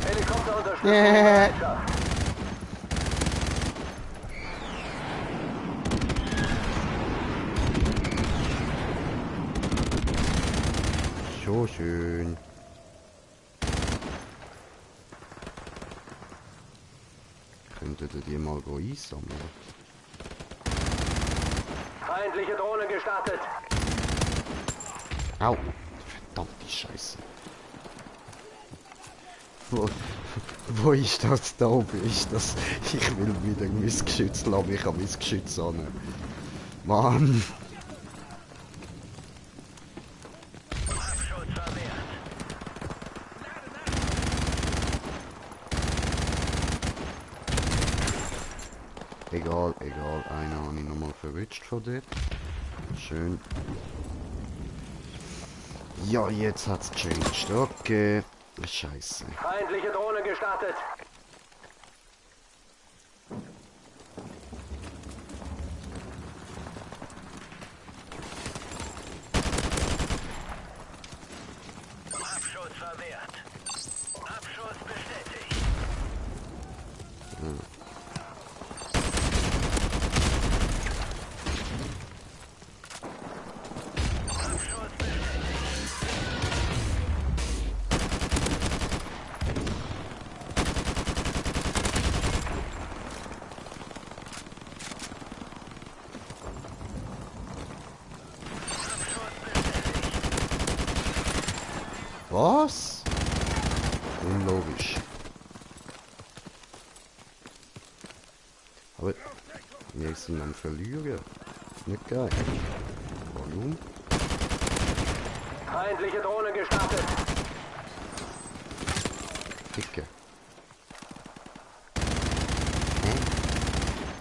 Helikopterunterstützung in Bereitschaft. So schön. Könntet ihr die mal einsammeln? Feindliche Drohne gestartet. Au! Verdammte Scheiße. Wo ist das? Da oben ist das. Ich will wieder mein Geschütz lassen. Ich habe mein Geschütz an. Mann! Egal, einer habe ich nochmal verwitscht von dort. Schön. Ja, jetzt hat's changed. Okay. Scheiße. Feindliche Drohne gestartet. Abschuss verwehrt. Abschuss bestätigt. Abschuss bestätigt. Was? Unlogisch. Aber wir sind am Verlieren. Nicht geil. Warum? Feindliche Drohne gestartet. Dicke.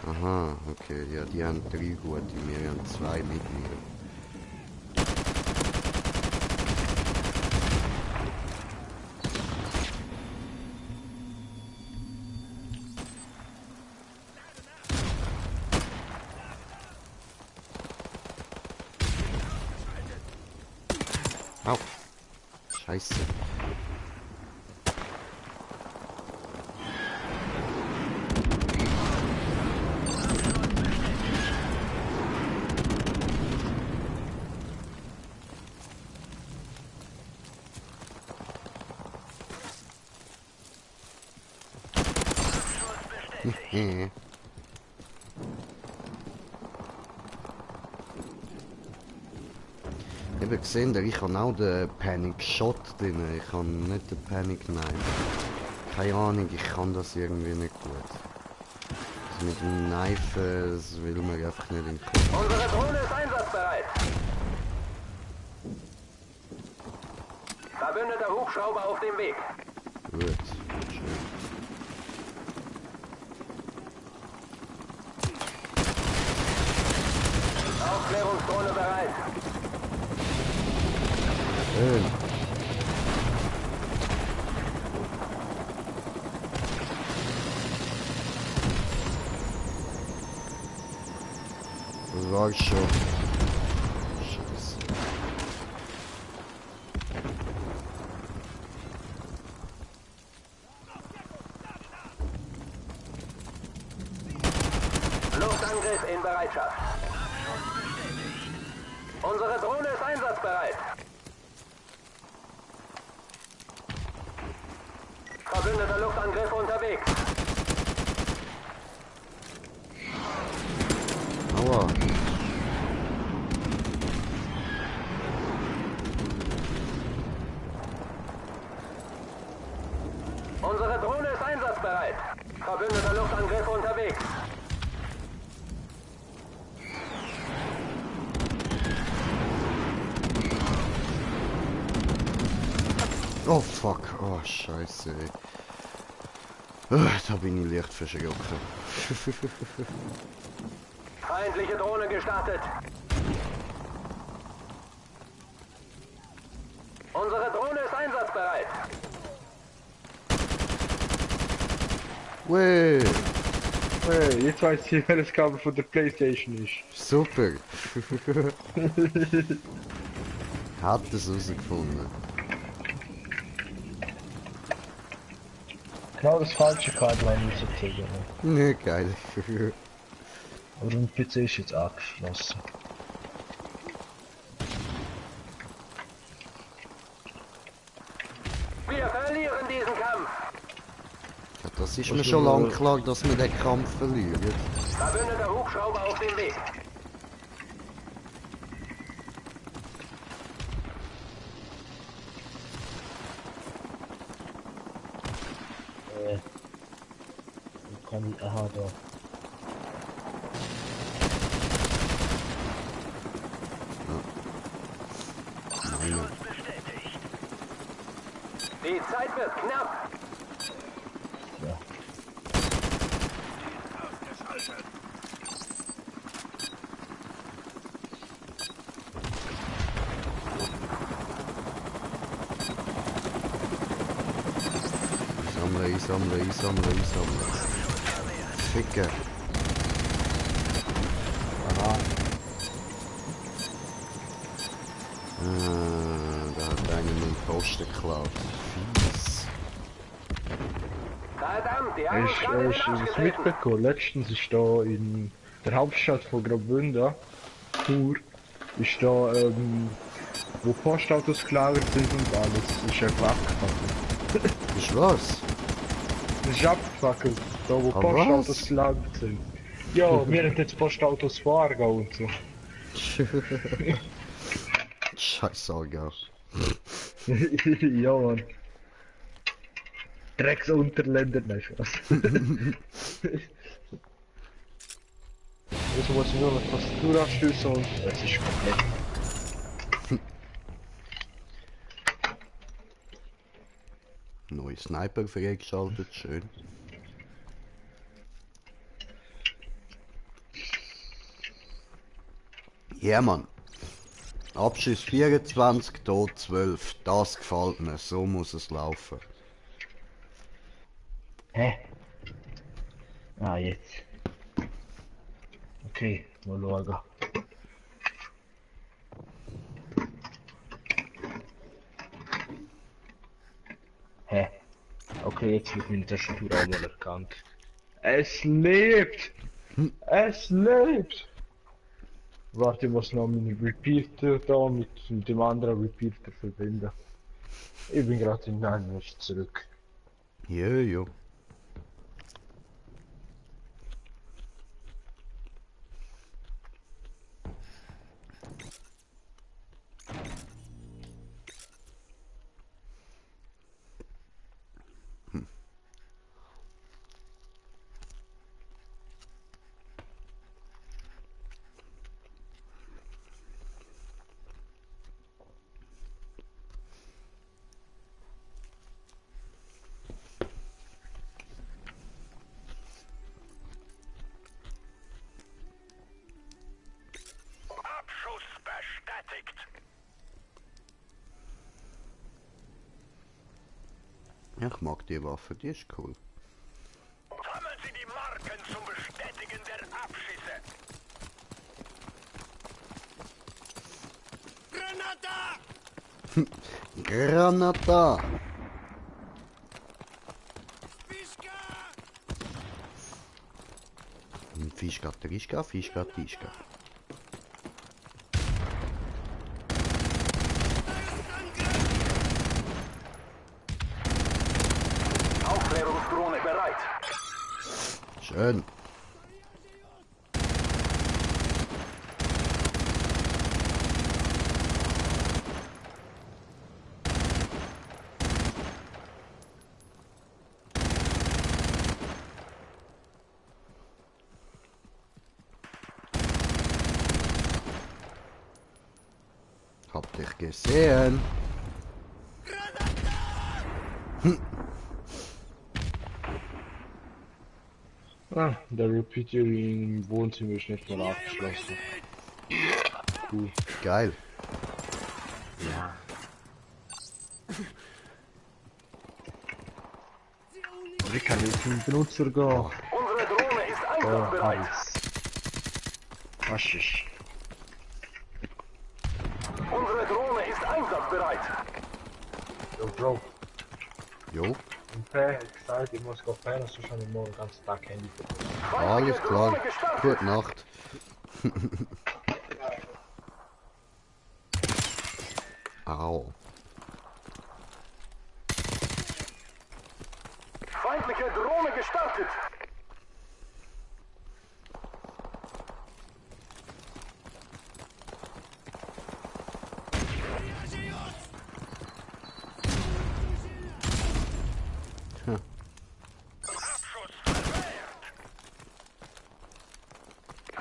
Aha, okay. Ja, die haben 3 gute, wir haben 2 mittlere. Au. Scheiße. bestätigt. Ich habe gesehen, ich habe auch den Panic Shot drin. Ich habe nicht den Panic Knife. Keine Ahnung, ich kann das irgendwie nicht gut. Also mit dem Knife, das will mir einfach nicht in den Kopf. Unsere Drohne ist einsatzbereit. Verbündeter Hubschrauber auf dem Weg. Gut, schön. Aufklärungsdrohne bereit. Schön. Sag schon. Scheiße. Luftangriff in Bereitschaft. Unsere Drohne ist einsatzbereit. Verbündeter Luftangriff unterwegs. Aua. Unsere Drohne ist einsatzbereit. Verbündeter Luftangriff unterwegs. Oh fuck, oh scheiße. Ey. Da bin ich leicht verschrocken. Feindliche Drohne gestartet. Unsere Drohne ist einsatzbereit. Weh, Hey, jetzt weiß ich, welches Kabel von der Playstation ist. super. Hat es rausgefunden. Genau das falsche Kabel haben wir sozusagen. Ne, geil. Aber mein PC ist jetzt angeschlossen. Wir verlieren diesen Kampf. Ja, das ist mir schon lange klar, dass wir den Kampf verlieren. Verbündeter Hubschrauber auf dem Weg. Kann ich, aha, da. Meine. Die Zeit wird knapp. Ja. Sammle. Ficke. Aha. Da hat einer meinen Posten geklaut. Fies. Verdammt, die Hast Angriffsgrade du wird das ausgetreten. mitbekommen? Letztens ist da in der Hauptstadt von Graubünden, Chur, ist da, wo Postautos gelagert sind und alles, ist einfach abgefackelt. Ist was? Das ist abgefackelt, da wo Ah, Postautos was? gelagert sind. Ja, wir haben jetzt Postautos fahren und so. Scheiß Algar. Ja, Mann. Drecksunterländer, nein, Spaß. Also muss ich nur noch die Tastatur anstößen und es ist komplett. Neue Sniper freigeschaltet, schön. Ja, Mann. Abschuss 24, Tod 12. Das gefällt mir, so muss es laufen. Hä? Ah, jetzt. Okay, mal schauen. Hä? Okay, jetzt wird meine Tastatur auch mal erkannt. Es lebt! Es lebt! Warte, ich muss noch meinen Repeater da mit dem anderen Repeater verbinden. Ich bin gerade in 9 Minuten zurück. Jo. Ich mag die Waffe, die ist cool. Sammeln Sie die Marken zum Bestätigen der Abschüsse. Granata! Fischka, Trischka, Fischka, Tischka. Aufklärungsdrohne bereit. Schön. Hab dich gesehen. Ah, der Repeater im Wohnzimmer ist nicht mal abgeschlossen. Cool. Geil. Ja. Ich kann jetzt zum Benutzer gehen. Unsere Drohne ist einsatzbereit. Nice. Was ist? Unsere Drohne ist einsatzbereit. Yo, Bro. Jo, Im P hat gesagt, ich muss pennen, sonst habe ich morgen den ganzen Tag Handy verpasst. alles klar. Drohne gestartet. Gute Nacht. Au. Feindliche Drohne gestartet.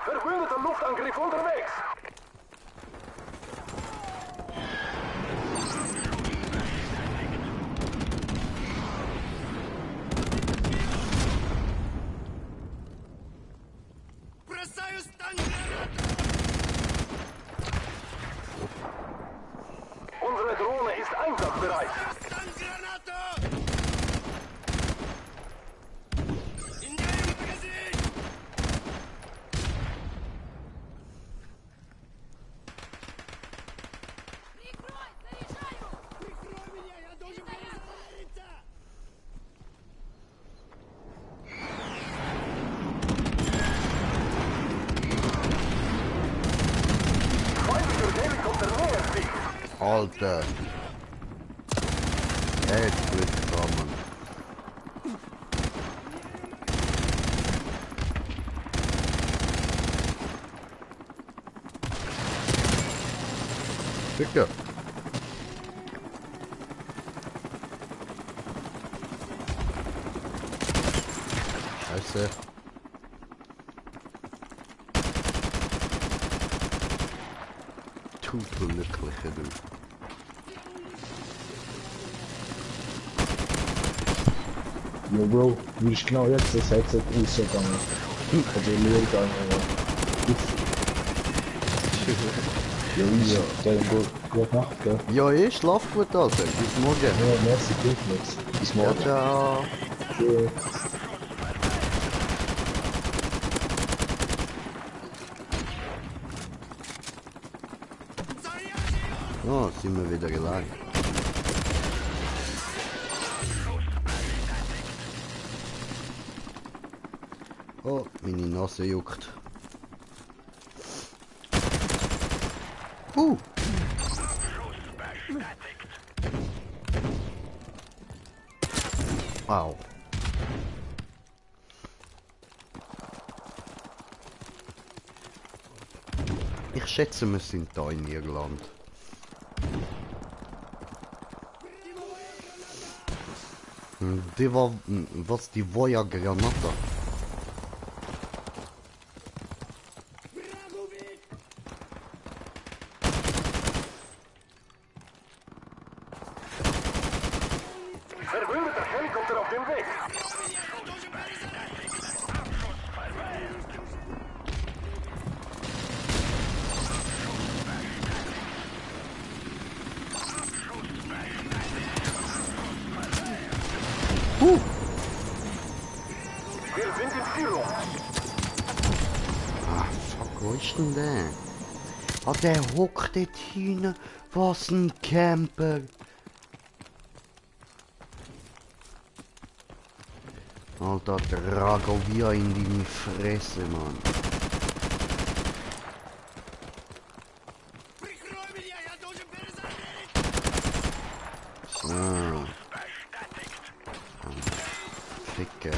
Verbündeter Luftangriff unterwegs. Unsere Drohne ist einsatzbereit. Feindlicher Helikopter nähert sich. Alter. Echt gut gekommen. Bitte. Scheiße. Du glückliche du. Yo, Bro, wie ist genau jetzt das Headset rausgegangen? Also leer gegangen, ja. Ja, dann gut Nacht, gell? Ja, ich schlaf gut, Alter. Bis morgen. Ja, merci, gut nichts. Bis Ja, morgen. ciao. Tschüss. Oh, sind wir wieder gelangt. Oh, meine Nase juckt. Au. Ich schätze, wir sind da in Irland. Die war... Was, die Voya Granata? Verbündeter Helikopter auf dem Weg. ist denn der? Ah, der hockt dort hinten. Was ein Camper. Alter, Dragovia in deine Fresse, Mann. So. Ficker.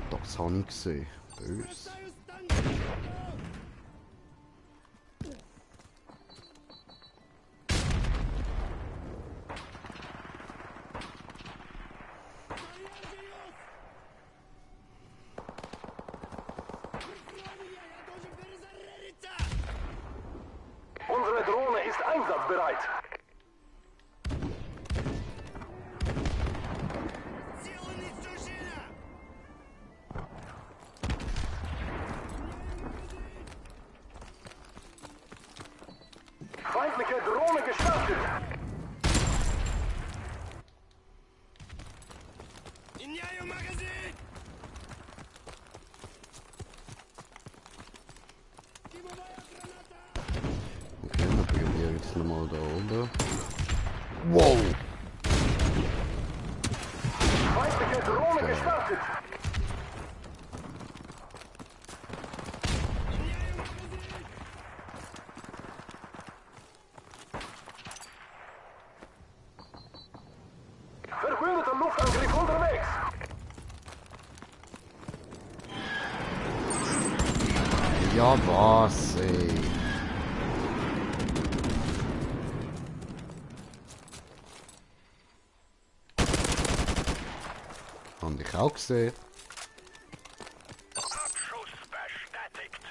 Das habe ich gesehen. Böse. Unsere Drohne ist einsatzbereit. Feindliche Drohne gestartet. Okay, dann probiere ich jetzt nochmal da oben. Wow! Feindliche Drohne gestartet. Verbündeter Luftangriff unterwegs. Ja, was, ey? Hab ich auch gesehen. Abschuss bestätigt.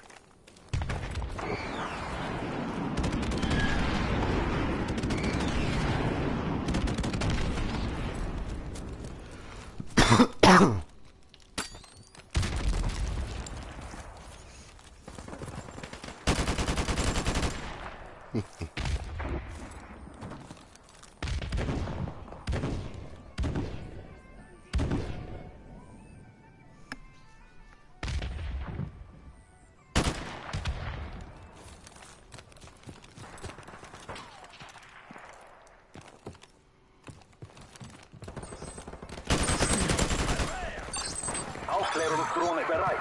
Aufklärungsdrohne bereit.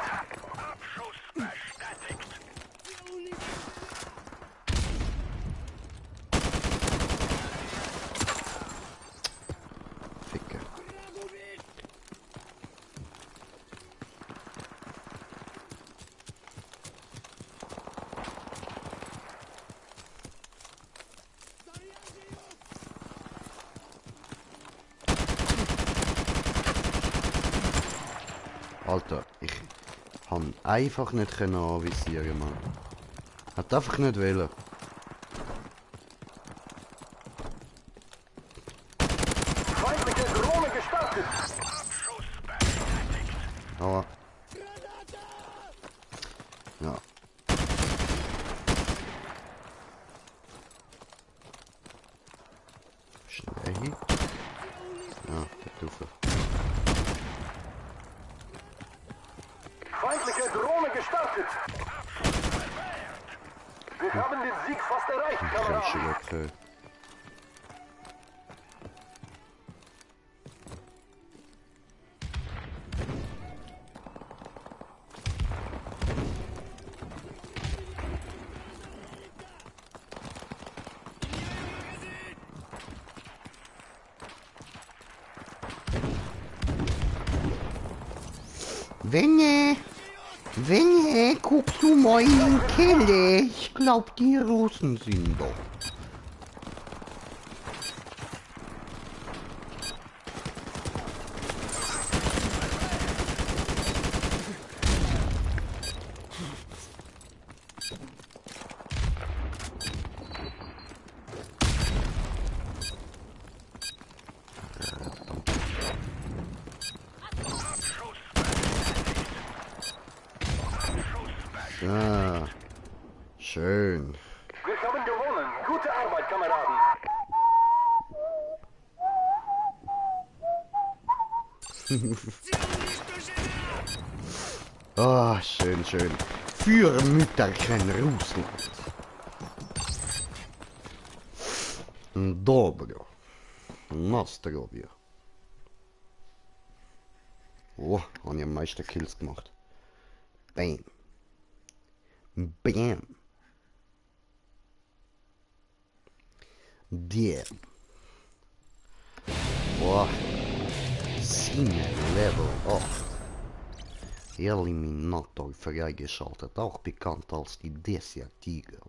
Abschuss bestätigt. Ficker. Alter, ich kann einfach nicht anvisieren, Mann. Hat einfach nicht wollen. Feindliche Drohne gestartet. Abschuss bestätigt. Aber. Ja. Schnell hin. Ja, der Tufel. Feindliche Drohne gestartet. Wir haben den Sieg fast erreicht, Kannst du Kameraden. weg. Wenne, guck du mal in den Keller. Ich glaub, die Russen sind doch. Ah, schön. Wir haben gewonnen. Gut Kameraden. Ah, schön, schön. Für Mütterchen Russland. Dobro. Nastrovia. Oh, habe ich am meisten Kills gemacht. Bam. Bam. Damn. Boah. Sinne Level 8. Eliminator freigeschaltet, auch bekannt als die Desert-Tiger.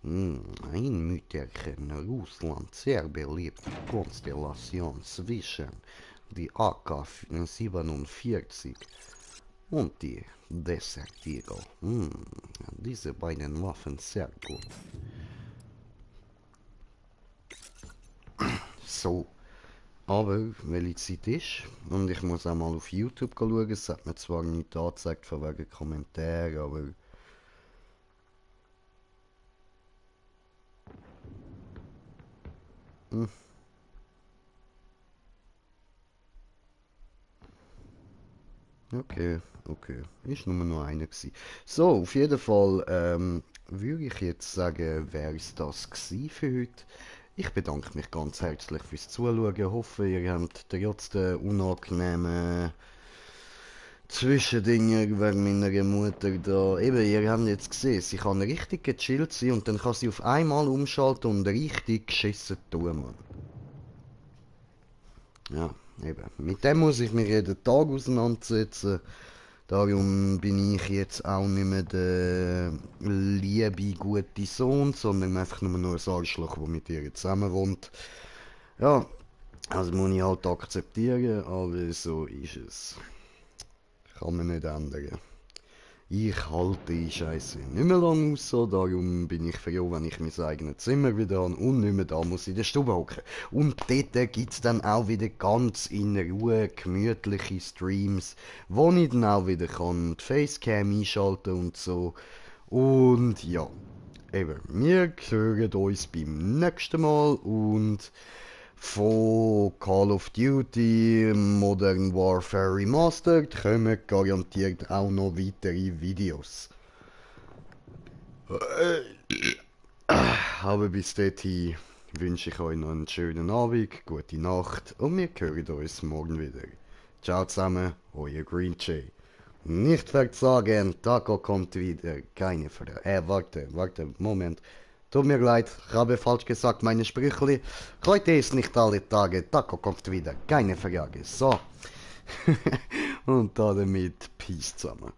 Ein Mütterchen Russland, sehr beliebte Konstellation zwischen die AK-47 und die Desert-Tiger. Diese beiden Waffen sehr gut. So. Aber, weil die Zeit ist, und ich muss auch mal auf YouTube schauen, es hat mir zwar nicht angezeigt von wegen Kommentaren, aber... Okay, okay. Ist nur noch einer gewesen. So, auf jeden Fall, würde ich jetzt sagen, wäre es das gewesen für heute. Ich bedanke mich ganz herzlich fürs Zuschauen. Ich hoffe, ihr habt trotz der unangenehmen Zwischendinger wegen meiner Mutter da. Eben, ihr habt jetzt gesehen, sie kann richtig gechillt sein und dann kann sie auf einmal umschalten und richtig geschissen tun, Mann. Ja, eben. Mit dem muss ich mich jeden Tag auseinandersetzen. Darum bin ich jetzt auch nicht mehr der liebe, gute Sohn, sondern einfach nur noch ein Arschloch, der mit ihr zusammen wohnt. Ja, also muss ich halt akzeptieren, aber so ist es. Kann man nicht ändern. Ich halte die Scheiße nicht mehr lange aus, so. Darum bin ich froh, wenn ich mein eigenes Zimmer wieder habe und nicht mehr da muss in der Stube hocken. Und dort gibt es dann auch wieder ganz in Ruhe gemütliche Streams, wo ich dann auch wieder kann die Facecam einschalten und so. Und ja, eben, wir hören uns beim nächsten Mal und von Call of Duty Modern Warfare Remastered kommen garantiert auch noch weitere Videos. Aber bis dahin wünsche ich euch noch einen schönen Abend, gute Nacht und wir hören uns morgen wieder. Ciao zusammen, euer Green Jay. Nicht verzagen, Taco kommt wieder, keine Frage. Warte, Moment. Tut mir leid, ich habe falsch gesagt, meine Sprüchli. Heute ist nicht alle Tage, Taco kommt wieder, keine Frage. So. Und damit Peace zusammen.